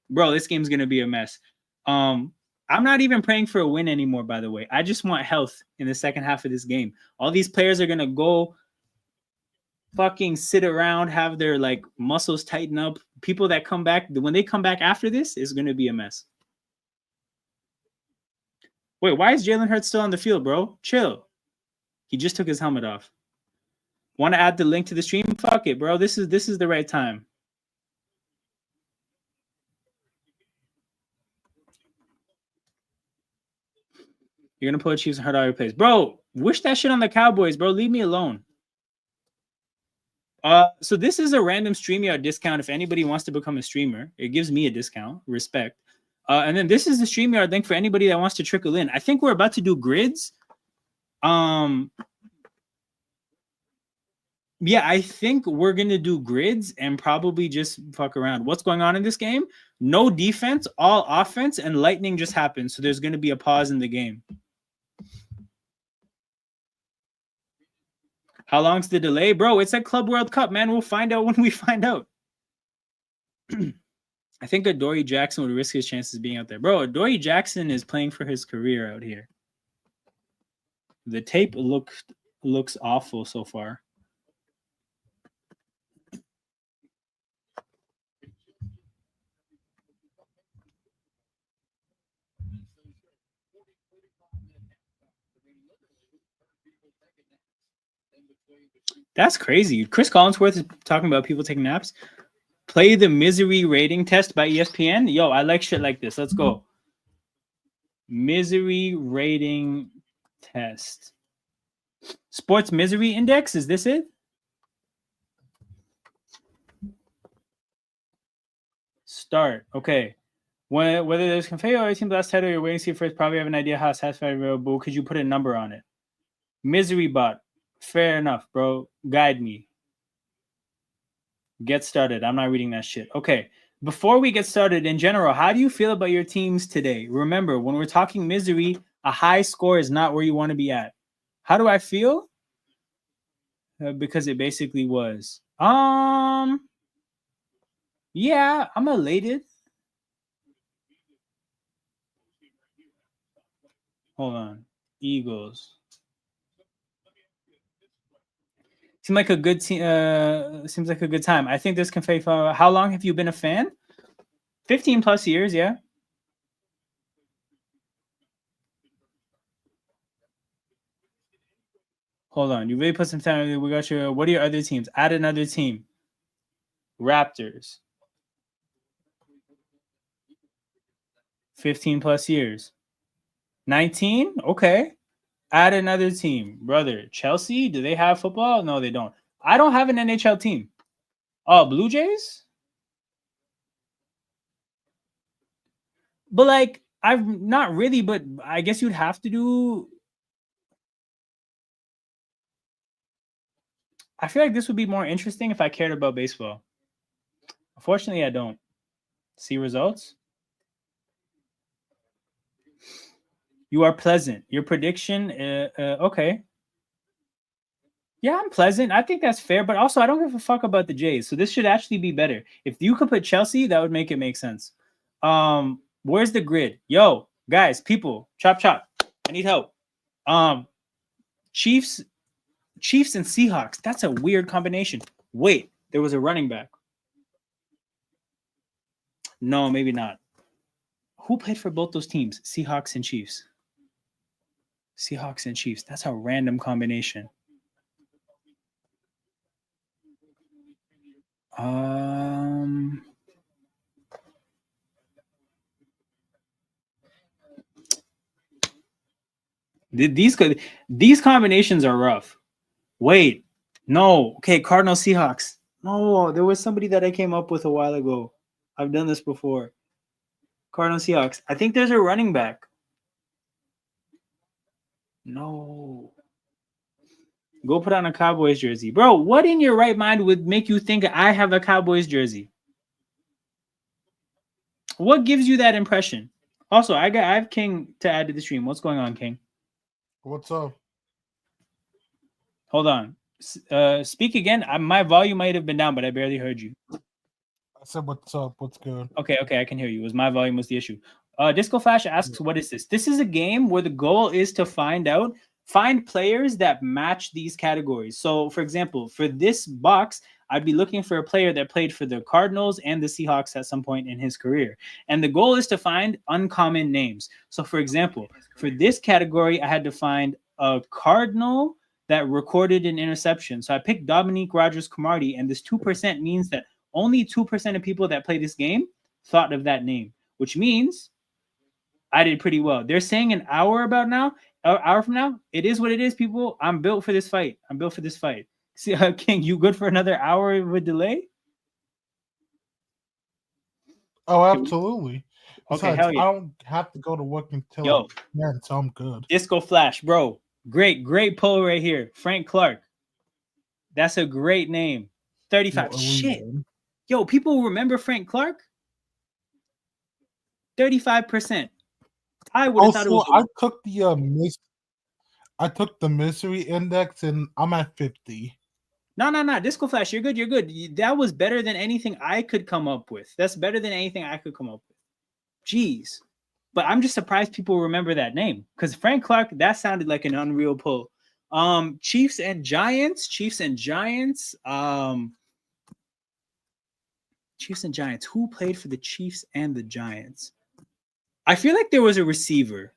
Bro, this game's going to be a mess. I'm not even praying for a win anymore, by the way. I just want health in the second half of this game. All these players are going to go fucking sit around, have their like muscles tighten up. People that come back, when they come back after this, is going to be a mess. Wait, why is Jalen Hurts still on the field, bro? Chill. He just took his helmet off. Want to add the link to the stream? Fuck it, bro. This is the right time. You're going to put Chiefs and hurt all your plays. Bro, wish that shit on the Cowboys, bro. Leave me alone. So this is a random StreamYard discount if anybody wants to become a streamer. It gives me a discount. Respect. And then this is the StreamYard link for anybody that wants to trickle in. I think we're about to do grids. Yeah, I think we're going to do grids and probably just fuck around. What's going on in this game? No defense, all offense, and lightning just happened. So there's going to be a pause in the game. How long's the delay? Bro, it's a Club World Cup, man. We'll find out when we find out. I think Adoree Jackson would risk his chances being out there. Bro, Adoree Jackson is playing for his career out here. The tape looks awful so far. That's crazy. Chris Collinsworth is talking about people taking naps. Play the misery rating test by ESPN. Yo, I like shit like this. Let's go. Misery rating test. Sports misery index. Is this it? Start. Okay. Whether there's Confetti or a team last title, you're waiting to see first, probably have an idea how satisfied you are, but could you put a number on it? Misery bot. Fair enough, bro. Guide me. Get started. I'm not reading that shit. Okay. Before we get started, in general, how do you feel about your teams today? Remember, when we're talking misery, a high score is not where you want to be at. How do I feel? Because it basically was. Yeah, I'm elated. Hold on. Eagles. Seems like a good team. Seems like a good time. I think this can fade. How long have you been a fan? 15 plus years, yeah. Hold on. You really put some time. We got your. What are your other teams? Add another team. Raptors. 15 plus years. 19? Okay. Add another team. Brother, Chelsea, do they have football? No, they don't. I don't have an NHL team. Oh, Blue Jays? But like, I've not really, but I guess you'd have to do. I feel like this would be more interesting if I cared about baseball. Unfortunately, I don't. See results? You are pleasant. Your prediction, okay. Yeah, I'm pleasant. I think that's fair, but also I don't give a fuck about the Jays. So this should actually be better. If you could put Chelsea, that would make it make sense. Where's the grid? Yo, guys, people, chop chop. I need help. Chiefs and Seahawks. That's a weird combination. Wait, there was a running back. No, maybe not. Who played for both those teams? Seahawks and Chiefs. Seahawks and Chiefs. That's a random combination. These combinations are rough. Wait, no. Okay, Cardinals Seahawks. No, there was somebody that I came up with a while ago. I've done this before. Cardinals Seahawks. I think there's a running back. No. Go put on a Cowboys jersey. Bro, what in your right mind would make you think I have a Cowboys jersey? What gives you that impression? Also, I have King to add to the stream. What's going on, King? What's up? Hold on. Speak again. My volume might have been down, but I barely heard you. I said, what's up? What's good? Okay, I can hear you. It was my volume was the issue. Disco Flash asks, what is this? This is a game where the goal is to find players that match these categories. So, for example, for this box, I'd be looking for a player that played for the Cardinals and the Seahawks at some point in his career. And the goal is to find uncommon names. So, for example, for this category, I had to find a Cardinal that recorded an interception. So I picked Dominique Rodgers-Cromartie, and this 2% means that only 2% of people that play this game thought of that name, which means I did pretty well. They're saying an hour from now. It is what it is, people. I'm built for this fight. See, King, you good for another hour of a delay? Oh, absolutely. Okay, Besides, hell yeah. I don't have to go to work until 10, so I'm good. Disco Flash, bro. Great poll right here. Frank Clark. That's a great name. 35. Shit. Yo, people remember Frank Clark? 35%. I would have thought it was. I took the misery index and I'm at 50. No. Disco Flash, you're good. That was better than anything I could come up with. That's better than anything I could come up with. Jeez. But I'm just surprised people remember that name. Because Frank Clark, that sounded like an unreal pull. Chiefs and Giants. Chiefs and Giants. Who played for the Chiefs and the Giants? I feel like there was a receiver.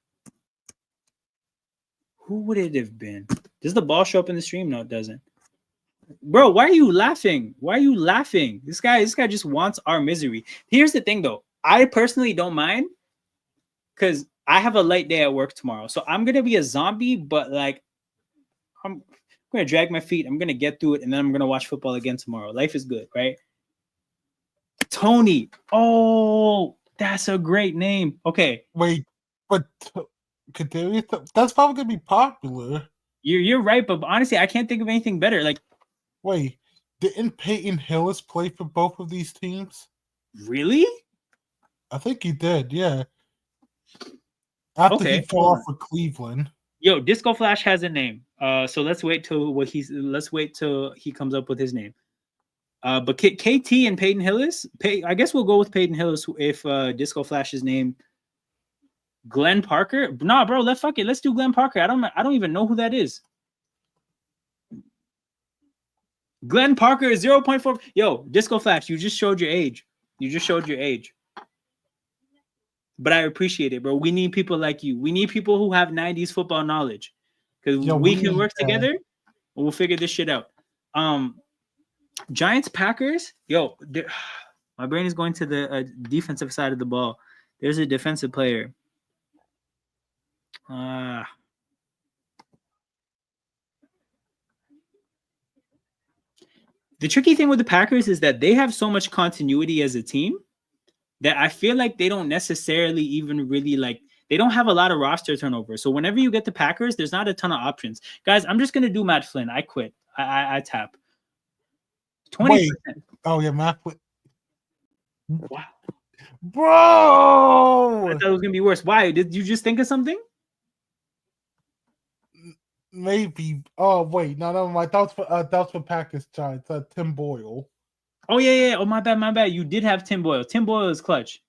Who would it have been? Does the ball show up in the stream? No, it doesn't. Bro, why are you laughing? This guy just wants our misery. Here's the thing, though. I personally don't mind because I have a light day at work tomorrow. So I'm going to be a zombie, but like I'm going to drag my feet. I'm going to get through it, and then I'm going to watch football again tomorrow. Life is good, right? Tony. Oh, that's a great name. Okay. Wait, but that's probably going to be popular. You're right, but honestly, I can't think of anything better. Like, wait, Didn't Peyton Hillis play for both of these teams? Really? I think he did, yeah. After Okay, he fell hold off on. for Cleveland. Yo, Disco Flash has a name. So let's wait till he comes up with his name. But KT and Peyton Hillis, I guess we'll go with Peyton Hillis if Disco Flash's name. Glenn Parker? Nah, bro, let's do Glenn Parker. I don't even know who that is. Glenn Parker is 0.4. Yo, Disco Flash, you just showed your age. But I appreciate it, bro. We need people like you. We need people who have 90s football knowledge. Because we can work together and we'll figure this shit out. Giants Packers. Yo, my brain is going to the defensive side of the ball. There's a defensive player. The tricky thing with the Packers is that they have so much continuity as a team that I feel like they don't necessarily even really they don't have a lot of roster turnover. So whenever you get the Packers, there's not a ton of options. Guys, I'm just gonna do Matt Flynn. I quit. I tap. 20%. Oh yeah, Matt Flynn. Wow. Bro! I thought it was gonna be worse. Why? Did you just think of something? Maybe. Oh wait, no, never mind. That was for Packers Giants. Tim Boyle. Oh yeah. Oh my bad. You did have Tim Boyle. Tim Boyle is clutch.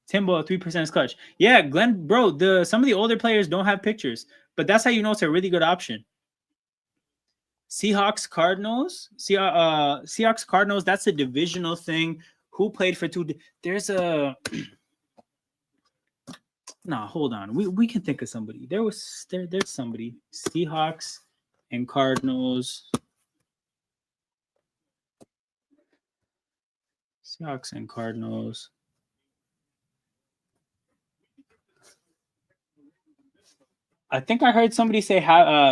Tim Boyle 3% is clutch. Yeah, Glenn, bro. Some of the older players don't have pictures, but that's how you know it's a really good option. Seahawks Cardinals. Seahawks Cardinals. That's a divisional thing. Who played for two? There's a. Nah, hold on. We can think of somebody. There's somebody. Seahawks and Cardinals. Seahawks and Cardinals. I think I heard somebody say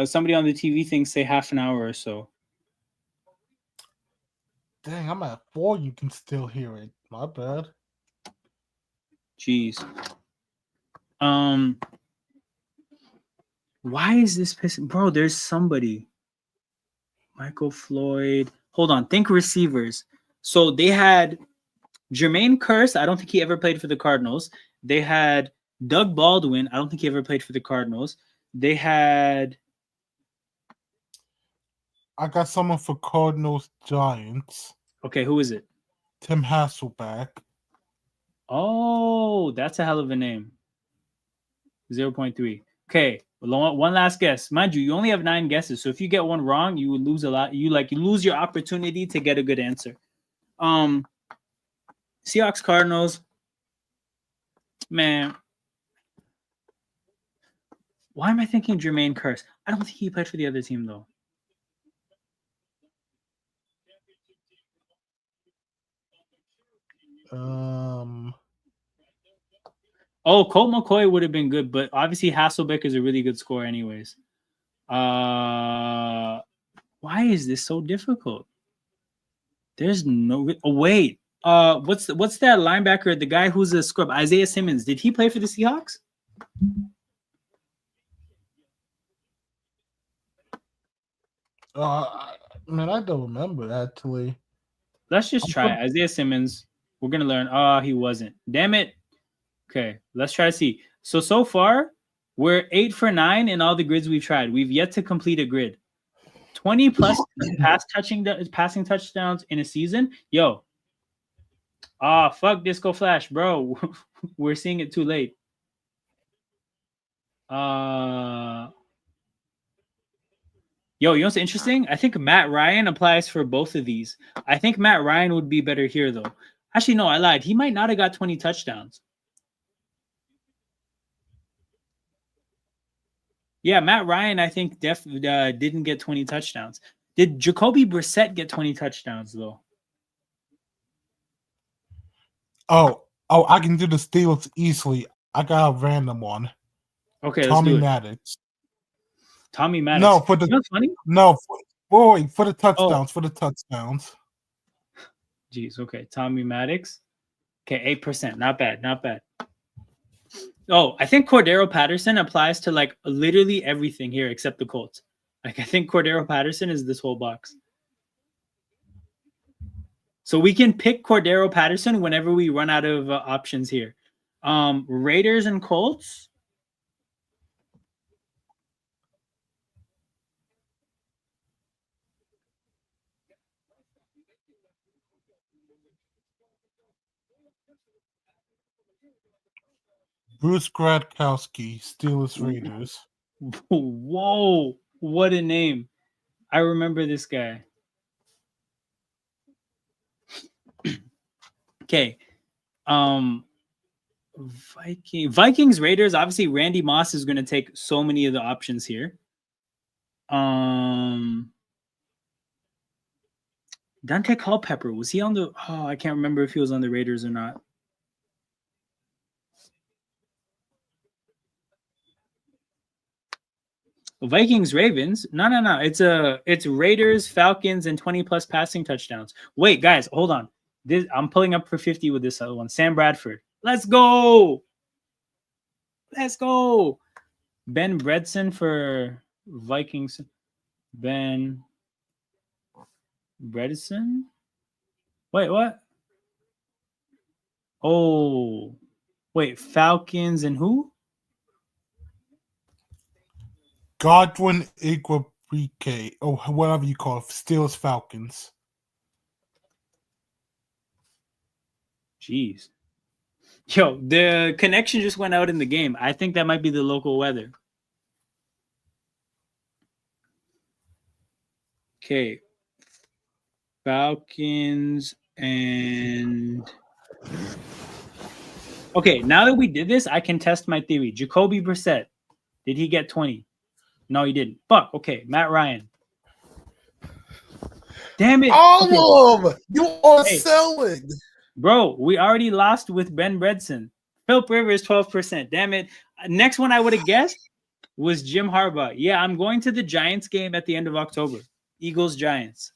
somebody on the TV thing say half an hour or so. Dang, I'm at 4. You can still hear it. My bad. Jeez. Why is this pissing? Bro, there's somebody. Michael Floyd. Hold on. Think receivers. So they had Jermaine Kearse. I don't think he ever played for the Cardinals. They had Doug Baldwin. I don't think he ever played for the Cardinals. They had. I got someone for Cardinals Giants. Okay, who is it? Tim Hasselback. Oh, that's a hell of a name. 0.3. Okay, one last guess. Mind you, you only have 9 guesses. So if you get one wrong, you would lose a lot. You lose your opportunity to get a good answer. Seahawks Cardinals. Man. Why am I thinking Jermaine Kearse? I don't think he played for the other team though. Oh, Colt McCoy would have been good, but obviously Hasselbeck is a really good scorer anyways. Why is this so difficult? There's no wait. What's that linebacker, the guy who's a scrub, Isaiah Simmons? Did he play for the Seahawks? Man, I don't remember actually. Let's just try Isaiah Simmons. We're gonna learn. He wasn't. Damn it. Okay, let's try to see. So far, we're 8 for 9 in all the grids we've tried. We've yet to complete a grid. 20 plus passing touchdowns in a season. Yo. Fuck Disco Flash, bro. We're seeing it too late. Yo, you know what's interesting? I think Matt Ryan applies for both of these. I think Matt Ryan would be better here, though. Actually, no, I lied. He might not have got 20 touchdowns. Yeah, Matt Ryan, I think, didn't get 20 touchdowns. Did Jacoby Brissett get 20 touchdowns, though? Oh, I can do the Steelers easily. I got a random one. Okay, Tommy Maddox. Tommy Maddox. No, for the funny? No, for the touchdowns. For the touchdowns. Jeez, okay. Tommy Maddox. Okay, 8%. Not bad. Not bad. Oh, I think Cordero Patterson applies to like literally everything here except the Colts. Like I think Cordero Patterson is this whole box. So we can pick Cordero Patterson whenever we run out of options here. Raiders and Colts. Bruce Gradkowski, Steelers Raiders. Whoa, what a name. I remember this guy. Okay. Vikings, Raiders. Obviously, Randy Moss is going to take so many of the options here. Dante Culpepper, was he on the... Oh, I can't remember if he was on the Raiders or not. Vikings, Ravens. No. It's Raiders, Falcons, and 20+ passing touchdowns. Wait, guys, hold on. I'm pulling up for 50 with this other one. Sam Bradford. Let's go. Ben Bredesen for Vikings. Ben Bredesen? Wait, what? Oh, wait, Falcons and who? Godwin Igwebuike, or whatever you call it, Steelers Falcons. Jeez. Yo, the connection just went out in the game. I think that might be the local weather. Okay. Falcons and... Okay, now that we did this, I can test my theory. Jacoby Brissett. Did he get 20? No, he didn't. Fuck. Okay, Matt Ryan. Damn it. All of them! You are selling! Bro, we already lost with Ben Bredesen. Philip Rivers, 12%. Damn it. Next one I would have guessed was Jim Harbaugh. Yeah, I'm going to the Giants game at the end of October. Eagles-Giants.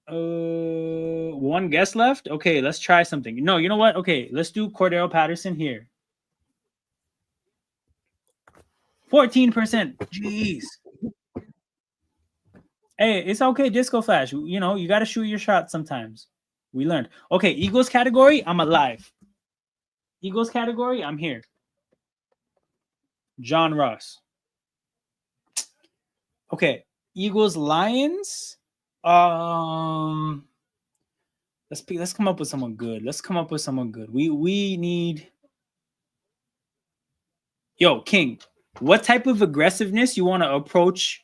One guess left? Okay, let's try something. No, you know what? Okay, let's do Cordero Patterson here. 14%. Jeez. Hey, it's okay, Disco Flash. You know, you got to shoot your shot sometimes. We learned. Okay, Eagles category, I'm alive. Eagles category, I'm here. John Ross. Okay, Eagles Lions. Let's come up with someone good. We need... Yo, King, what type of aggressiveness you want to approach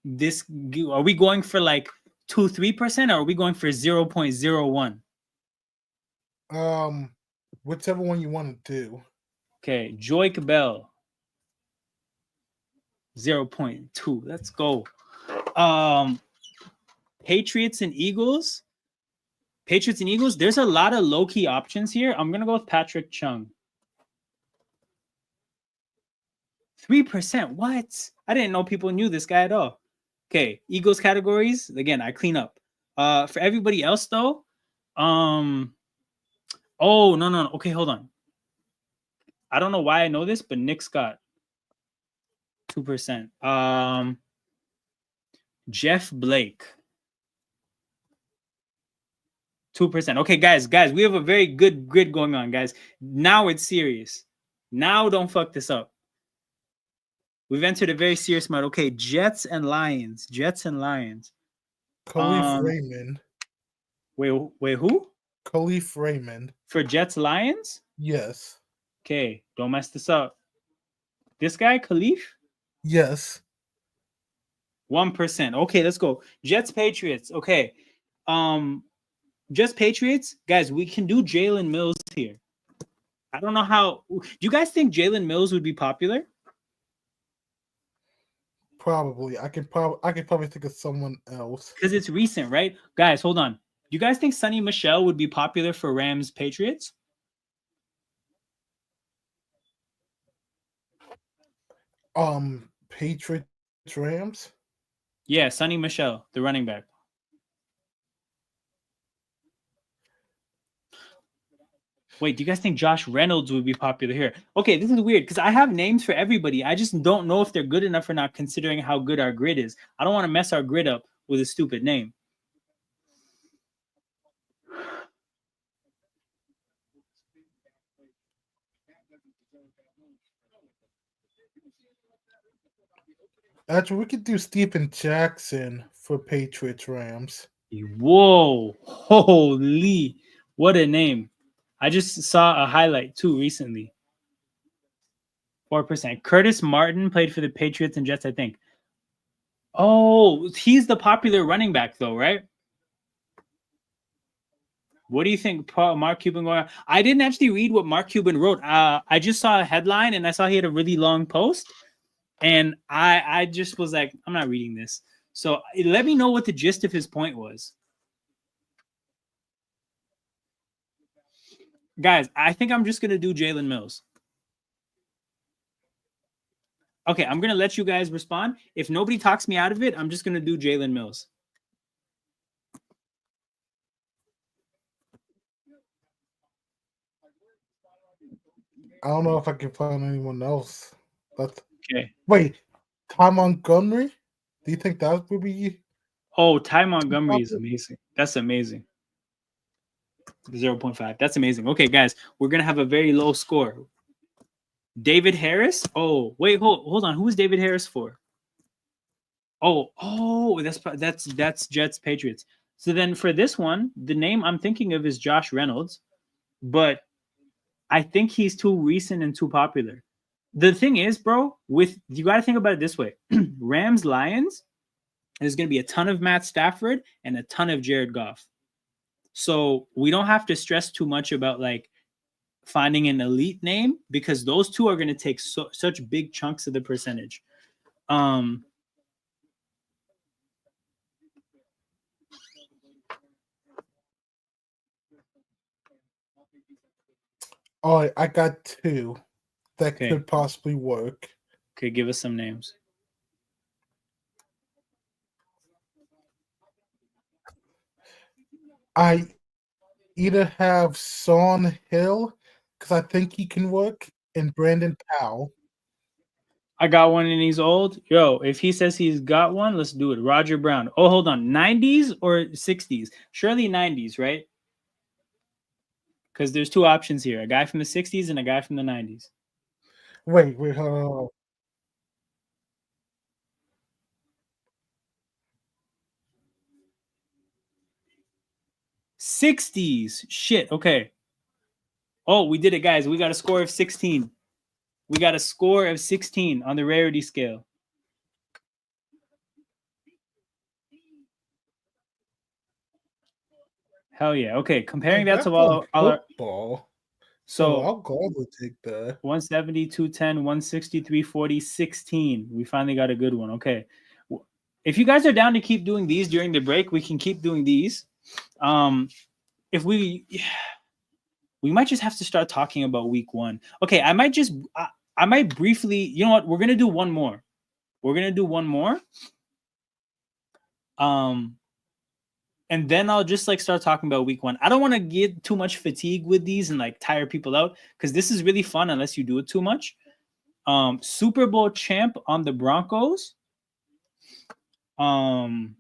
this? Are we going for like 2-3%, or are we going for 0.01? Whichever one you want to do. Okay, Joik Bell. 0.2. Let's go. Patriots and Eagles. There's a lot of low-key options here. I'm gonna go with Patrick Chung. 3%. What? I didn't know people knew this guy at all. Okay, Eagles categories. Again, I clean up. For everybody else though, oh no. Okay, hold on. I don't know why I know this, but Nick Scott, 2%. Jeff Blake, 2%. Okay, guys, we have a very good grid going on, guys. Now it's serious. Now don't fuck this up. We've entered a very serious mode. Okay, Jets and Lions. Khalif Raymond. Wait, who? Khalif Raymond. For Jets Lions? Yes. Okay, don't mess this up. This guy, Khalif? Yes. 1%. Okay, let's go. Jets Patriots. Okay. Just Patriots. Guys, we can do Jalen Mills here. I don't know how. Do you guys think Jalen Mills would be popular? Probably. I could probably think of someone else. Because it's recent, right? Guys, hold on. Do you guys think Sonny Michel would be popular for Rams Patriots? Patriots Rams? Yeah, Sonny Michel, the running back. Wait, do you guys think Josh Reynolds would be popular here? Okay, this is weird because I have names for everybody. I just don't know if they're good enough or not considering how good our grid is. I don't want to mess our grid up. with a stupid name. Actually, we could do Steven Jackson for Patriots Rams. Whoa, holy, what a name. I just saw a highlight too recently. 4%. Curtis Martin played for the Patriots and Jets, I think. Oh, he's the popular running back though, right? What do you think, Mark Cuban going on? I didn't actually read what Mark Cuban wrote. I just saw a headline and I saw he had a really long post. And I just was like, I'm not reading this. So let me know what the gist of his point was. Guys, I think I'm just going to do Jalen Mills. Okay, I'm going to let you guys respond. If nobody talks me out of it, I'm just going to do Jalen Mills. I don't know if I can find anyone else. That's okay. Wait, Ty Montgomery? Do you think that would be? Oh, Ty Montgomery is amazing. That's amazing. 0.5. That's amazing. Okay, guys, we're gonna have a very low score. David Harris. Oh, wait, hold on. Who is David Harris for? Oh, that's Jets Patriots. So then for this one, the name I'm thinking of is Josh Reynolds, but I think he's too recent and too popular. The thing is, bro, you got to think about it this way: Rams Lions, there's going to be a ton of Matt Stafford and a ton of Jared Goff. So we don't have to stress too much about like finding an elite name because those two are going to take such big chunks of the percentage. Oh, I got two that could possibly work. Okay, give us some names. I either have Son Hill, because I think he can work, and Brandon Powell. I got one and he's old. Yo, if he says he's got one, let's do it. Roger Brown. Oh, hold on. 90s or 60s? Surely 90s, right? Because there's two options here. A guy from the 60s and a guy from the 90s. Wait, hold on. 60s. Shit. Okay. Oh, we did it, guys. We got a score of 16. We got a score of 16 on the rarity scale. Hell yeah. Okay. Comparing that to all our football. So I'll gladly take that. 170, 210, 160, 340, 16. We finally got a good one. Okay. If you guys are down to keep doing these during the break, we can keep doing these. If we might just have to start talking about week one. Okay, I might briefly, you know what? We're gonna do one more. And then I'll just like start talking about week one. I don't want to get too much fatigue with these and like tire people out because this is really fun unless you do it too much. Super Bowl champ on the Broncos. Broncos.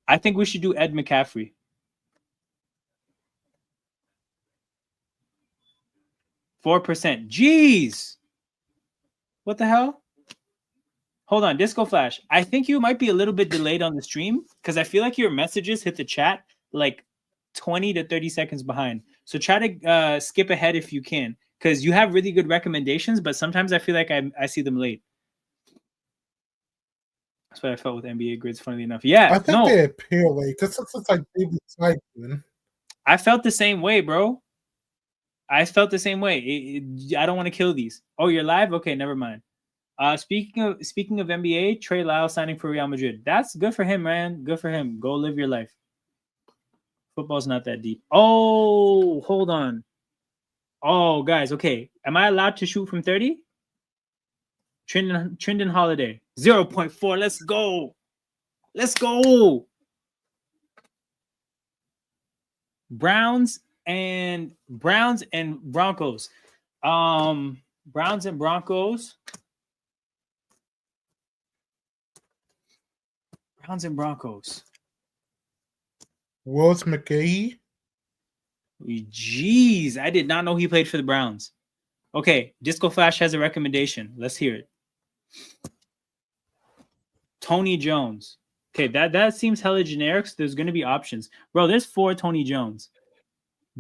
I think we should do Ed McCaffrey. %. Jeez. What the hell? Hold on, Disco Flash. I think you might be a little bit delayed on the stream because I feel like your messages hit the chat like 20 to 30 seconds behind. So try to skip ahead if you can because you have really good recommendations, but sometimes I feel like I see them late. That's what I felt with NBA grids, funnily enough. Yeah, I think they appear late. This looks like David Tyson. I felt the same way, bro. I felt the same way. I don't want to kill these. Oh, you're live? Okay, never mind. Speaking of NBA, Trey Lyles signing for Real Madrid. That's good for him, man. Good for him. Go live your life. Football's not that deep. Oh, hold on. Oh, guys, okay. Am I allowed to shoot from 30? Trendon Holiday. 0.4. Let's go. Let's go. Browns and Broncos. Browns and Broncos. Browns and Broncos. Willis McGahee. Jeez, I did not know he played for the Browns. Okay, Disco Flash has a recommendation. Let's hear it. Tony Jones. Okay, that seems hella generic. So there's going to be options, bro. There's 4 Tony Jones.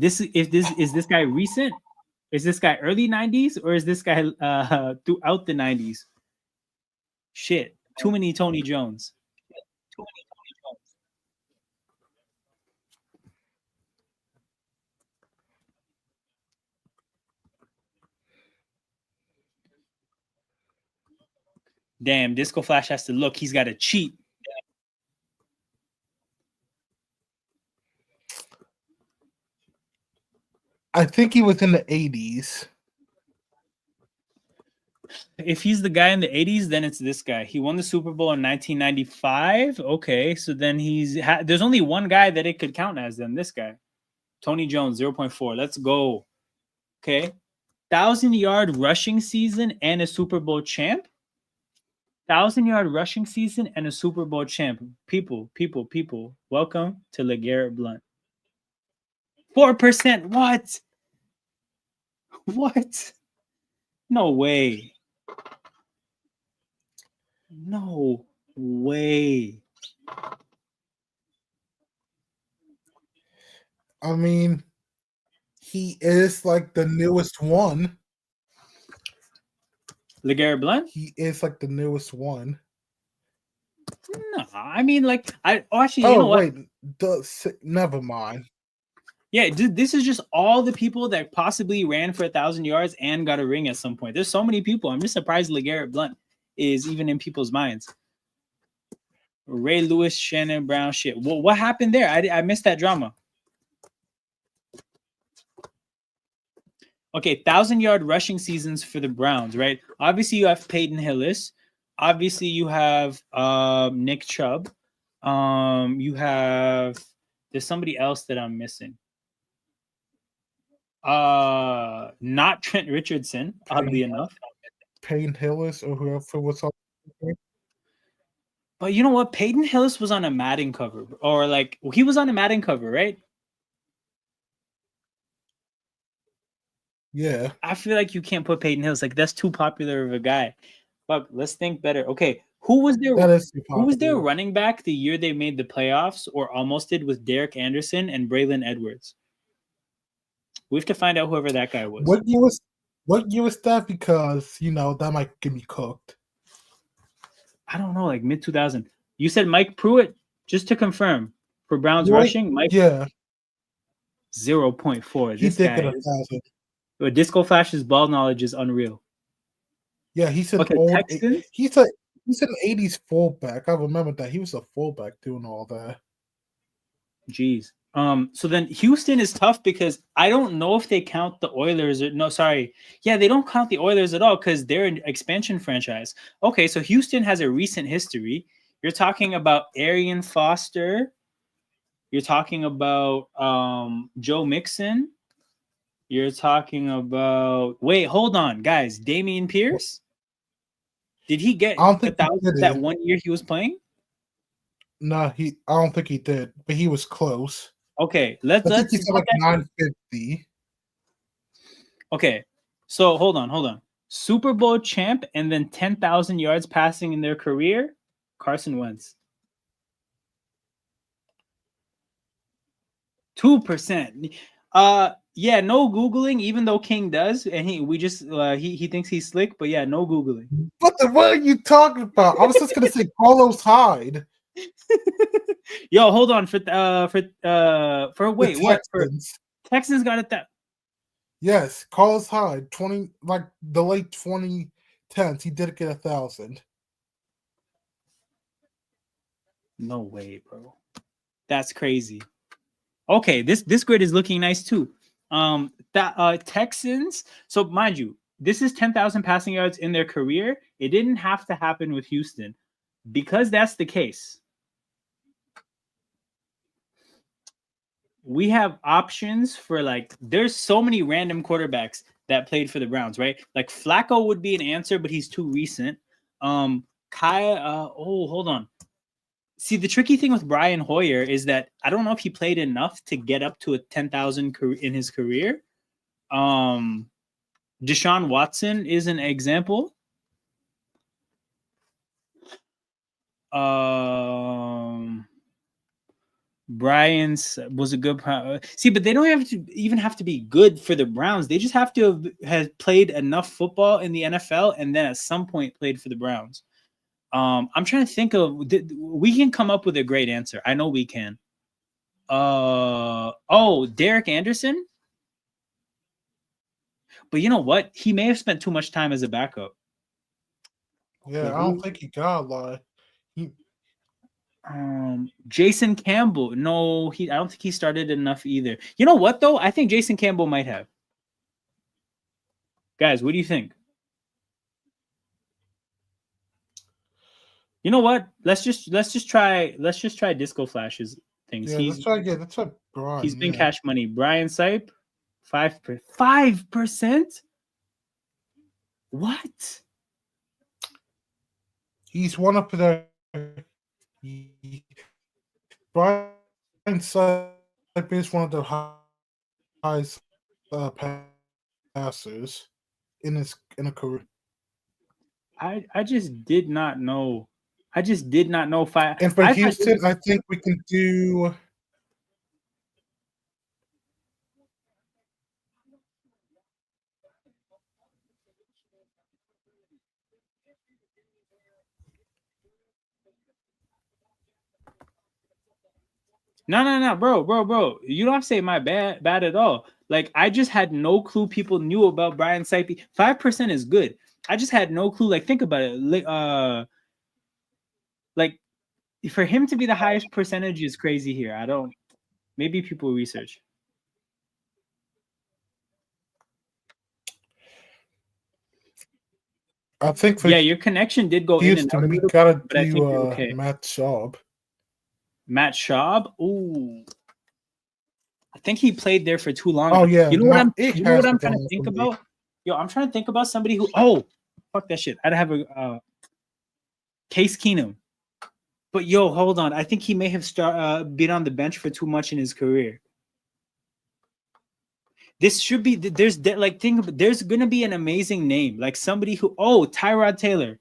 Is this guy recent? Is this guy early 90s or is this guy throughout the 90s? Shit, too many Tony Jones. Damn, Disco Flash has to look. He's got to cheat. I think he was in the 80s. If he's the guy in the 80s, then it's this guy. He won the Super Bowl in 1995. Okay, so then there's only one guy that it could count as, then this guy. Tony Jones, 0.4. Let's go. Okay. 1,000-yard rushing season and a Super Bowl champ. 1,000-yard rushing season and a Super Bowl champ. People. Welcome to LeGarrette Blount. 4%. What? What? No way. No way. I mean, he is like the newest one. LeGarrette Blount? He is like the newest one. No, I mean, like, actually, you know what? Wait, never mind. Yeah, this is just all the people that possibly ran for 1,000 yards and got a ring at some point. There's so many people. I'm just surprised LeGarrette Blount is even in people's minds. Ray Lewis, Shannon Brown, shit. Well, what happened there? I missed that drama. Okay, 1,000-yard rushing seasons for the Browns, right? Obviously, you have Peyton Hillis. Obviously, you have Nick Chubb. There's somebody else that I'm missing. Not Trent Richardson, oddly enough. Peyton Hillis or whoever was on. But you know what? Peyton Hillis was on a Madden cover, or like he was on a Madden cover, right? Yeah. I feel like you can't put Peyton Hillis. Like that's too popular of a guy. Fuck, let's think better. Okay, who was their running back the year they made the playoffs or almost did with Derek Anderson and Braylon Edwards? We have to find out whoever that guy was. What year was that? Because that might get me cooked. I don't know, like mid 2000. You said Mike Pruitt, just to confirm for Browns rushing. Mike, 0.4. This guy is 1,000. Disco Flash's ball knowledge is unreal. Yeah, he said Texans. He's an 80s fullback. I remember that he was a fullback doing all that. Jeez. So then Houston is tough because I don't know if they count the Oilers or no, sorry. Yeah, they don't count the Oilers at all because they're an expansion franchise. Okay, so Houston has a recent history. You're talking about Arian Foster. You're talking about Joe Mixon. You're talking about hold on, guys. Damian Pierce. Did he get 1,000 that 1 year he was playing? No, I don't think he did, but he was close. Okay, let's like 950. Okay, so hold on. Super Bowl champ and then 10,000 yards passing in their career. Carson Wentz. 2%. Yeah, no Googling, even though King does, and he thinks he's slick, but yeah, no Googling. What are you talking about? I was just gonna say Carlos Hyde. Yo, hold on for Texans got it that. Yes, Carlos Hyde, the late 2010s, he did get 1,000. No way, bro. That's crazy. Okay, this grid is looking nice too. Texans. So mind you, this is 10,000 passing yards in their career. It didn't have to happen with Houston. Because that's the case, we have options for there's so many random quarterbacks. that played for the Browns, right? Like Flacco would be an answer, but he's too recent. Hold on. See, the tricky thing with Brian Hoyer is that I don't know if he played enough to get up to a 10,000 in his career. Deshaun Watson is an example. Brian's was a good see, but they don't have to be good for the Browns. They just have to have played enough football in the NFL and then at some point played for the Browns. I'm trying to think of we can come up with a great answer. I know we can. Derek Anderson. But you know what? He may have spent too much time as a backup. Yeah, I don't think he got a lot. Jason Campbell. No, I don't think he started enough either. You know what though? I think Jason Campbell might have. Guys, what do you think? You know what? Let's just try Disco Flash's things. Yeah, let's try again. That's what Brian. He's been cash money. Brian Sipe, 5%. What? He's one of the Brian Sipe is one of the highest passers in a career. I just did not know. And for Houston, I think we can do. No, bro. You don't have to say my bad at all. Like I just had no clue people knew about Brian Sipe. 5% is good. I just had no clue. Like think about it. Like for him to be the highest percentage is crazy here. I don't. Maybe people research. I think your connection did go Houston, in and out. We gotta do okay. Matt Schaub. Matt Schaub? Ooh. I think he played there for too long. Oh yeah. You know what I'm trying to think about? Yo, I'm trying to think about somebody who fuck that shit. I'd have a Case Keenum. But yo, hold on. I think he may have been on the bench for too much in his career. This should be there's gonna be an amazing name, like somebody who Tyrod Taylor.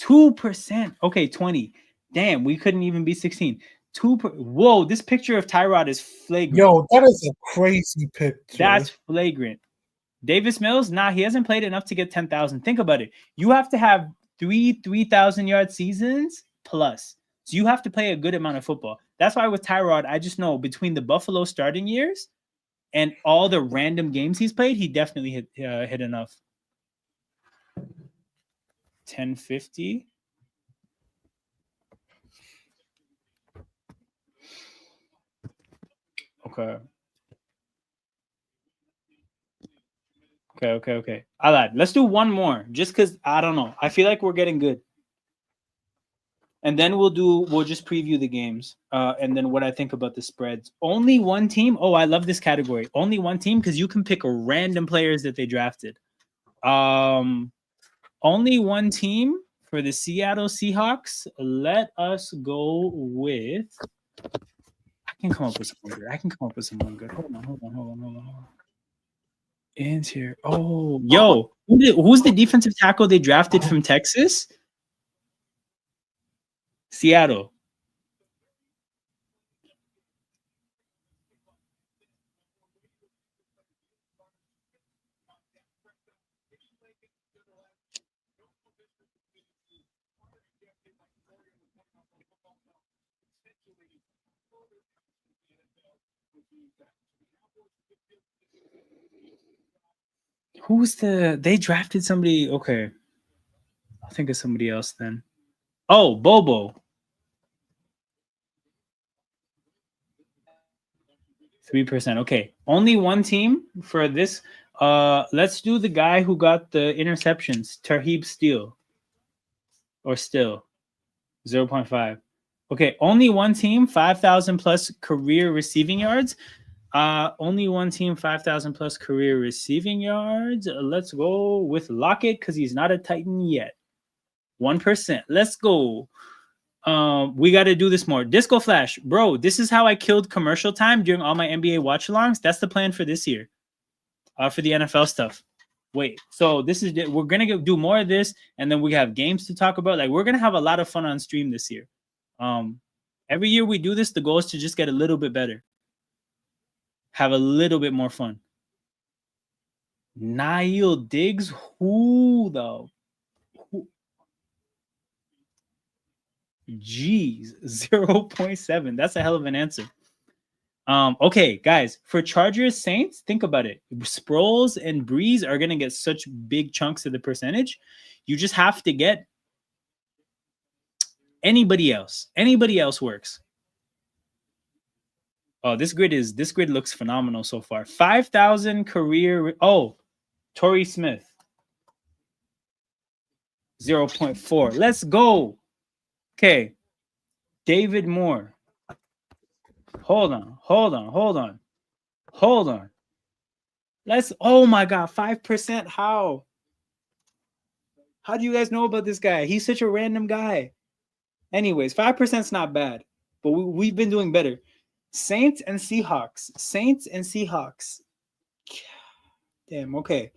2%. Okay, 20. Damn, we couldn't even be 16. Whoa, this picture of Tyrod is flagrant. Yo, that is a crazy picture. That's flagrant. Davis Mills, he hasn't played enough to get 10,000. Think about it. You have to have 3,000-yard seasons plus. So you have to play a good amount of football. That's why with Tyrod, I just know between the Buffalo starting years and all the random games he's played, he definitely hit enough. 1050. Okay. I lied. Let's do one more, just because I don't know. I feel like we're getting good. And then we'll just preview the games. And then what I think about the spreads. Only one team. Oh, I love this category. Only one team, because you can pick random players that they drafted. Only one team for the Seattle Seahawks. Let us go with. I can come up with someone good. Hold on. Ends here. Oh, yo, who's the defensive tackle they drafted from Texas? Seattle. They drafted somebody. Okay. I'll think of somebody else then. Oh, Bobo. 3%. Okay. Only one team for this. Let's do the guy who got the interceptions. Tarheeb Steele. Or Still. 0.5. Okay. Only one team, 5,000 plus career receiving yards. Only one team 5,000 plus career receiving yards. Let's go with Lockett because he's not a Titan yet. 1%. Let's go. We got to do this more. Disco Flash, bro. This is how I killed commercial time during all my NBA watch-alongs. That's the plan for this year. For the NFL stuff. Wait, so this is we're gonna do more of this, and then we have games to talk about. Like we're gonna have a lot of fun on stream this year. Every year we do this, the goal is to just get a little bit better, have a little bit more fun. Niall Diggs, who though? Jeez, 0.7. That's a hell of an answer. Okay, guys, for Chargers Saints, think about it. Sproles and Breeze are gonna get such big chunks of the percentage. You just have to get anybody else. Anybody else works. Oh, this grid looks phenomenal so far. 5,000 career. Oh, Torrey Smith. 0.4. Let's go. Okay. David Moore. Hold on. Let's, oh my God, 5%. How do you guys know about this guy? He's such a random guy. Anyways, 5% is not bad, but we've been doing better. Saints and Seahawks. Damn, okay.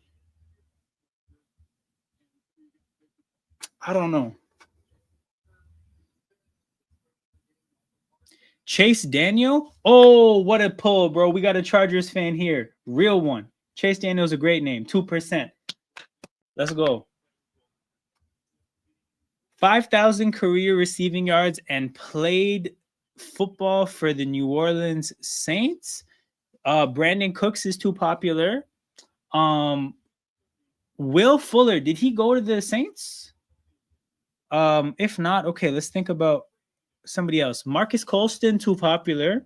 I don't know. Chase Daniel. Oh, what a pull, bro. We got a Chargers fan here. Real one. Chase Daniel's a great name. 2%. Let's go. 5,000 career receiving yards and played football for the New Orleans Saints. Brandon Cooks is too popular. Will Fuller, did he go to the Saints? If not, okay, let's think about somebody else. Marcus Colston, too popular.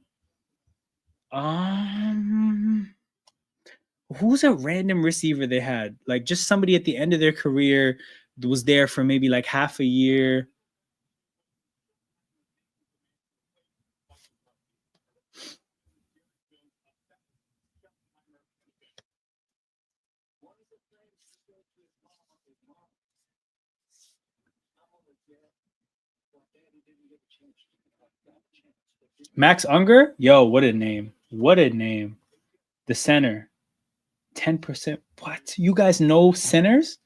Who's a random receiver they had? Like just somebody at the end of their career was there for maybe like half a year. Max Unger? Yo, what a name. The center. 10%. What? You guys know centers?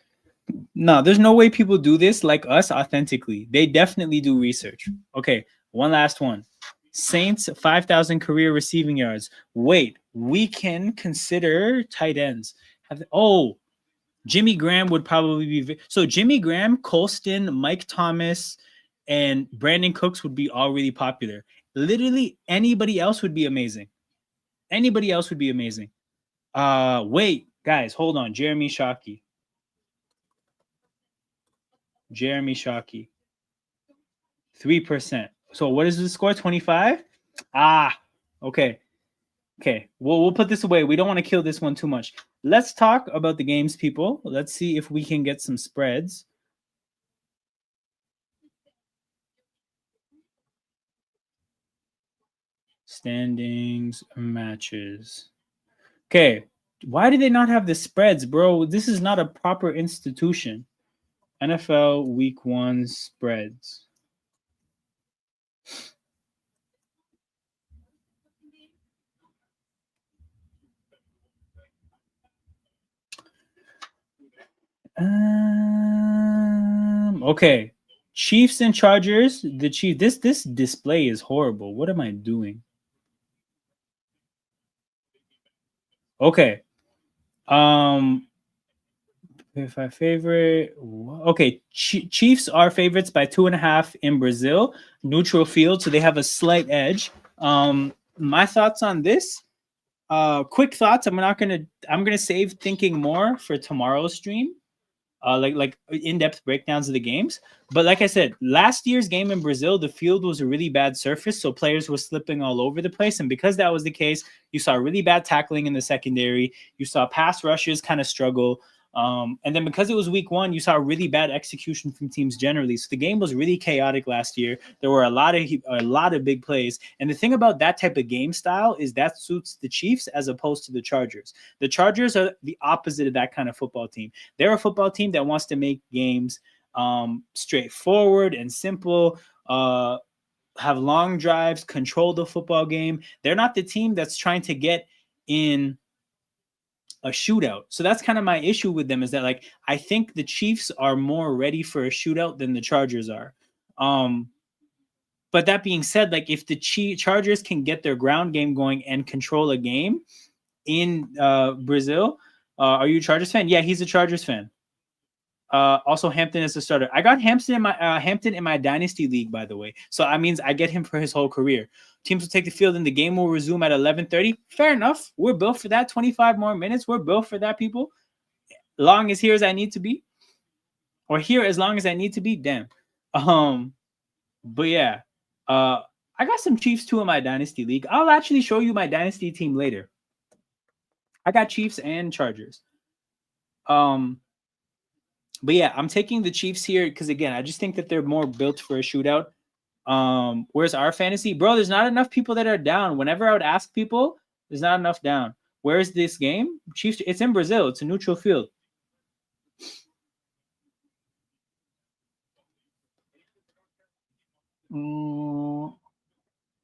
No, there's no way people do this like us authentically. They definitely do research. Okay, one last one. Saints, 5,000 career receiving yards. Wait, we can consider tight ends. Jimmy Graham would probably be. So Jimmy Graham, Colston, Mike Thomas, and Brandon Cooks would be all really popular. Literally anybody else would be amazing. Wait, guys, hold on. Jeremy Shockey. 3%. So what is the score? 25? Okay. We'll put this away. We don't want to kill this one too much. Let's talk about the games, people. Let's see if we can get some spreads. Standings, matches. Okay. Why do they not have the spreads, bro? This is not a proper institution. NFL Week 1 spreads. Okay. Chiefs and Chargers. The Chiefs. This display is horrible. What am I doing? Okay. If I favorite, okay, Chiefs are favorites by 2.5 in Brazil, neutral field, so they have a slight edge. My thoughts on this, quick thoughts. I'm gonna save thinking more for tomorrow's stream, like in-depth breakdowns of the games. But like I said, last year's game in Brazil, the field was a really bad surface, so players were slipping all over the place, and because that was the case, you saw really bad tackling in the secondary. You saw pass rushers kind of struggle. And then because it was week 1, you saw really bad execution from teams generally. So the game was really chaotic last year. There were a lot of big plays. And the thing about that type of game style is that suits the Chiefs as opposed to the Chargers. The Chargers are the opposite of that kind of football team. They're a football team that wants to make games straightforward and simple, have long drives, control the football game. They're not the team that's trying to get in a shootout. So that's kind of my issue with them, is that like I think the Chiefs are more ready for a shootout than the Chargers are. But that being said, like if the Chargers can get their ground game going and control a game in Brazil, are you a Chargers fan? Yeah, he's a Chargers fan. Also, Hampton is the starter. I got Hampton in my dynasty league, by the way. So that means I get him for his whole career. Teams will take the field and the game will resume at 11:30. Fair enough. We're built for that. 25 more minutes. We're built for that, people. Long as here as I need to be, or here as long as I need to be. Damn. But yeah, I got some Chiefs too in my dynasty league. I'll actually show you my dynasty team later. I got Chiefs and Chargers. But yeah, I'm taking the Chiefs here because again, I just think that they're more built for a shootout. Where's our fantasy? Bro, there's not enough people that are down. Whenever I would ask people, there's not enough down. Where's this game? Chiefs, it's in Brazil. It's a neutral field.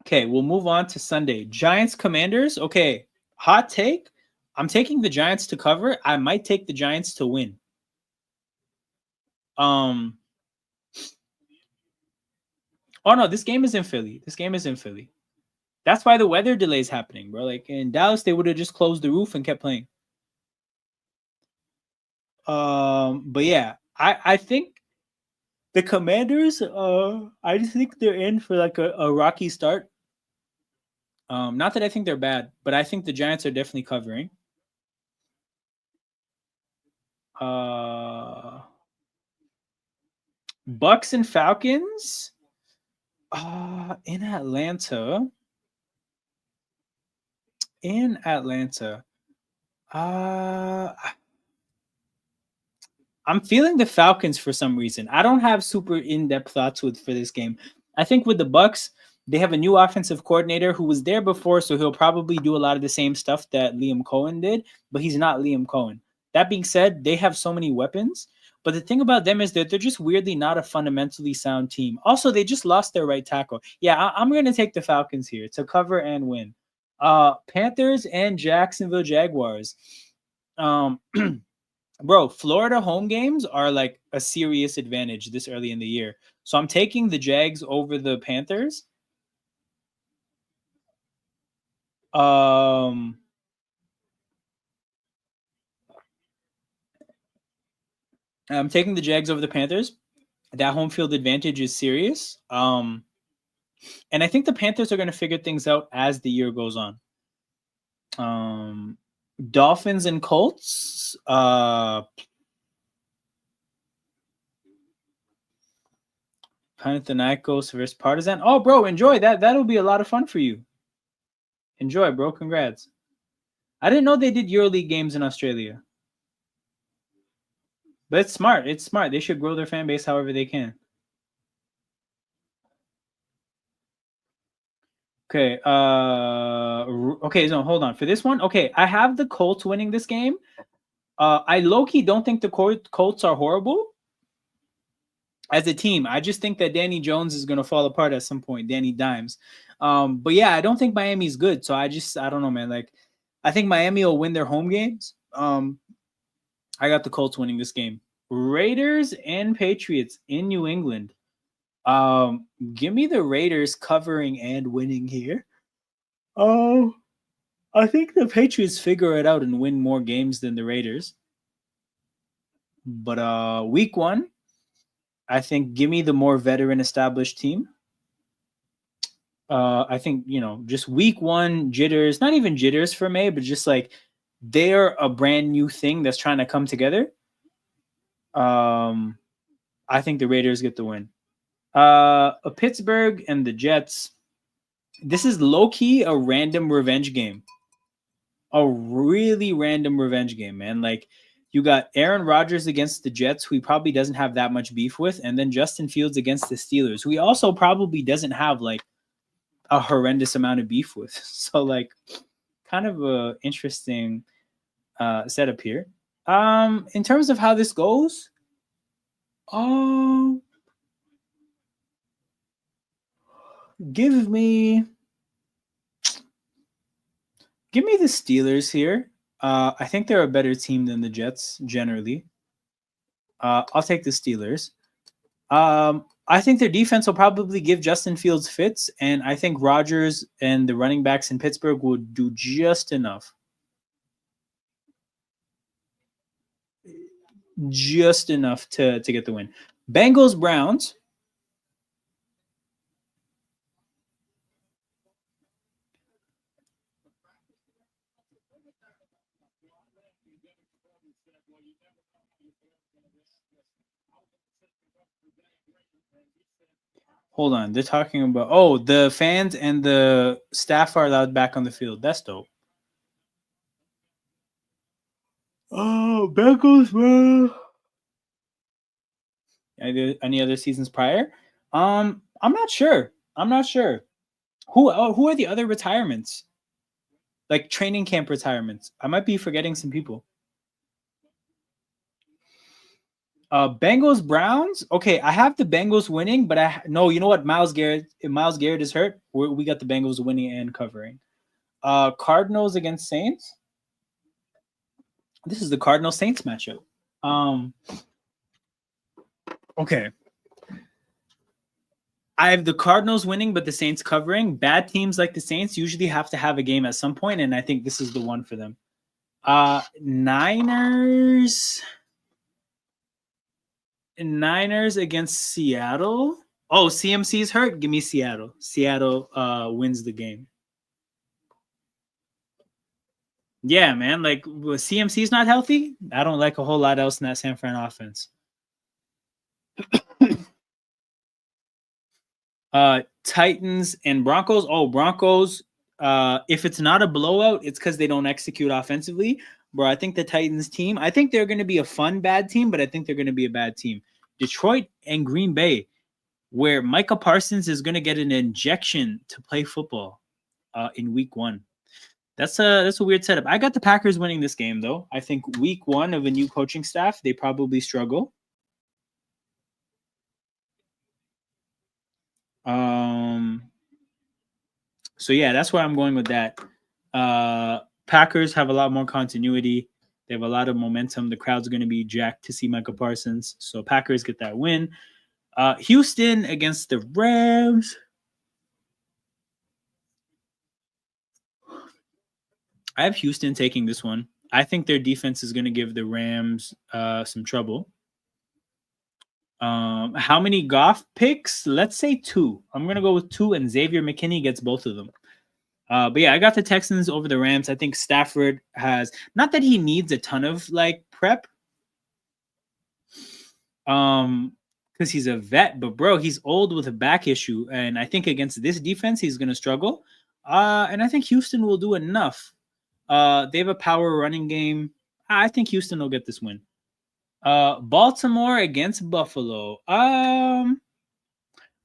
Okay, we'll move on to Sunday. Giants Commanders. Okay, hot take. I'm taking the Giants to cover. I might take the Giants to win. Oh no, this game is in Philly. That's why the weather delay is happening, bro. Like in Dallas, they would have just closed the roof and kept playing. But yeah, I think the Commanders, I just think they're in for like a rocky start. Not that I think they're bad, but I think the Giants are definitely covering. Bucks and Falcons. In Atlanta. I'm feeling the Falcons for some reason. I don't have super in-depth thoughts for this game. I think with the Bucks, they have a new offensive coordinator who was there before, so he'll probably do a lot of the same stuff that Liam Cohen did, but he's not Liam Cohen. That being said, they have so many weapons, but the thing about them is that they're just weirdly not a fundamentally sound team. Also, they just lost their right tackle. Yeah, I'm going to take the Falcons here to cover and win. Panthers and Jacksonville Jaguars. Bro, Florida home games are like a serious advantage this early in the year. So I'm taking the Jags over the Panthers. I'm taking the Jags over the Panthers. That home field advantage is serious. And I think the Panthers are going to figure things out as the year goes on. Dolphins and Colts. Panathinaikos versus Partizan. Oh, bro, enjoy that. That'll be a lot of fun for you. Enjoy, bro. Congrats. I didn't know they did EuroLeague games in Australia. But it's smart. It's smart. They should grow their fan base however they can. Okay. Okay, so hold on. For this one, okay, I have the Colts winning this game. I low-key don't think the Colts are horrible as a team. I just think that Danny Jones is going to fall apart at some point. Danny Dimes. But yeah, I don't think Miami's good. So I don't know, man. Like, I think Miami will win their home games. I got the Colts winning this game. Raiders and Patriots in New England. Give me the Raiders covering and winning here. Oh, I think the Patriots figure it out and win more games than the Raiders. But week 1, I think give me the more veteran established team. I think, just week 1 jitters, not even jitters for me, but just like they're a brand new thing that's trying to come together. I think the Raiders get the win. Pittsburgh and the Jets. This is low-key a random revenge game. A really random revenge game, man. Like, You got Aaron Rodgers against the Jets, who he probably doesn't have that much beef with, and then Justin Fields against the Steelers, who he also probably doesn't have like a horrendous amount of beef with. So like, kind of a interesting setup here. In terms of how this goes, give me the Steelers here. I think they're a better team than the Jets generally. I'll take the Steelers. I think their defense will probably give Justin Fields fits, and I think Rodgers and the running backs in Pittsburgh will do just enough. Just enough to get the win. Bengals, Browns. Hold on. They're talking about, the fans and the staff are allowed back on the field. That's dope. Oh, Bengals, bro. Any other seasons prior? I'm not sure. Who are the other retirements? Like training camp retirements. I might be forgetting some people. Bengals, Browns. Okay, I have the Bengals winning, but no. You know what? Myles Garrett. If Myles Garrett is hurt, we got the Bengals winning and covering. Cardinals against Saints. This is the Cardinals Saints matchup. Okay. I have the Cardinals winning, but the Saints covering. Bad teams like the Saints usually have to have a game at some point, and I think this is the one for them. Niners against Seattle. Oh, CMC's hurt. Give me Seattle. Seattle wins the game. Yeah, man. Like CMC's not healthy. I don't like a whole lot else in that San Fran offense. Titans and Broncos. Oh, Broncos. If it's not a blowout, it's because they don't execute offensively. Bro, I think the Titans team, I think they're going to be a fun bad team, but I think they're going to be a bad team. Detroit and Green Bay, where Micah Parsons is going to get an injection to play football in week 1. That's a weird setup. I got the Packers winning this game, though. I think week 1 of a new coaching staff, they probably struggle. So yeah, that's where I'm going with that. Packers have a lot more continuity. They have a lot of momentum. The crowd's going to be jacked to see Micah Parsons. So Packers get that win. Houston against the Rams. I have Houston taking this one. I think their defense is going to give the Rams some trouble. How many Goff picks? Let's say 2. I'm going to go with 2, and Xavier McKinney gets both of them. But yeah, I got the Texans over the Rams. I think Stafford has, not that he needs a ton of like prep, because he's a vet, but bro, he's old with a back issue, and I think against this defense, he's going to struggle. And I think Houston will do enough. They have a power running game. I think Houston will get this win. Baltimore against Buffalo.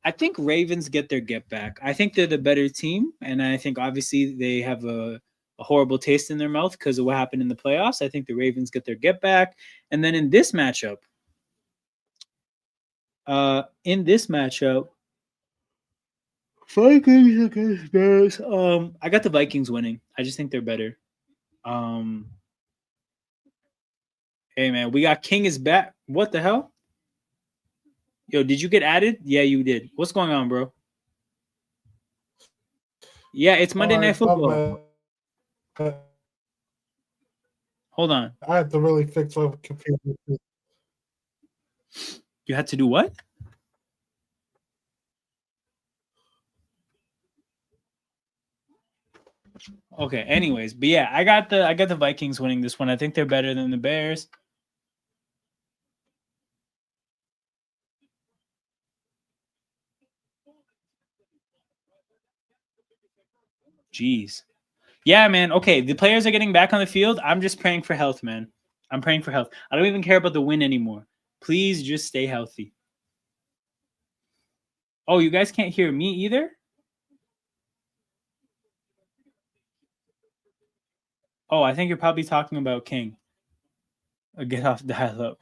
I think Ravens get their get back. I think they're the better team, and I think obviously they have a horrible taste in their mouth because of what happened in the playoffs. I think the Ravens get their get back. And then in this matchup, Vikings against Bears. I got the Vikings winning. I just think they're better. Hey man, we got King is back. What the hell? Yo, did you get added? Yeah, you did. What's going on, bro? Yeah, it's Monday Night Football. Hold on. I had to really fix my computer. You had to do what? Okay, anyways, but yeah, I got the Vikings winning this one. I think they're better than the Bears. Jeez. Yeah, man. Okay, the players are getting back on the field. I'm just praying for health, man. I'm praying for health. I don't even care about the win anymore. Please just stay healthy. Oh, you guys can't hear me either? Oh, I think you're probably talking about King. Get off dial-up.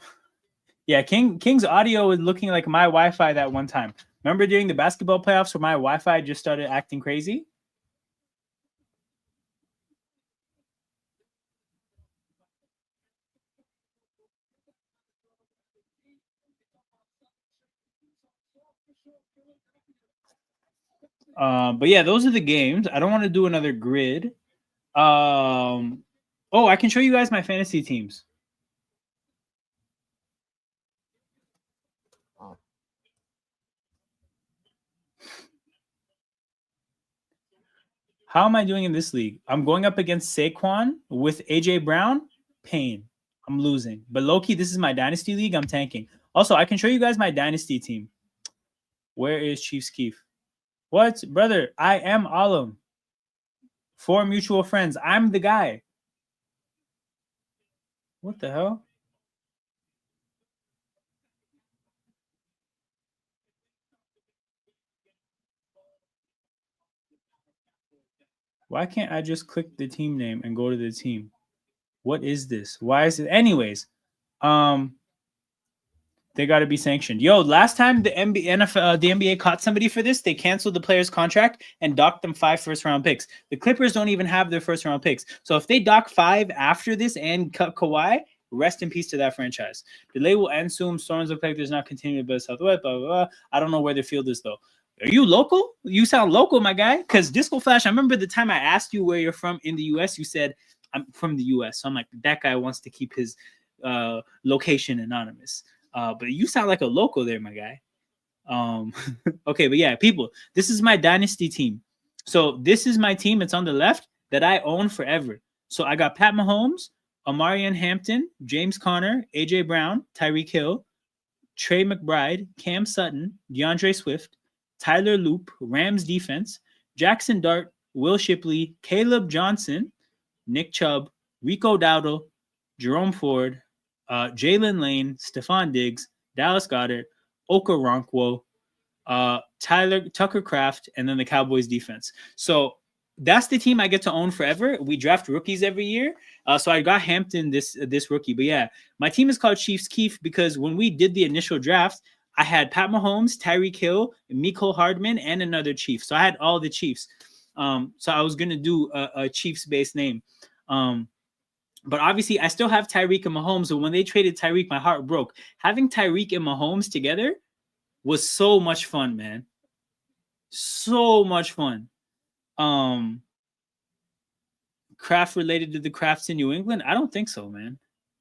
Yeah, King's audio is looking like my Wi-Fi that one time. Remember during the basketball playoffs where my Wi-Fi just started acting crazy? But yeah, those are the games. I don't want to do another grid. Oh, I can show you guys my fantasy teams. How am I doing in this league? I'm going up against Saquon with AJ Brown. Pain. I'm losing. But low-key, this is my dynasty league. I'm tanking. Also, I can show you guys my dynasty team. Where is Chiefs Keef? What? Brother, I am Alam. 4 mutual friends. I'm the guy. What the hell? Why can't I just click the team name and go to the team? What is this? Why is it? Anyways, they got to be sanctioned. Yo, last time the NBA caught somebody for this, they canceled the player's contract and docked them 5 first-round picks. The Clippers don't even have their first-round picks. So if they dock 5 after this and cut Kawhi, rest in peace to that franchise. Delay will end soon. Storms look like there's not continuing to build Southwest, blah, blah, blah. I don't know where their field is, though. Are you local? You sound local, my guy. Because Disco Flash, I remember the time I asked you where you're from in the U.S., you said, I'm from the U.S. So I'm like, that guy wants to keep his location anonymous. But you sound like a local there, my guy. Okay, but yeah, people, this is my dynasty team. So this is my team. It's on the left that I own forever. So I got Pat Mahomes, Amarian Hampton, James Conner, AJ Brown, Tyreek Hill, Trey McBride, Cam Sutton, DeAndre Swift, Tyler Loop, Rams defense, Jackson Dart, Will Shipley, Caleb Johnson, Nick Chubb, Rico Dowdle, Jerome Ford, Jalen Lane, Stephon Diggs, Dallas Goedert, Okoronkwo, Tucker Kraft, and then the Cowboys defense. So that's the team I get to own forever. We draft rookies every year. So I got Hampton this rookie. But yeah, my team is called Chiefs Keef because when we did the initial draft, I had Pat Mahomes, Tyreek Hill, Mecole Hardman, and another Chief. So I had all the Chiefs. So I was going to do a Chiefs-based name. But obviously, I still have Tyreek and Mahomes. So when they traded Tyreek, my heart broke. Having Tyreek and Mahomes together was so much fun, man. So much fun. Kraft related to the Crafts in New England? I don't think so, man.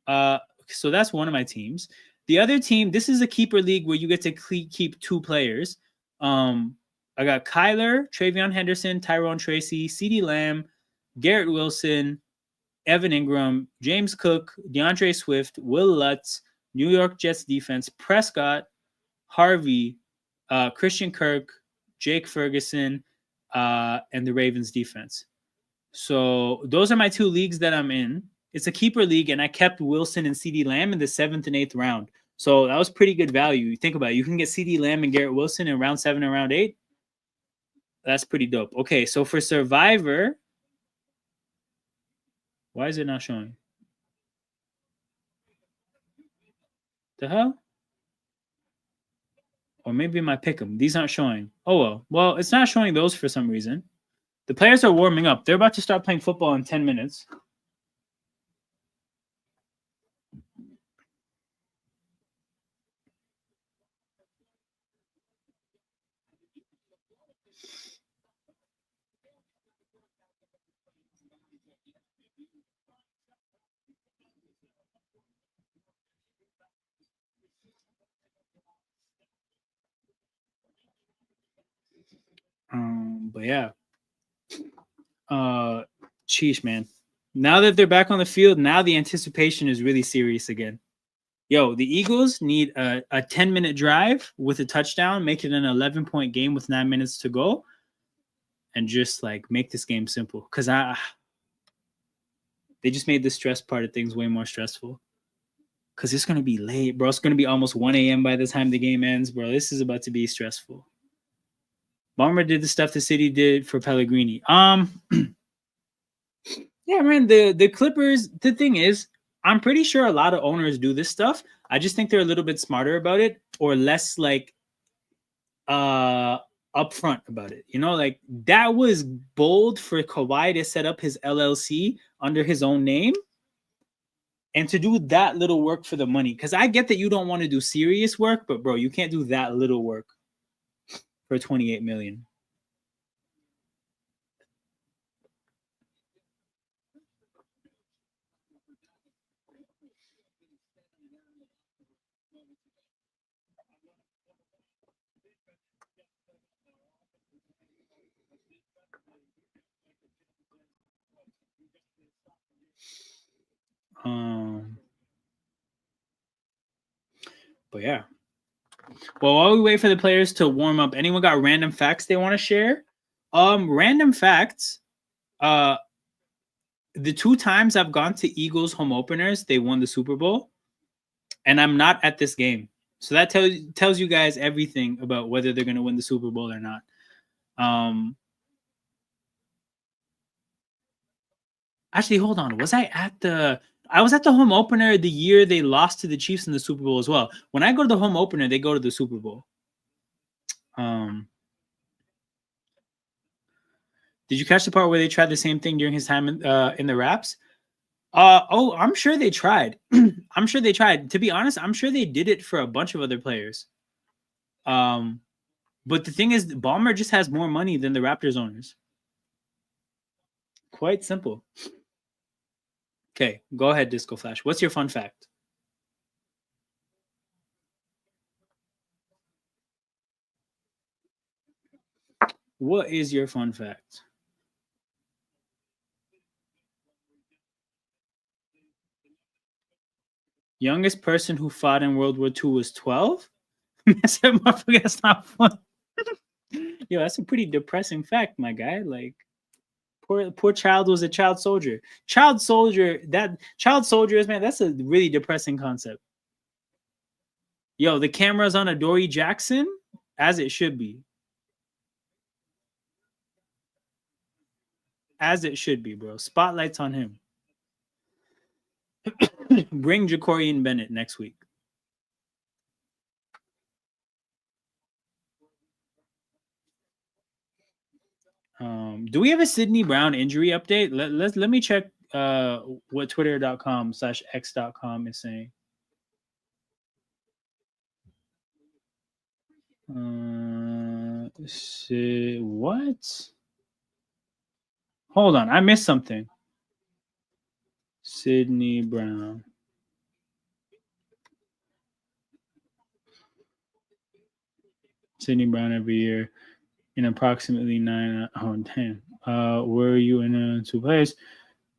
So that's one of my teams. The other team, this is a keeper league where you get to keep 2 players. I got Kyler, Travion Henderson, Tyrone Tracy, CeeDee Lamb, Garrett Wilson, Evan Ingram, James Cook, DeAndre Swift, Will Lutz, New York Jets defense, Prescott, Harvey, Christian Kirk, Jake Ferguson, and the Ravens defense. So those are my 2 leagues that I'm in. It's a keeper league, and I kept Wilson and CeeDee Lamb in the 7th and 8th round. So that was pretty good value. You think about it. You can get CeeDee Lamb and Garrett Wilson in round 7 and round 8. That's pretty dope. Okay, so for Survivor, why is it not showing? The hell? Or maybe my pick'em. These aren't showing. Oh, well. Well, it's not showing those for some reason. The players are warming up. They're about to start playing football in 10 minutes. But yeah. Sheesh, man. Now that they're back on the field, now the anticipation is really serious again. Yo, the Eagles need a 10-minute drive with a touchdown, make it an 11-point game with 9 minutes to go, and just like make this game simple. Because they just made the stress part of things way more stressful. Because it's going to be late, bro. It's going to be almost 1 a.m. by the time the game ends, bro. This is about to be stressful. Bomber did the stuff the city did for Pellegrini. Yeah, man, the Clippers, the thing is, I'm pretty sure a lot of owners do this stuff. I just think they're a little bit smarter about it or less like upfront about it. You know, like that was bold for Kawhi to set up his LLC under his own name and to do that little work for the money. Because I get that you don't want to do serious work, but bro, you can't do that little work for 28 million. But yeah. Well, while we wait for the players to warm up, anyone got random facts they want to share? Random facts. The 2 times I've gone to Eagles home openers, they won the Super Bowl, and I'm not at this game. So that tells you guys everything about whether they're going to win the Super Bowl or not. Actually, hold on. I was at the home opener the year they lost to the Chiefs in the Super Bowl as well. When I go to the home opener, they go to the Super Bowl. Did you catch the part where they tried the same thing during his time in the Raps? I'm sure they tried. I'm sure they tried. To be honest, I'm sure they did it for a bunch of other players. But the thing is, Ballmer just has more money than the Raptors owners. Quite simple. Okay, go ahead, Disco Flash. What's your fun fact? What is your fun fact? Youngest person who fought in World War II was 12? That's not fun. Yo, that's a pretty depressing fact, my guy. Like, poor child was a child soldier. Child soldiers, man, that's a really depressing concept. Yo, the camera's on Adoree Jackson, as it should be. As it should be, bro. Spotlight's on him. Bring Jacorian Bennett next week. Do we have a Sidney Brown injury update? Let me check what twitter.com/x.com is saying. What? Hold on, I missed something. Sidney Brown. Sidney Brown every year in approximately 9. Oh, damn. Were you in 2 players?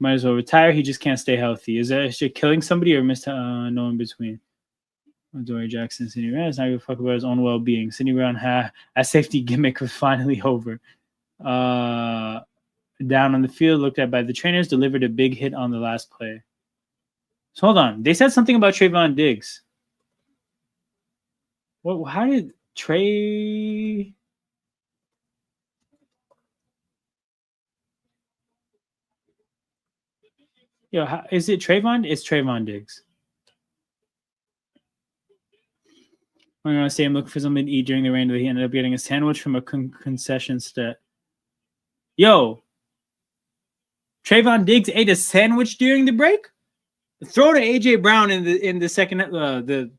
Might as well retire. He just can't stay healthy. Is that killing somebody or no in between? Dory Jackson, Sidney Brown is not give a fuck about his own well-being. Sidney Brown a safety gimmick was finally over. Down on the field, looked at by the trainers, delivered a big hit on the last play. So hold on. They said something about Trayvon Diggs. What? How did Trey... Yo, is it Trayvon? It's Trayvon Diggs. I'm going to say I'm looking for something to eat during the rain, but he ended up getting a sandwich from a concession stand. Yo, Trayvon Diggs ate a sandwich during the break? Throw to AJ Brown in the second, the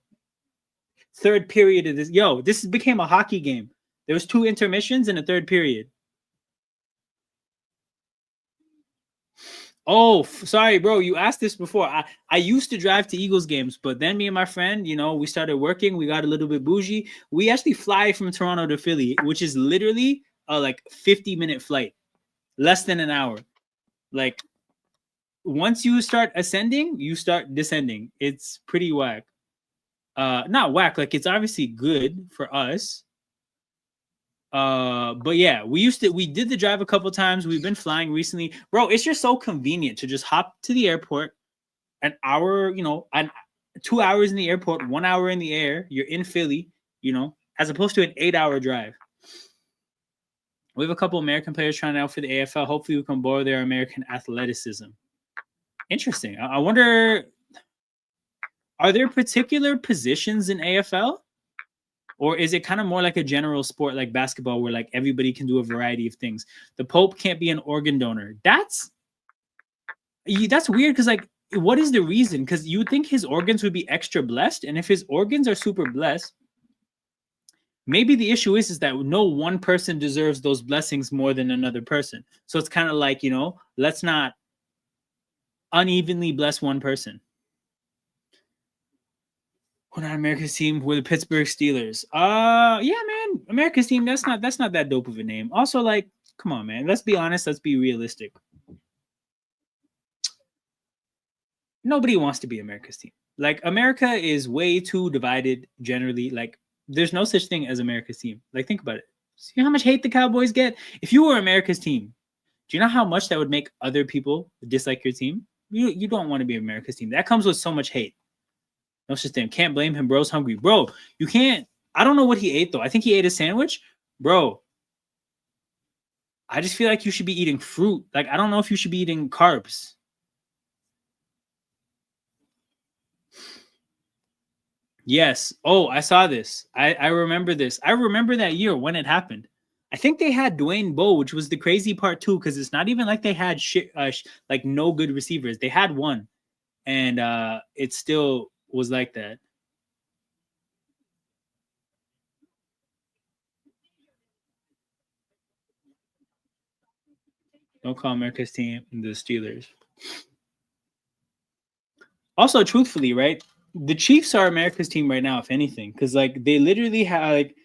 third period of this. Yo, this became a hockey game. There was 2 intermissions in the third period. Oh, sorry, bro. You asked this before. I used to drive to Eagles games, but then me and my friend, we started working. We got a little bit bougie. We actually fly from Toronto to Philly, which is literally a 50-minute flight, less than an hour. Like, once you start ascending, you start descending. It's pretty whack. Not whack. Like, it's obviously good for us. But yeah, we did the drive a couple times. We've been flying recently, bro. It's just so convenient to just hop to the airport, an hour, 2 hours in the airport, 1 hour in the air. You're in Philly, you know, as opposed to an 8-hour drive. We have a couple American players trying out for the AFL. Hopefully, we can borrow their American athleticism. Interesting. I wonder, are there particular positions in AFL? Or is it kind of more like a general sport like basketball where like everybody can do a variety of things? The Pope can't be an organ donor. That's weird because like, what is the reason? Because you would think his organs would be extra blessed. And if his organs are super blessed, maybe the issue is that no one person deserves those blessings more than another person. So it's kind of like, you know, let's not unevenly bless one person. We're not America's team. We're the Pittsburgh Steelers. Yeah, man, America's team. That's not that dope of a name. Also, like, come on, man. Let's be honest. Let's be realistic. Nobody wants to be America's team. Like, America is way too divided. Generally, like, there's no such thing as America's team. Like, think about it. See how much hate the Cowboys get? If you were America's team, do you know how much that would make other people dislike your team? You don't want to be America's team. That comes with so much hate. No such thing. Can't blame him. Bro's hungry. Bro, you can't. I don't know what he ate, though. I think he ate a sandwich. Bro, I just feel like you should be eating fruit. Like, I don't know if you should be eating carbs. Yes. Oh, I saw this. I remember this. I remember that year when it happened. I think they had Dwayne Bowe, which was the crazy part, too, because it's not even like they had like no good receivers. They had one. And it still was like that. Don't call America's team the Steelers. Also, truthfully, right? The Chiefs are America's team right now, if anything, because like they literally have like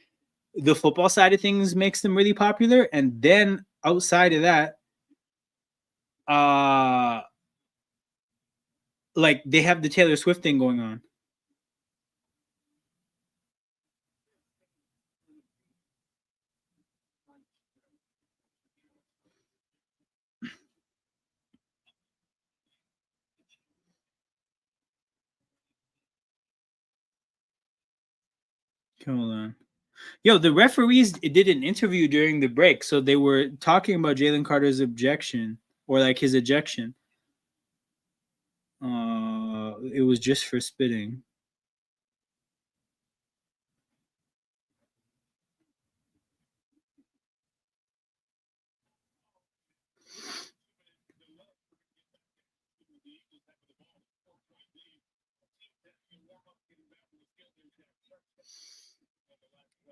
the football side of things makes them really popular, and then outside of that, like they have the Taylor Swift thing going on. Hold on. Yo, the referees did an interview during the break, so they were talking about Jalen Carter's objection or like his ejection. It was just for spitting.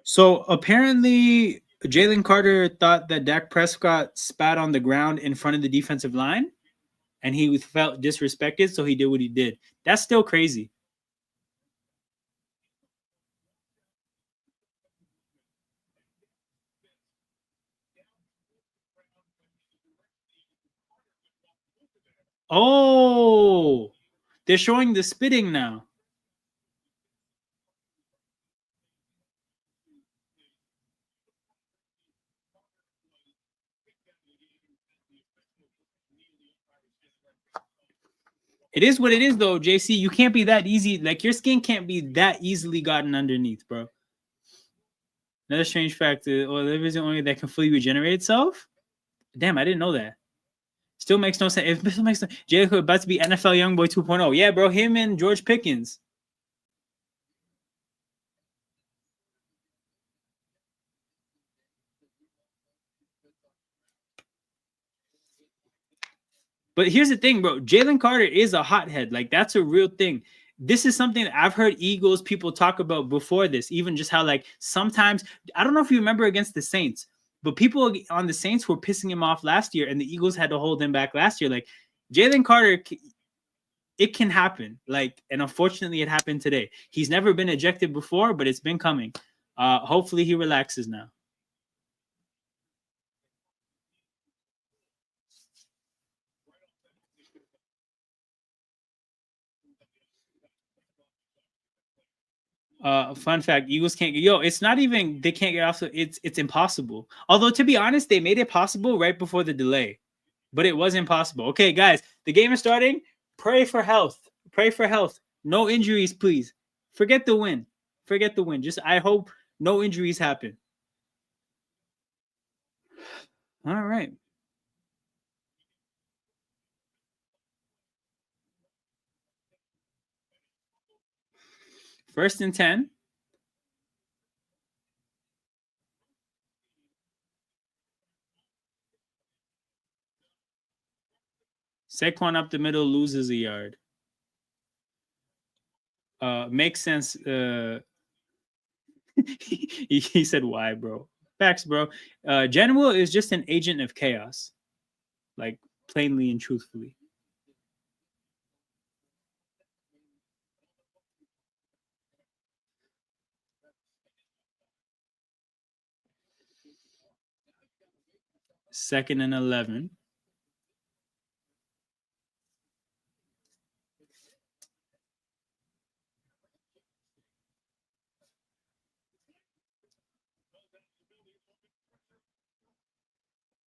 So apparently, Jalen Carter thought that Dak Prescott spat on the ground in front of the defensive line, and he felt disrespected, so he did what he did. That's still crazy. Oh, they're showing the spitting now. It is what it is, though, JC. You can't be that easy. Like, your skin can't be that easily gotten underneath, bro. Another strange fact, liver is the only that can fully regenerate itself. Damn, I didn't know that. Still makes no sense. It still makes no. Jericho about to be NFL Youngboy 2.0. Yeah, bro. Him and George Pickens. But here's the thing, bro. Jalen Carter is a hothead. Like, that's a real thing. This is something that I've heard Eagles people talk about before this. Even just how, like, sometimes, I don't know if you remember against the Saints, but people on the Saints were pissing him off last year, and the Eagles had to hold him back last year. Like, Jalen Carter, it can happen. Like, and unfortunately, it happened today. He's never been ejected before, but it's been coming. Hopefully, he relaxes now. Fun fact: Eagles can't get. Yo, it's not even they can't get off. So it's impossible. Although to be honest, they made it possible right before the delay, but it was impossible. Okay, guys, the game is starting. Pray for health. Pray for health. No injuries, please. Forget the win. Forget the win. Just I hope no injuries happen. All right. First and 10. Saquon up the middle loses a yard. Makes sense. He said, "Why, bro?" Facts, bro. General is just an agent of chaos, like plainly and truthfully. Second and 11.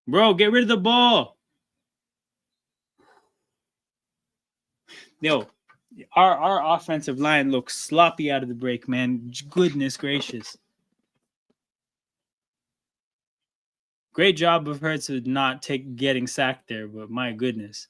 Bro, get rid of the ball. Yo, our offensive line looks sloppy out of the break, man. Goodness gracious. Great job of her to not getting sacked there, but my goodness.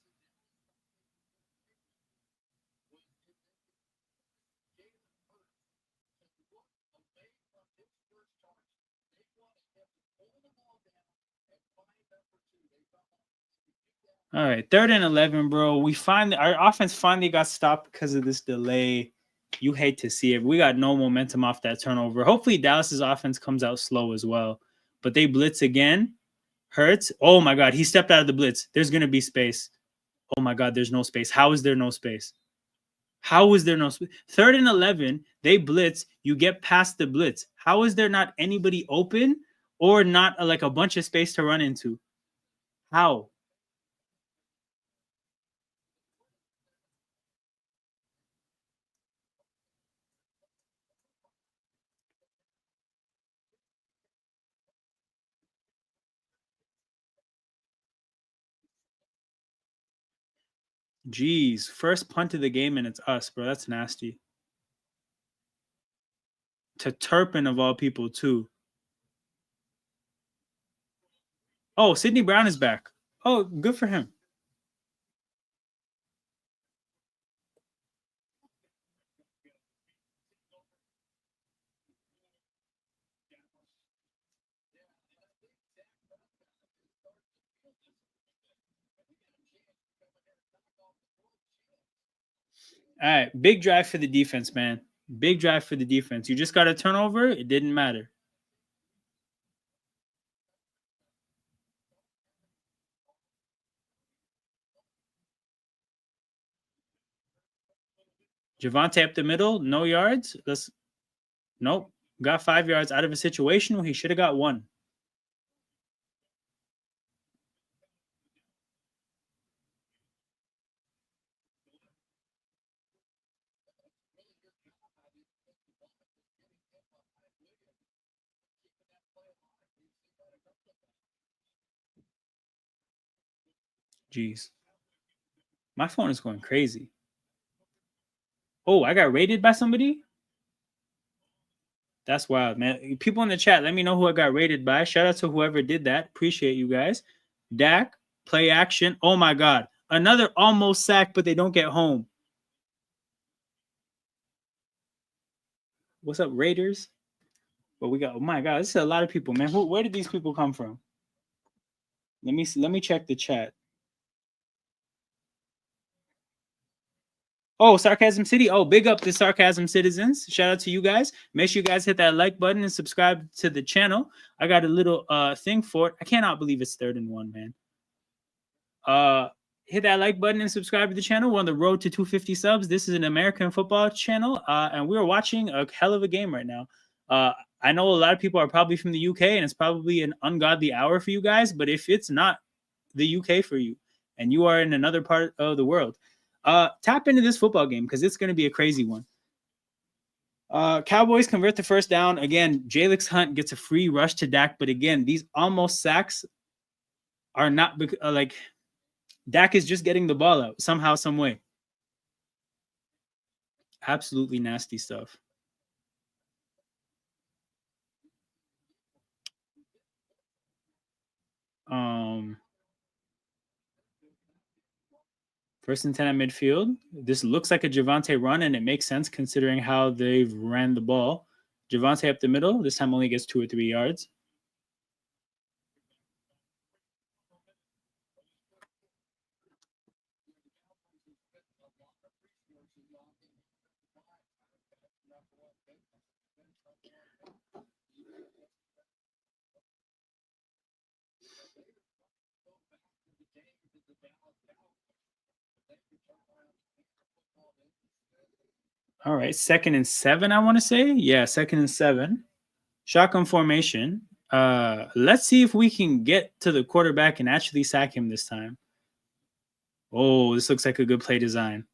All right, 3rd and 11, bro. Our offense finally got stopped because of this delay. You hate to see it. We got no momentum off that turnover. Hopefully, Dallas's offense comes out slow as well. But they blitz again. Hurts. Oh my God, he stepped out of the blitz. There's gonna be space. Oh my God, there's no space. How is there no space? How is there no space? 3rd and 11, they blitz. You get past the blitz. How is there not anybody open or not like a bunch of space to run into? How? Jeez, first punt of the game and it's us, bro. That's nasty. To Turpin of all people, too. Oh, Sidney Brown is back. Oh, good for him. All right, big drive for the defense, man. Big drive for the defense. You just got a turnover. It didn't matter. Javante up the middle, no yards. Nope. Got 5 yards out of a situation where he should have got 1. Jeez. My phone is going crazy. Oh, I got rated by somebody? That's wild, man. People in the chat, let me know who I got rated by. Shout out to whoever did that. Appreciate you guys. Dak, play action. Oh my God. Another almost sack, but they don't get home. What's up, Raiders? But we got, oh my God, this is a lot of people, man. Where did these people come from? Let me check the chat. Oh, Sarcasm City. Oh, big up the Sarcasm Citizens. Shout out to you guys. Make sure you guys hit that like button and subscribe to the channel. I got a little thing for it. I cannot believe it's 3rd and 1, man. Hit that like button and subscribe to the channel. We're on the road to 250 subs. This is an American football channel, and we're watching a hell of a game right now. I know a lot of people are probably from the UK, and it's probably an ungodly hour for you guys, but if it's not the UK for you, and you are in another part of the world, tap into this football game because it's going to be a crazy one. Cowboys convert the first down. Again, Jalix Hunt gets a free rush to Dak, but again, these almost sacks are not like Dak is just getting the ball out somehow, some way. Absolutely nasty stuff. First and 10 at midfield. This looks like a Javonte run, and it makes sense considering how they've ran the ball. Javonte up the middle. This time only gets 2 or 3 yards. All right, 2nd and 7, I want to say. Yeah, 2nd and 7. Shotgun formation. Let's see if we can get to the quarterback and actually sack him this time. Oh, this looks like a good play design.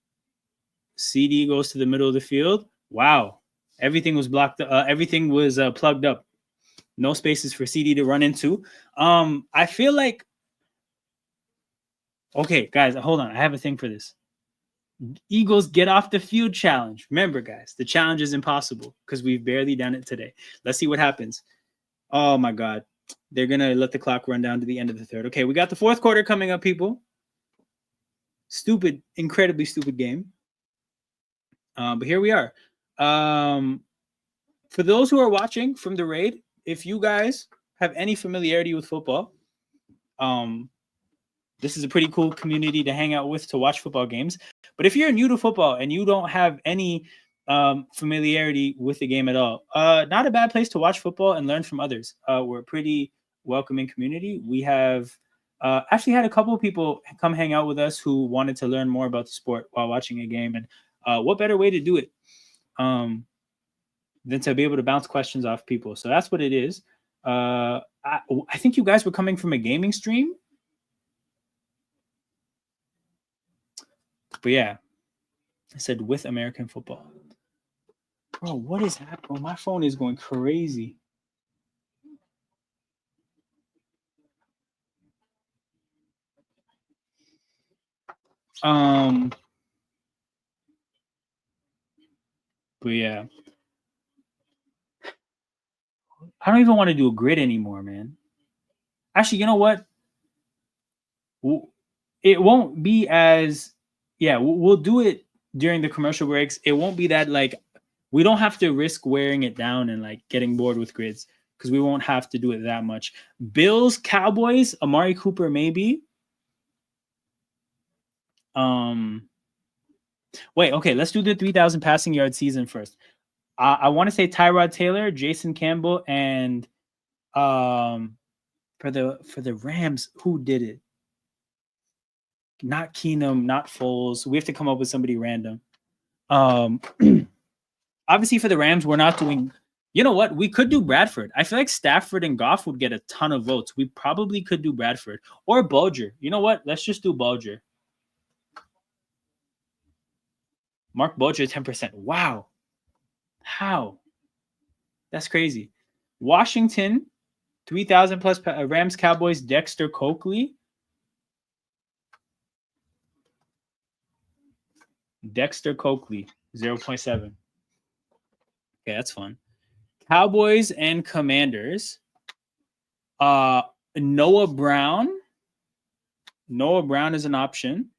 CD goes to the middle of the field. Wow. Everything was blocked. Everything was plugged up. No spaces for CD to run into. I feel like... Okay, guys, hold on. I have a thing for this. Eagles get off the field challenge. Remember, guys, the challenge is impossible because we've barely done it today. Let's see what happens. Oh, my God. They're going to let the clock run down to the end of the third. Okay, we got the 4th quarter coming up, people. Stupid, incredibly stupid game. But here we are. For those who are watching from the raid, if you guys have any familiarity with football, this is a pretty cool community to hang out with to watch football games. But if you're new to football and you don't have any familiarity with the game at all, not a bad place to watch football and learn from others. We're a pretty welcoming community. We have actually had a couple of people come hang out with us who wanted to learn more about the sport while watching a game. And what better way to do it than to be able to bounce questions off people? So that's what it is. I think you guys were coming from a gaming stream. But yeah, I said with American football. Bro, what is happening? My phone is going crazy. But yeah. I don't even want to do a grid anymore, man. Actually, you know what? It won't be as... Yeah, we'll do it during the commercial breaks. It won't be that, like, we don't have to risk wearing it down and, like, getting bored with grids because we won't have to do it that much. Bills, Cowboys, Amari Cooper, maybe. Wait, okay, let's do the 3,000 passing yard season first. I want to say Tyrod Taylor, Jason Campbell, and for the Rams, who did it? Not Keenum, not Foles. We have to come up with somebody random. Obviously for the Rams, we're not doing... You know what? We could do Bradford. I feel like Stafford and Goff would get a ton of votes. We probably could do Bradford or Bulger. You know what? Let's just do Bulger. Mark Bulger 10%. Wow. How? That's crazy. Washington, 3,000 plus Rams, Cowboys, Dexter Coakley. Dexter Coakley, 0.7. Okay, that's fun. Cowboys and Commanders. Noah Brown. Noah Brown is an option.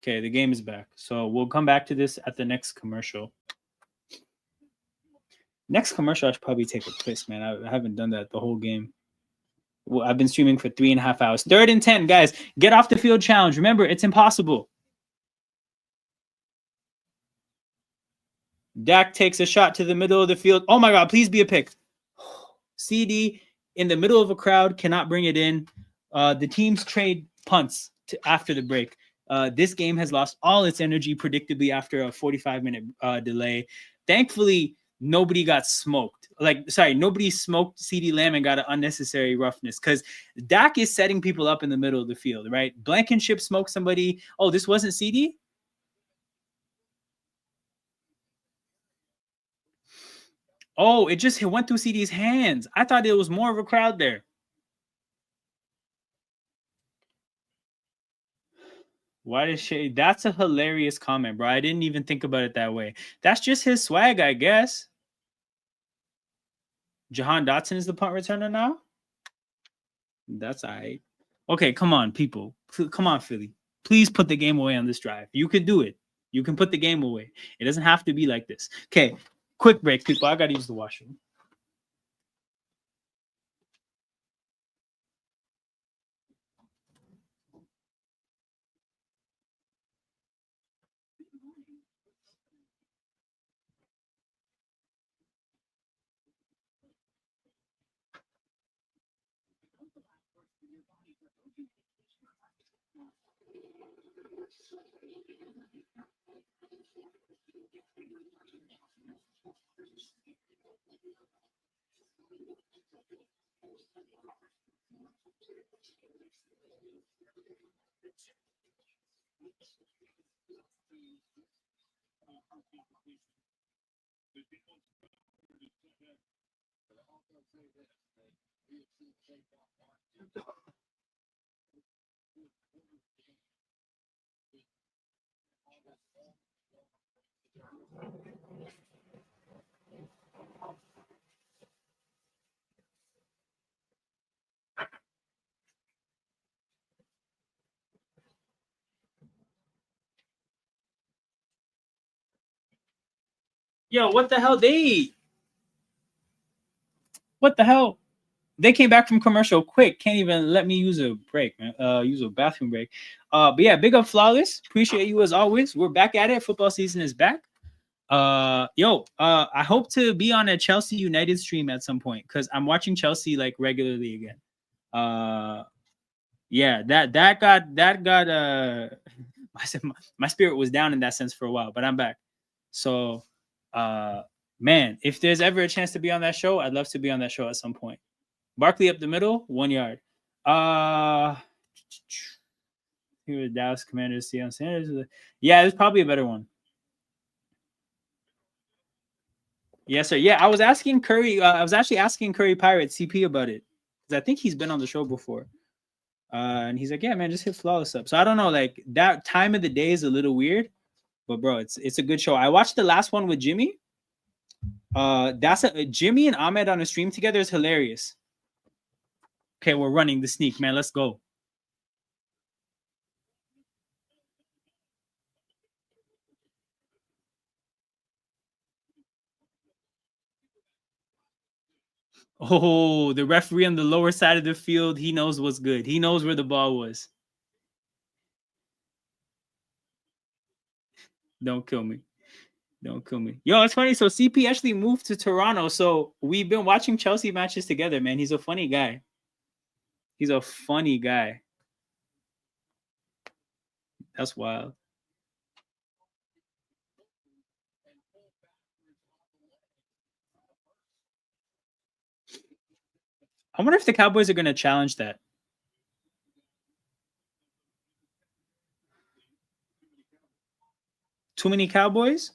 Okay, the game is back. So we'll come back to this at the next commercial. Next commercial, I should probably take a piss, man. I haven't done that the whole game. Well, I've been streaming for 3.5 hours. 3rd and 10, guys. Get off the field challenge. Remember, it's impossible. Dak takes a shot to the middle of the field. Oh, my God, please be a pick. CD in the middle of a crowd, cannot bring it in. The teams trade punts after the break. This game has lost all its energy predictably after a 45-minute delay. Thankfully, nobody got smoked. Nobody smoked CeeDee Lamb and got an unnecessary roughness because Dak is setting people up in the middle of the field, right? Blankenship smoked somebody. Oh, this wasn't CeeDee? Oh, it went through CeeDee's hands. I thought it was more of a crowd there. Why did she? That's a hilarious comment, bro. I didn't even think about it that way. That's just his swag, I guess. Jahan Dotson is the punt returner now. That's all right. Okay, come on, people. Come on, Philly. Please put the game away on this drive. You can do it. You can put the game away. It doesn't have to be like this. Okay, quick break, people. I gotta use the washroom. Yo, what the hell? What the hell? They came back from commercial quick. Can't even let me use a break, man. Use a bathroom break. But yeah, big up Flawless. Appreciate you as always. We're back at it. Football season is back. I hope to be on a Chelsea United stream at some point because I'm watching Chelsea like regularly again. Yeah, that got my spirit was down in that sense for a while, but I'm back. So man, if there's ever a chance to be on that show, I'd love to be on that show at some point. Barkley up the middle, 1 yard. Here was Dallas Commanders, Seattle Sanders. Yeah, there's probably a better one. Yes, sir. Yeah, I was asking Curry. I was actually asking Curry Pirate CP about it because I think he's been on the show before. And he's like, "Yeah, man, just hit Flawless up." So I don't know, like that time of the day is a little weird, but bro, it's a good show. I watched the last one with Jimmy. Jimmy and Ahmed on a stream together is hilarious. Okay, we're running the sneak, man. Let's go. Oh, the referee on the lower side of the field, he knows what's good. He knows where the ball was. Don't kill me. Don't kill me. Yo, it's funny. So CP actually moved to Toronto. So we've been watching Chelsea matches together, man. He's a funny guy. He's a funny guy. That's wild. I wonder if the Cowboys are going to challenge that. Too many Cowboys?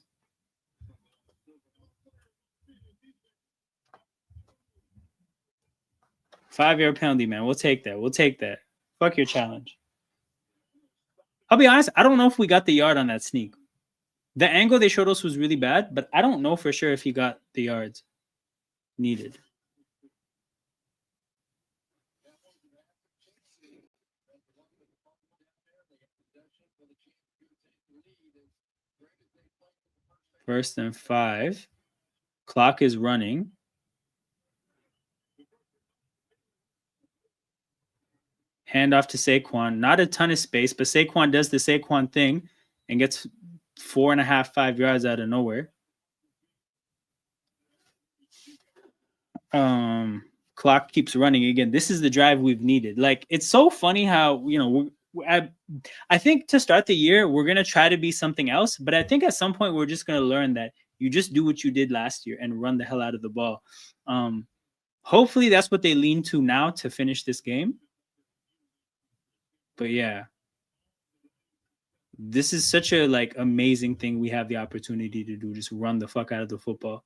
Five-yard penalty, man. We'll take that. We'll take that. Fuck your challenge. I'll be honest. I don't know if we got the yard on that sneak. The angle they showed us was really bad, but I don't know for sure if he got the yards needed. First and 5. Clock is running. Hand off to Saquon. Not a ton of space, but Saquon does the Saquon thing and gets 4.5, 5 yards out of nowhere. Clock keeps running again. This is the drive we've needed. Like, it's so funny how, I think to start the year, we're going to try to be something else. But I think at some point, we're just going to learn that you just do what you did last year and run the hell out of the ball. Hopefully, that's what they lean to now to finish this game. But yeah, this is such a amazing thing we have the opportunity to do. Just run the fuck out of the football.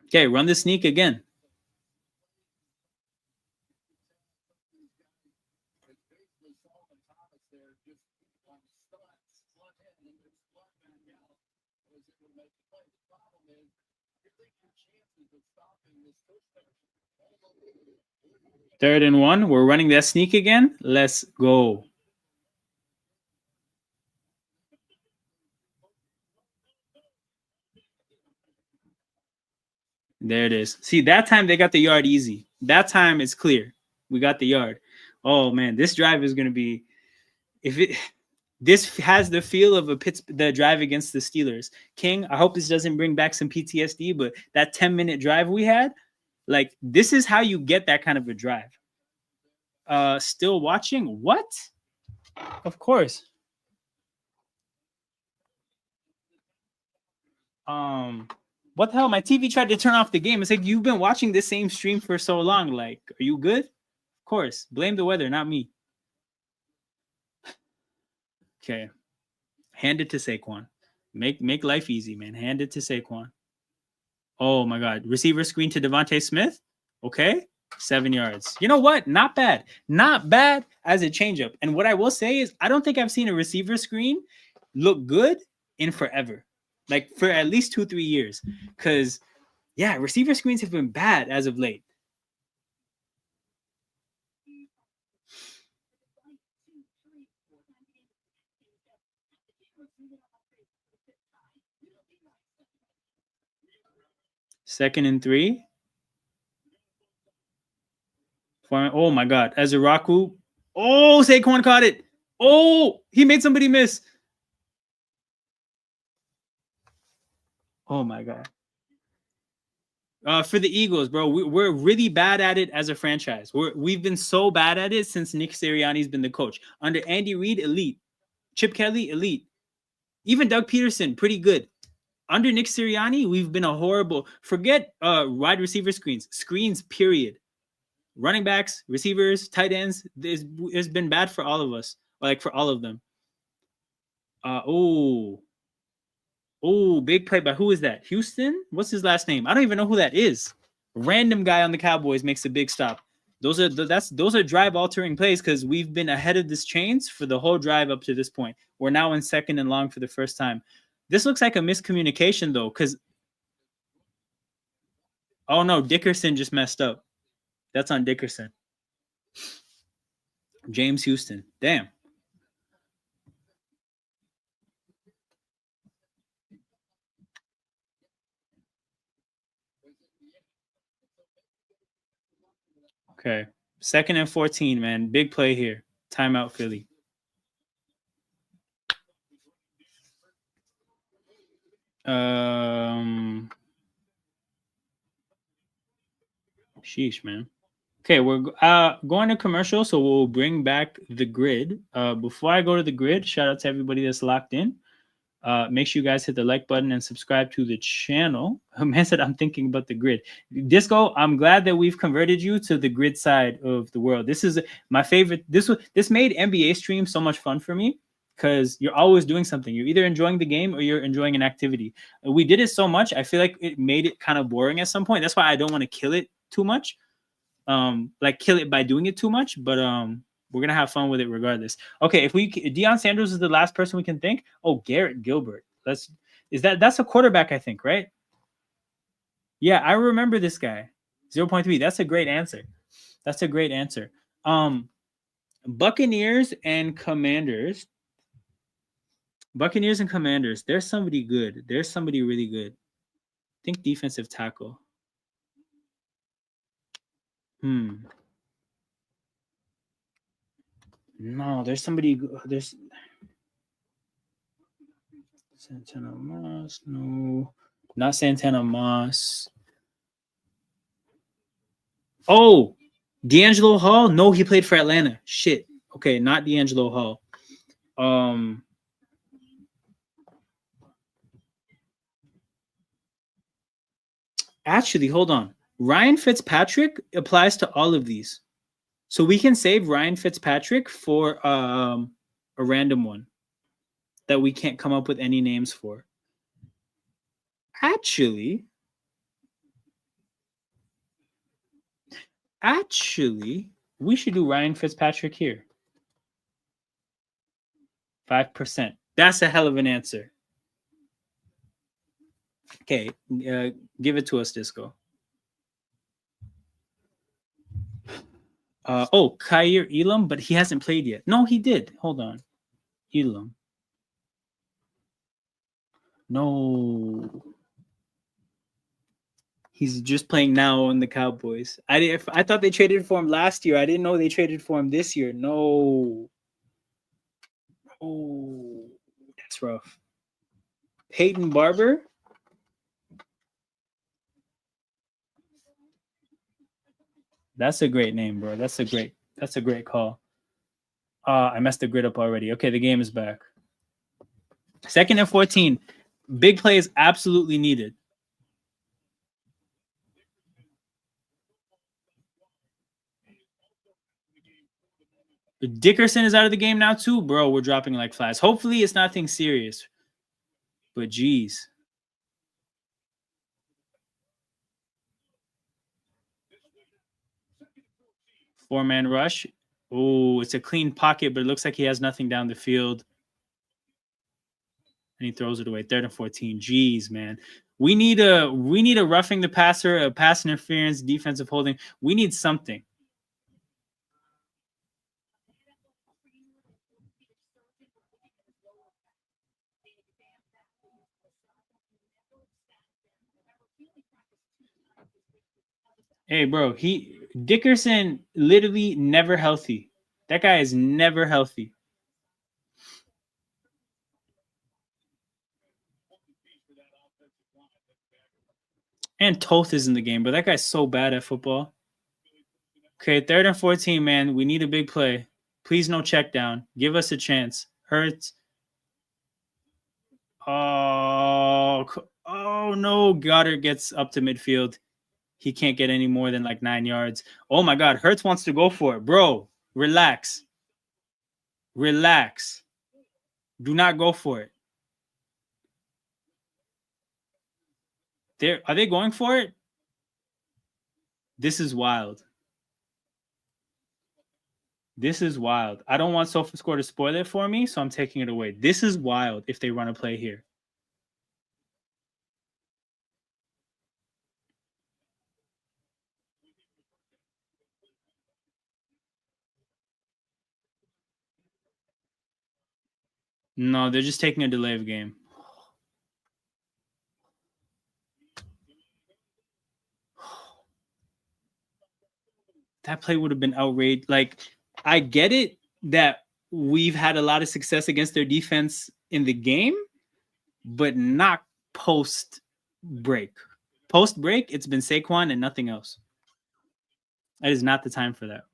Okay, run the sneak again. Third and 1. We're running that sneak again. Let's go. There it is. See, that time they got the yard easy. That time it's clear. We got the yard. Oh man, this drive is going to be, this has the feel of the drive against the Steelers. King, I hope this doesn't bring back some PTSD, but that 10-minute drive we had, like, this is how you get that kind of a drive. Still watching? What? Of course. What the hell? My TV tried to turn off the game. It's like, you've been watching this same stream for so long. Like, are you good? Of course. Blame the weather, not me. Okay. Hand it to Saquon. Make life easy, man. Hand it to Saquon. Oh my God. Receiver screen to Devontae Smith. Okay. 7 yards. You know what? Not bad. Not bad as a changeup. And what I will say is, I don't think I've seen a receiver screen look good in forever. Like, for at least 2-3 years. Because, yeah, receiver screens have been bad as of late. Second and 3. Oh my God. Azaraku. Oh, Saquon caught it. Oh, he made somebody miss. Oh my God. For the Eagles, bro, we're really bad at it as a franchise. We've been so bad at it since Nick Sirianni's been the coach. Under Andy Reid, elite. Chip Kelly, elite. Even Doug Peterson, pretty good. Under Nick Sirianni, we've been a horrible. Forget wide receiver screens, period. Running backs, receivers, tight ends. It's been bad for all of us, like for all of them. Oh, big play by who is that? Houston? What's his last name? I don't even know who that is. Random guy on the Cowboys makes a big stop. Those are drive altering plays because we've been ahead of this chains for the whole drive up to this point. We're now in second and long for the first time. This looks like a miscommunication though, because oh no, Dickerson just messed up. That's on Dickerson. James Houston. Damn. Okay. 2nd and 14, man. Big play here. Timeout, Philly. Sheesh, man. Okay, we're going to commercial, so we'll bring back the grid. Before I go to the grid, shout out to everybody that's locked in. Make sure you guys hit the like button and subscribe to the channel. Man said, I'm thinking about the grid. Disco, I'm glad that we've converted you to the grid side of the world. This is my favorite. This made NBA stream so much fun for me because you're always doing something. You're either enjoying the game or you're enjoying an activity. We did it so much, I feel like it made it kind of boring at some point. That's why I don't want to kill it too much. Like kill it by doing it too much, but we're gonna have fun with it regardless. Okay, if Deion Sanders is the last person we can think. Oh, Garrett Gilbert. That's a quarterback, I think, right? Yeah, I remember this guy. 0.3. That's a great answer. That's a great answer. Buccaneers and Commanders. Buccaneers and Commanders. There's somebody good. There's somebody really good. I think defensive tackle. No, there's somebody. There's Santana Moss. No, not Santana Moss. Oh, D'Angelo Hall. No, he played for Atlanta. Shit. Okay, not D'Angelo Hall. Actually, hold on. Ryan Fitzpatrick applies to all of these. So we can save Ryan Fitzpatrick for a random one that we can't come up with any names for. Actually, we should do Ryan Fitzpatrick here. 5%. That's a hell of an answer. Okay, give it to us, Disco. Khair Elam, but he hasn't played yet. No, he did. Hold on. Elam. No. He's just playing now on the Cowboys. I thought they traded for him last year. I didn't know they traded for him this year. No. Oh, that's rough. Peyton Barber. That's a great name, bro. That's a great call. I messed the grid up already. Okay, the game is back. 2nd and 14. Big play is absolutely needed. Dickerson is out of the game now too, bro. We're dropping like flies. Hopefully it's nothing serious. But geez. Four-man rush. Oh, it's a clean pocket, but it looks like he has nothing down the field. And he throws it away. 3rd and 14. Jeez, man. We need a roughing the passer, a pass interference, defensive holding. We need something. Hey, bro, Dickerson literally never healthy. That guy is never healthy. And Toth is in the game, but that guy's so bad at football. Okay, 3rd and 14, man. We need a big play. Please no check down. Give us a chance. Hurts. Oh no. Goddard gets up to midfield. He can't get any more than like 9 yards. Oh my God. Hurts wants to go for it. Bro, relax. Relax. Do not go for it. Are they going for it? This is wild. This is wild. I don't want SofaScore to spoil it for me, so I'm taking it away. This is wild if they run a play here. No, they're just taking a delay of game. That play would have been outrageous. Like, I get it that we've had a lot of success against their defense in the game, but not post break. Post break, it's been Saquon and nothing else. That is not the time for that.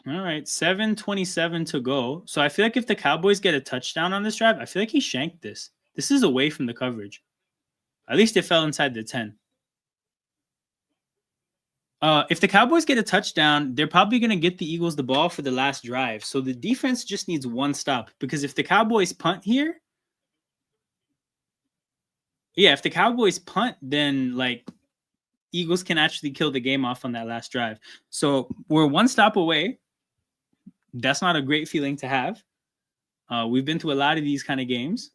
All right, 7:27 to go. So I feel like if the Cowboys get a touchdown on this drive, I feel like he shanked this. This is away from the coverage. At least it fell inside the 10. If the Cowboys get a touchdown, they're probably going to get the Eagles the ball for the last drive. So the defense just needs one stop, because if the Cowboys punt here, if the Cowboys punt, then like Eagles can actually kill the game off on that last drive. So we're one stop away. That's not a great feeling to have. We've been through a lot of these kind of games.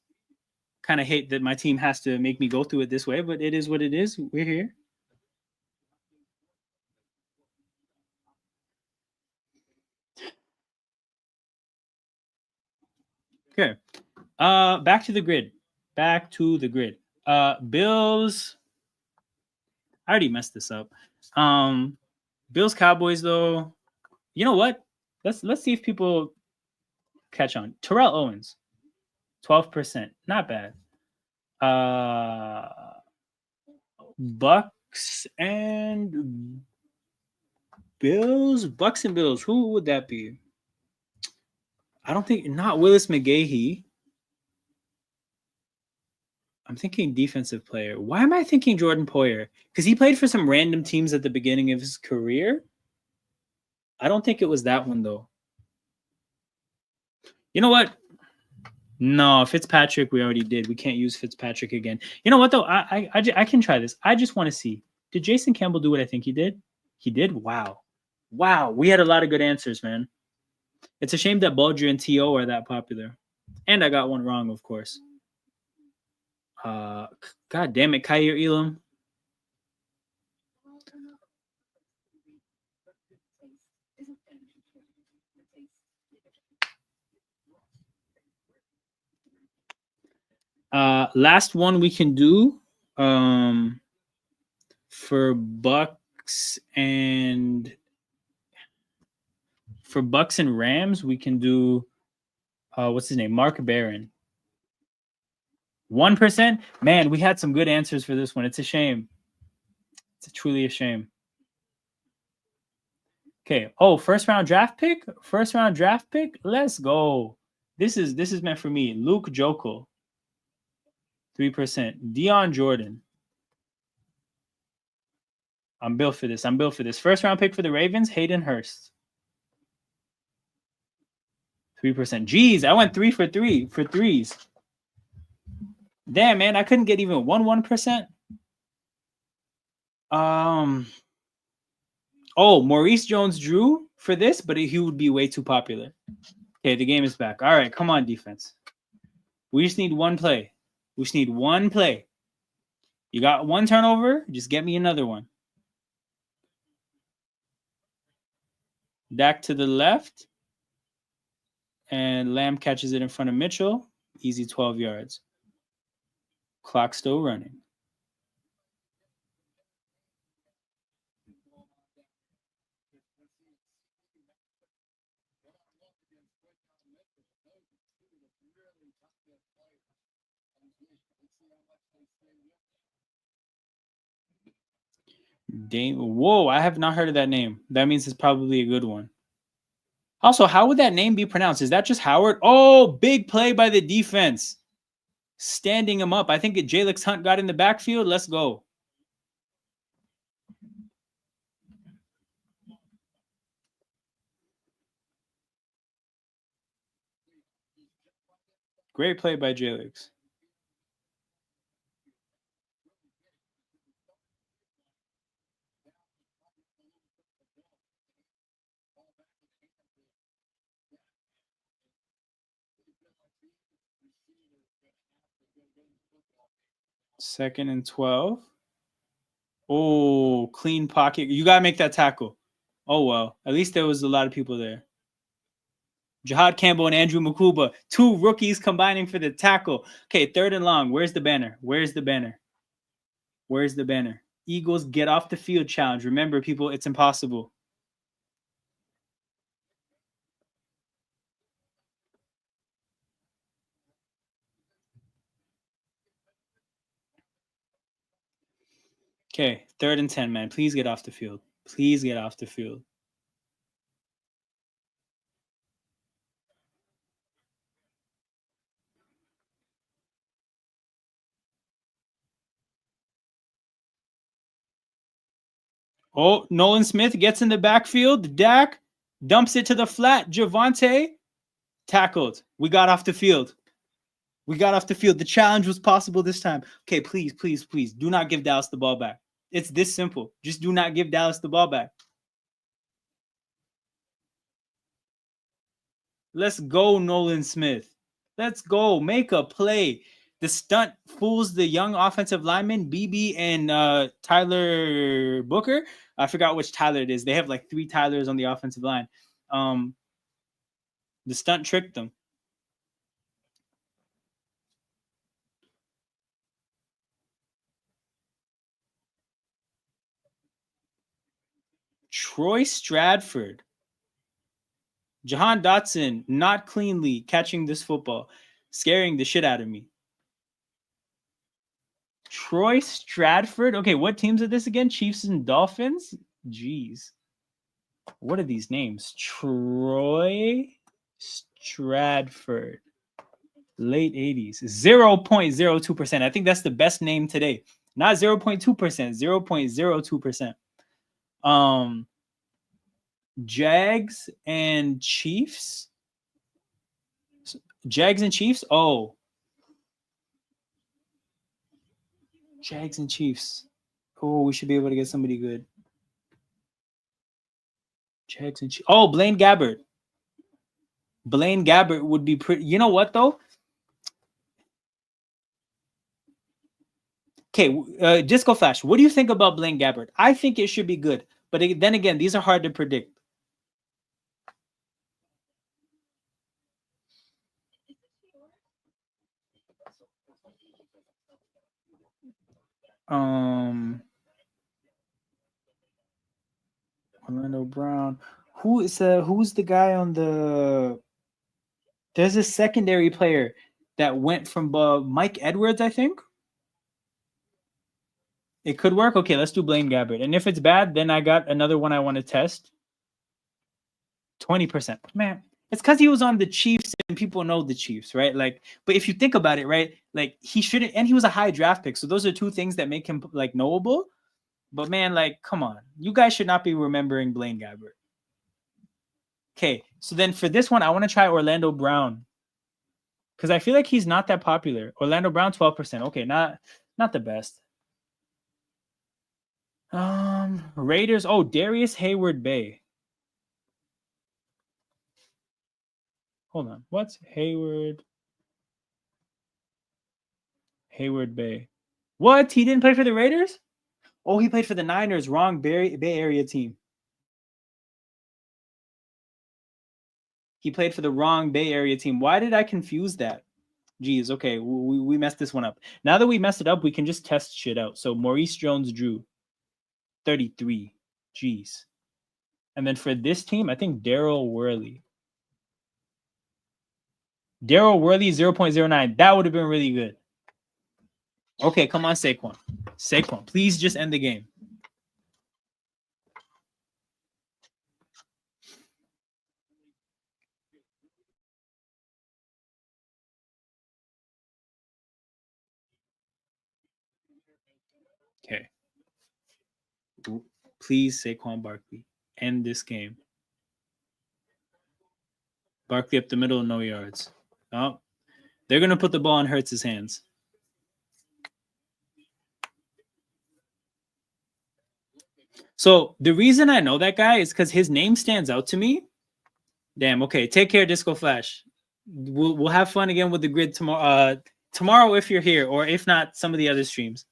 Kind of hate that my team has to make me go through it this way, but it is what it is. We're here. Okay. Back to the grid. Bills. I already messed this up. Bills Cowboys though. You know what? Let's see if people catch on. Terrell Owens, 12%. Not bad. Bucks and Bills. Who would that be? I don't think, not Willis McGahee. I'm thinking defensive player. Why am I thinking Jordan Poyer? Because he played for some random teams at the beginning of his career. I don't think it was that one, though. You know what? No, Fitzpatrick we already did. We can't use Fitzpatrick again. You know what, though? I can try this. I just want to see. Did Jason Campbell do what I think he did? He did? Wow. Wow. We had a lot of good answers, man. It's a shame that Bulger and T.O. are that popular. And I got one wrong, of course. God damn it, Kyer Elam. Last one we can do for Bucks and Rams, we can do what's his name? Mark Barron. 1%? Man, we had some good answers for this one. It's a shame. It's truly a shame. Okay. Oh, first round draft pick? First round draft pick? Let's go. This is meant for me. Luke Jokel. 3%. Deion Jordan. I'm built for this. First round pick for the Ravens, Hayden Hurst. 3%. Jeez, I went 3 for 3 for threes. Damn, man, I couldn't get even 1%. Oh, Maurice Jones-Drew for this, but he would be way too popular. Okay, the game is back. All right, come on, defense. We just need one play. You got one turnover, just get me another one. Dak to the left. And Lamb catches it in front of Mitchell. Easy 12 yards. Clock still running. Whoa, I have not heard of that name. That means it's probably a good one. Also, how would that name be pronounced? Is that just Howard? Oh, big play by the defense. Standing him up. I think Jalix Hunt got in the backfield. Let's go. Great play by Jalix. Second and 12. Oh, clean pocket. You got to make that tackle. Oh, well. At least there was a lot of people there. Jahad Campbell and Andrew Makuba. 2 rookies combining for the tackle. Okay, third and long. Where's the banner? Eagles get off the field challenge. Remember, people, it's impossible. Okay, 3rd and 10, man. Please get off the field. Oh, Nolan Smith gets in the backfield. Dak dumps it to the flat. Javonte tackled. We got off the field. The challenge was possible this time. Okay, please. Do not give Dallas the ball back. It's this simple. Just do not give Dallas the ball back. Let's go, Nolan Smith. Let's go. Make a play. The stunt fools the young offensive linemen, BB and Tyler Booker. I forgot which Tyler it is. They have like 3 Tylers on the offensive line. The stunt tricked them. Troy Stradford. Jahan Dotson, not cleanly catching this football, scaring the shit out of me. Troy Stradford. Okay, what teams are this again? Chiefs and Dolphins? Jeez. What are these names? Troy Stradford. Late 80s. 0.02%. I think that's the best name today. Not 0.2%, 0.02%. Jags and Chiefs. Jags and Chiefs. Oh. Jags and Chiefs. Oh, we should be able to get somebody good. Jags and Chiefs. Oh, Blaine Gabbert. Blaine Gabbert would be pretty. You know what though? Okay, Disco Flash. What do you think about Blaine Gabbert? I think it should be good, but then again, these are hard to predict. Orlando Brown. Who's the guy on the? There's a secondary player that went from Mike Edwards, I think. It could work. Okay, let's do Blaine Gabbert. And if it's bad, then I got another one I want to test. 20%. Man, it's because he was on the Chiefs and people know the Chiefs, right? Like, but if you think about it, right? Like he shouldn't, and he was a high draft pick. So those are two things that make him like knowable. But man, like, come on. You guys should not be remembering Blaine Gabbert. Okay, so then for this one, I want to try Orlando Brown. Because I feel like he's not that popular. Orlando Brown, 12%. Okay, not the best. Raiders. Oh, Darius Hayward Bay. Hold on. What's Hayward Bay? What? He didn't play for the Raiders? Oh, he played for the Niners. Wrong Bay Area team. He played for the wrong Bay Area team. Why did I confuse that? Jeez, okay. We messed this one up. Now that we messed it up, we can just test shit out. So Maurice Jones-Drew, 33. Jeez. And then for this team, I think Daryl Worley. Daryl Worley, 0.09. That would have been really good. Okay, come on, Saquon. Saquon, please just end the game. Okay. Please, Saquon Barkley, end this game. Barkley up the middle, no yards. Oh, they're going to put the ball in Hurts' hands. So the reason I know that guy is because his name stands out to me. Damn, okay. Take care, Disco Flash. We'll have fun again with the grid tomorrow. Tomorrow if you're here, or if not, some of the other streams.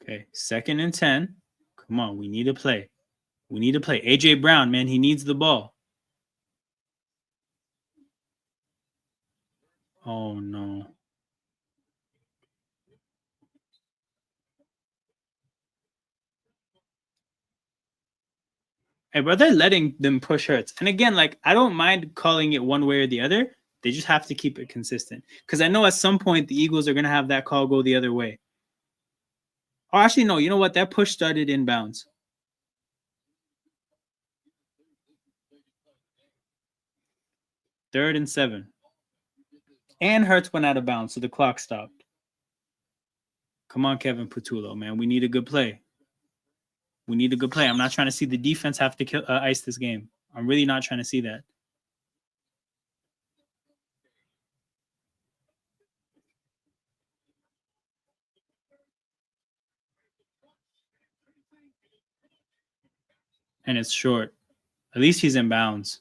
Okay, 2nd and 10. Come on, we need to play. We need to play. AJ Brown, man, he needs the ball. Oh, no. Hey, bro, they're letting them push Hurts. And again, like, I don't mind calling it one way or the other. They just have to keep it consistent. Because I know at some point the Eagles are going to have that call go the other way. Oh, actually, no. You know what? That push started inbounds. Third and 7. And Hurts went out of bounds, so the clock stopped. Come on, Kevin Patullo, man. We need a good play. We need a good play. I'm not trying to see the defense have to ice this game. I'm really not trying to see that. And it's short. At least he's in bounds.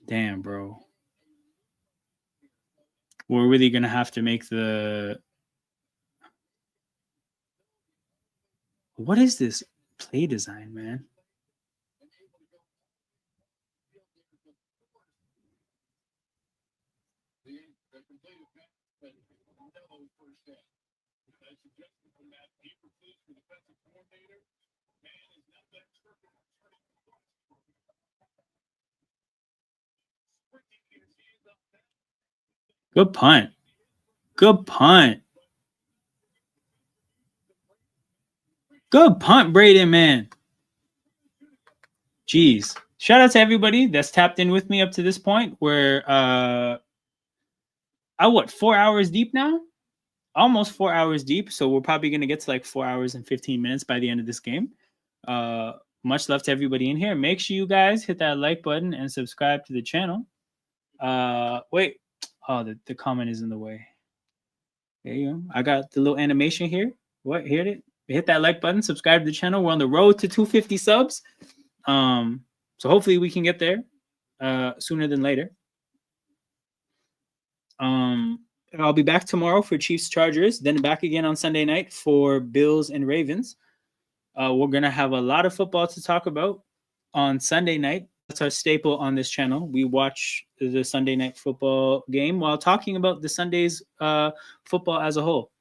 Damn, bro. We're really going to have to make the... What is this play design, man? Good punt. Good punt. Good punt, Braden, man. Jeez. Shout out to everybody that's tapped in with me up to this point. We're I what 4 hours deep now? Almost 4 hours deep. So we're probably gonna get to like 4 hours and 15 minutes by the end of this game. Much love to everybody in here. Make sure you guys hit that like button and subscribe to the channel. Wait. Oh, the comment is in the way. There you go. I got the little animation here. What? Hit it. Hit that like button. Subscribe to the channel. We're on the road to 250 subs. So hopefully we can get there sooner than later. I'll be back tomorrow for Chiefs Chargers, then back again on Sunday night for Bills and Ravens. We're gonna have a lot of football to talk about on Sunday night. That's our staple on this channel. We watch the Sunday night football game while talking about the Sunday's football as a whole.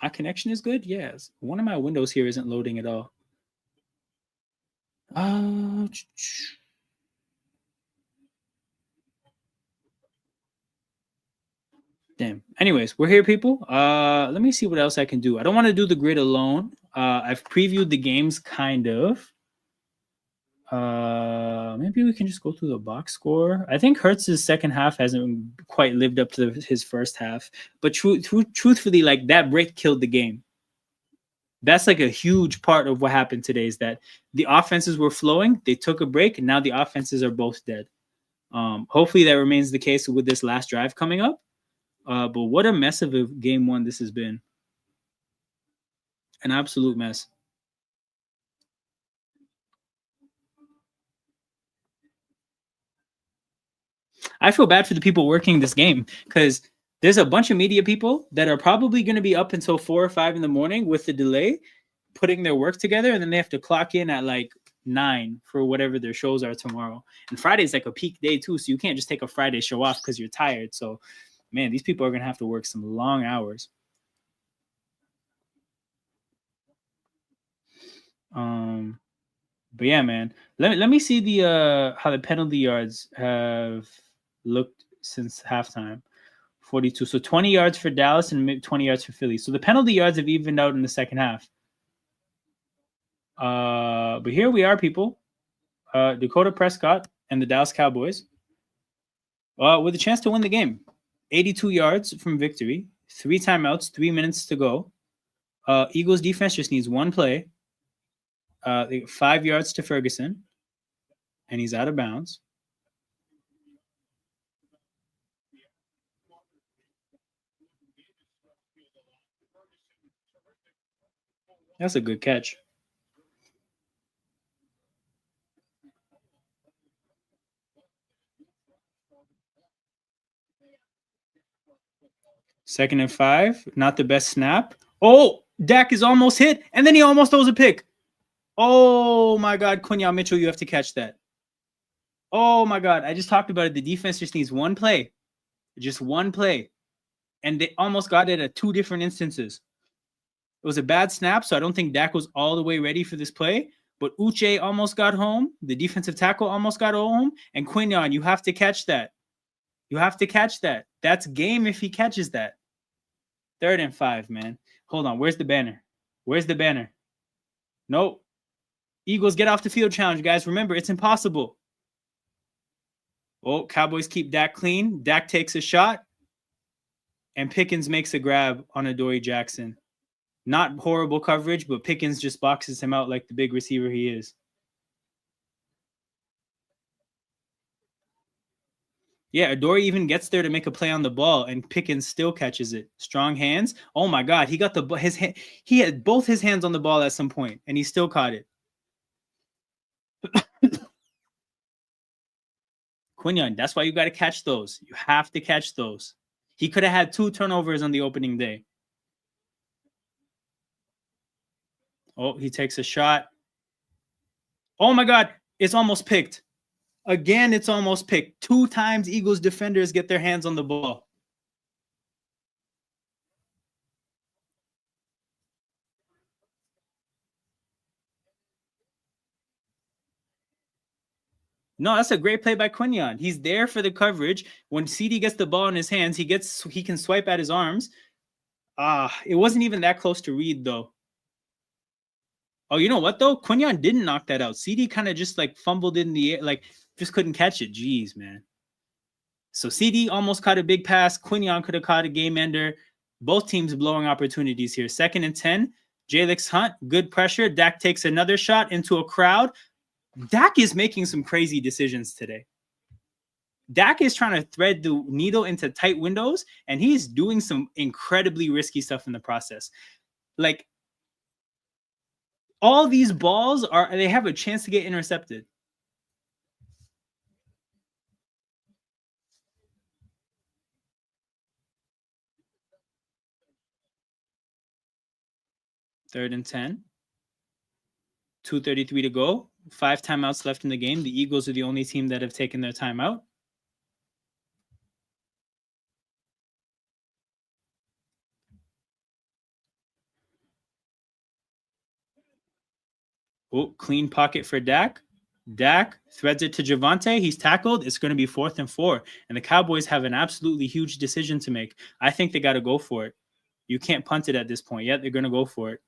My connection is good? Yes. One of my windows here isn't loading at all. Damn. Anyways, we're here, people. Let me see what else I can do. I don't want to do the grid alone. I've previewed the games kind of. Maybe we can just go through the box score. I think Hertz's second half hasn't quite lived up to his first half. But truthfully, like that break killed the game. That's like a huge part of what happened today is that the offenses were flowing. They took a break, and now the offenses are both dead. Hopefully that remains the case with this last drive coming up. But what a mess of a game one this has been. An absolute mess. I feel bad for the people working this game because there's a bunch of media people that are probably going to be up until 4 or 5 in the morning with the delay, putting their work together, and then they have to clock in at like 9 for whatever their shows are tomorrow. And Friday's like a peak day too, so you can't just take a Friday show off because you're tired. So, man, these people are going to have to work some long hours. But yeah, man. Let me see the how the penalty yards have looked since halftime. 42. So 20 yards for Dallas and 20 yards for Philly. So the penalty yards have evened out in the second half. But here we are, people. Dakota Prescott and the Dallas Cowboys with a chance to win the game. 82 yards from victory. 3 timeouts, 3 minutes to go. Eagles defense just needs one play. 5 yards to Ferguson, and he's out of bounds. That's a good catch. Second and 5, not the best snap. Oh, Dak is almost hit, and then he almost throws a pick. Oh, my God, Quinyon Mitchell, you have to catch that. Oh, my God, I just talked about it. The defense just needs one play. Just one play. And they almost got it at 2 different instances. It was a bad snap, so I don't think Dak was all the way ready for this play. But Uche almost got home. The defensive tackle almost got home. And Quinyon, you have to catch that. You have to catch that. That's game if he catches that. 3rd and 5, man. Hold on. Where's the banner? Where's the banner? Nope. Eagles get off the field challenge, guys. Remember, it's impossible. Oh, Cowboys keep Dak clean. Dak takes a shot. And Pickens makes a grab on Adoree Jackson. Not horrible coverage, but Pickens just boxes him out like the big receiver he is. Yeah, Adoree even gets there to make a play on the ball, and Pickens still catches it. Strong hands. Oh my God, he got he had both his hands on the ball at some point, and he still caught it. Quinyon, that's why you got to catch those. You have to catch those. He could have had 2 turnovers on the opening day. Oh, he takes a shot. Oh my God, it's almost picked. Again, it's almost picked. 2 times Eagles defenders get their hands on the ball. No, that's a great play by Quinyon. He's there for the coverage. When CD gets the ball in his hands, he can swipe at his arms. It wasn't even that close to read though. Oh, you know what though? Quinyon didn't knock that out. CD kind of just like fumbled in the air, like just couldn't catch it. Jeez, man. So CD almost caught a big pass. Quinyon could have caught a game ender. Both teams blowing opportunities here. 2nd and 10. Jalix Hunt, good pressure. Dak takes another shot into a crowd. Dak is making some crazy decisions today. Dak is trying to thread the needle into tight windows, and he's doing some incredibly risky stuff in the process. Like, all these balls they have a chance to get intercepted. Third and 10. 2:33 to go. 5 timeouts left in the game. The Eagles are the only team that have taken their timeout. Oh, clean pocket for Dak. Dak threads it to Javonte. He's tackled. It's going to be 4th and 4. And the Cowboys have an absolutely huge decision to make. I think they got to go for it. You can't punt it at this point yet. They're going to go for it.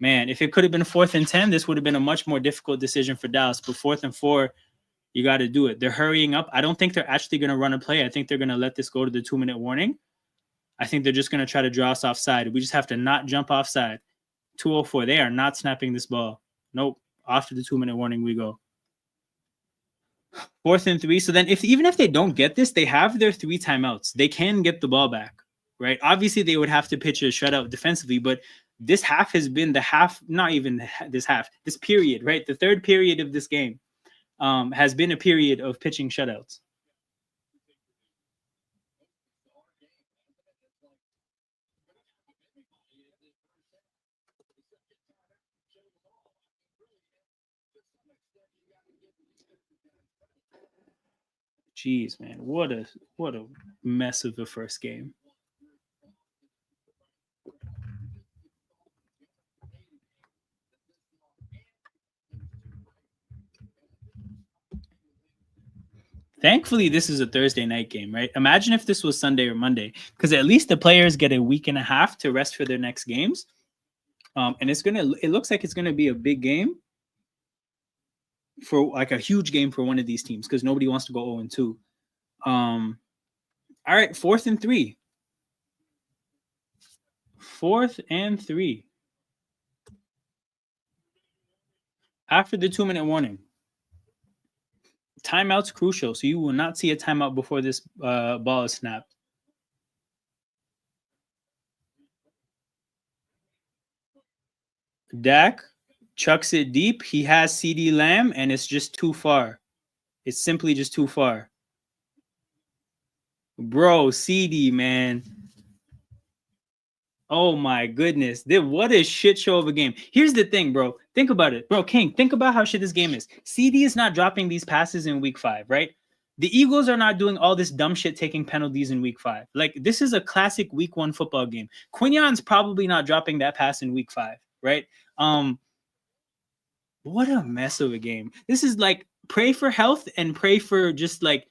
Man, if it could have been 4th and 10, this would have been a much more difficult decision for Dallas. But 4th and 4, you got to do it. They're hurrying up. I don't think they're actually going to run a play. I think they're going to let this go to the 2-minute warning. I think they're just going to try to draw us offside. We just have to not jump offside. 2:04. They are not snapping this ball. Nope. After the 2-minute warning, we go. 4th and 3. So then even if they don't get this, they have their 3 timeouts. They can get the ball back, right? Obviously, they would have to pitch a shutout defensively, but this half has been this period, right? The third period of this game has been a period of pitching shutouts. Jeez, man, what a mess of a first game. Thankfully, this is a Thursday night game, right? Imagine if this was Sunday or Monday, because at least the players get a week and a half to rest for their next games. And it looks like it's gonna be a big game for like a huge game for one of these teams because nobody wants to go 0-2. All right, 4th and 3. 4th and 3. After the 2-minute warning. Timeout's crucial, so you will not see a timeout before this ball is snapped. Dak chucks it deep. He has CeeDee Lamb, and it's just too far. It's simply just too far. Bro, CeeDee, man. Oh my goodness. What a shit show of a game. Here's the thing, bro. Think about it. Bro, King, think about how shit this game is. CeeDee is not dropping these passes in week 5, right? The Eagles are not doing all this dumb shit taking penalties in week 5. Like, this is a classic week 1 football game. Quinyon's probably not dropping that pass in week 5, right? What a mess of a game. This is like, pray for health and pray for just like,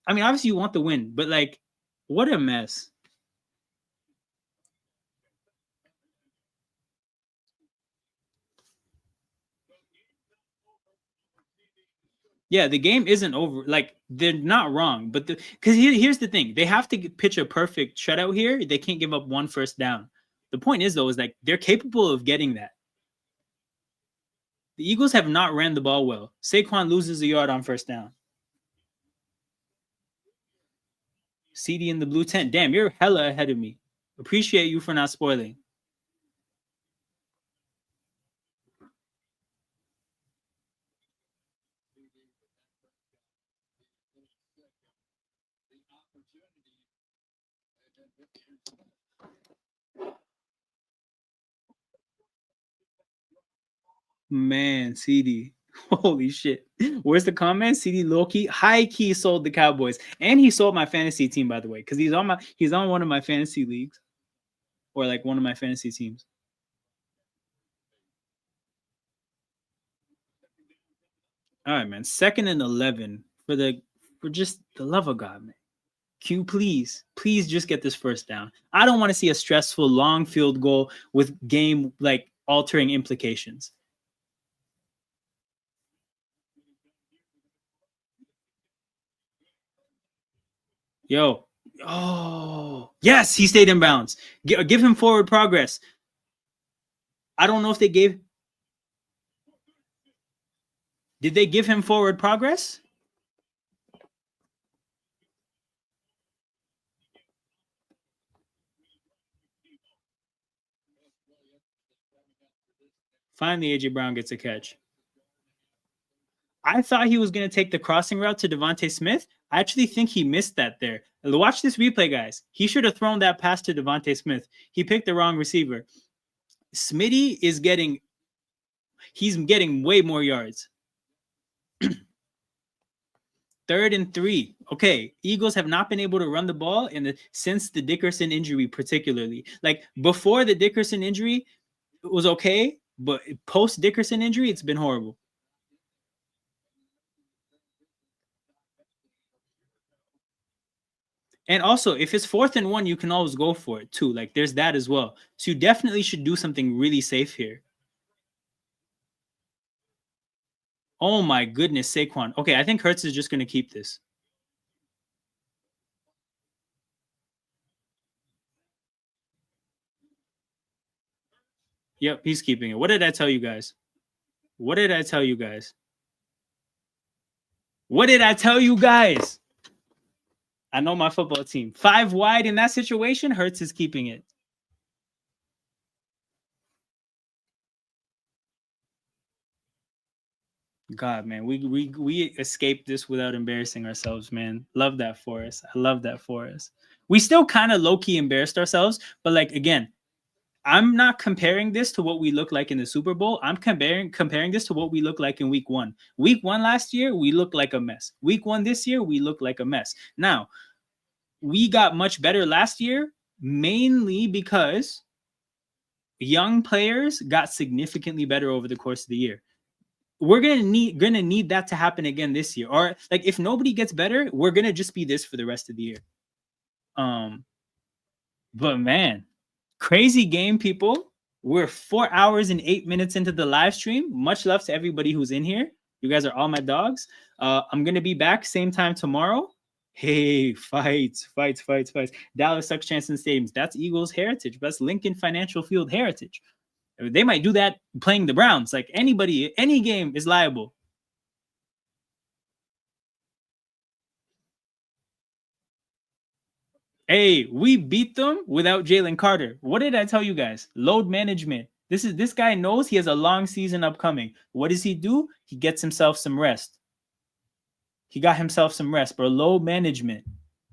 I mean, obviously you want the win, but like, what a mess. Yeah, the game isn't over. Like, they're not wrong, but because here's the thing: they have to pitch a perfect shutout here. They can't give up 1 first down. The point is, though, is like they're capable of getting that. The Eagles have not ran the ball well. Saquon loses a yard on first down. CD in the blue tent. Damn, you're hella ahead of me. Appreciate you for not spoiling. Man, CD. Holy shit. Where's the comment? CD low-key, high-key sold the Cowboys. And he sold my fantasy team, by the way, because he's on one of my fantasy leagues. Or like one of my fantasy teams. All right, man. 2nd and 11 for just the love of God, man. Q, please just get this first down. I don't want to see a stressful long field goal with game like altering implications. Yo. Oh, yes, he stayed in bounds. Give him forward progress. I don't know if they gave. Did they give him forward progress? Finally, AJ Brown gets a catch. I thought he was going to take the crossing route to Devontae Smith. I actually think he missed that there. Watch this replay, guys. He should have thrown that pass to Devontae Smith. He picked the wrong receiver. Smitty is getting way more yards. 3rd and 3. Okay, Eagles have not been able to run the ball since the Dickerson injury, particularly. Like before the Dickerson injury, it was okay, but post Dickerson injury, it's been horrible. And also, if it's 4th and 1, you can always go for it too. Like there's that as well. So you definitely should do something really safe here. Oh my goodness, Saquon. Okay, I think Hurts is just going to keep this. Yep, he's keeping it. What did I tell you guys? What did I tell you guys? What did I tell you guys? I know my football team. 5 wide in that situation, Hurts is keeping it. God, man, we escaped this without embarrassing ourselves, man. Love that for us. I love that for us. We still kind of low-key embarrassed ourselves, but like again, I'm not comparing this to what we look like in the Super Bowl. I'm comparing this to what we look like in week 1. Week 1 last year, we looked like a mess. Week 1 this year, we look like a mess. Now, we got much better last year, mainly because young players got significantly better over the course of the year. We're gonna need that to happen again this year. Or like if nobody gets better, we're gonna just be this for the rest of the year. But man, crazy game, people. We're 4 hours and 8 minutes into the live stream. Much love to everybody who's in here. You guys are all my dogs. I'm gonna be back same time tomorrow. Hey, fights. Dallas sucks chance in stadiums. That's Eagles heritage. That's Lincoln Financial Field heritage. They might do that playing the Browns. Like anybody, any game is liable. Hey, we beat them without Jalen Carter. What did I tell you guys? Load management. This guy knows he has a long season upcoming. What does he do? He gets himself some rest. He got himself some rest, bro. Load management.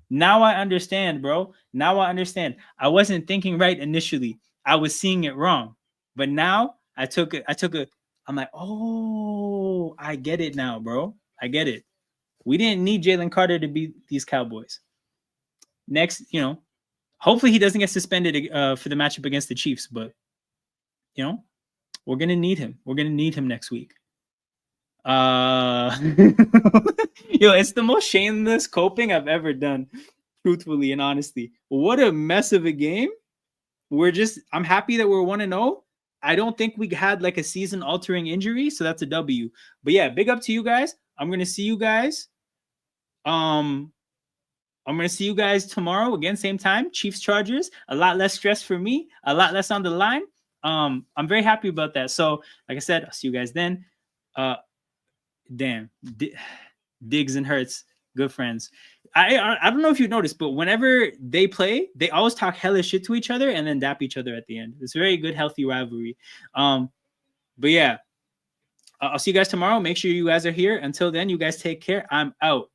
Now I understand, bro. Now I understand. I wasn't thinking right initially. I was seeing it wrong. But now I took it. I'm like, oh, I get it now, bro. I get it. We didn't need Jalen Carter to beat these Cowboys. Next, hopefully he doesn't get suspended for the matchup against the Chiefs, but we're gonna need him. We're gonna need him next week. It's the most shameless coping I've ever done, truthfully and honestly. What a mess of a game. I'm happy that we're 1-0. I don't think we had like a season-altering injury, so that's a W. But yeah, big up to you guys. I'm gonna see you guys. I'm gonna see you guys tomorrow again, same time. Chiefs Chargers. A lot less stress for me. A lot less on the line. I'm very happy about that. So, like I said, I'll see you guys then. Damn, Diggs and Hurts, good friends. I don't know if you noticed, but whenever they play, they always talk hella shit to each other and then dap each other at the end. It's a very good, healthy rivalry. But yeah, I'll see you guys tomorrow. Make sure you guys are here. Until then, you guys take care. I'm out.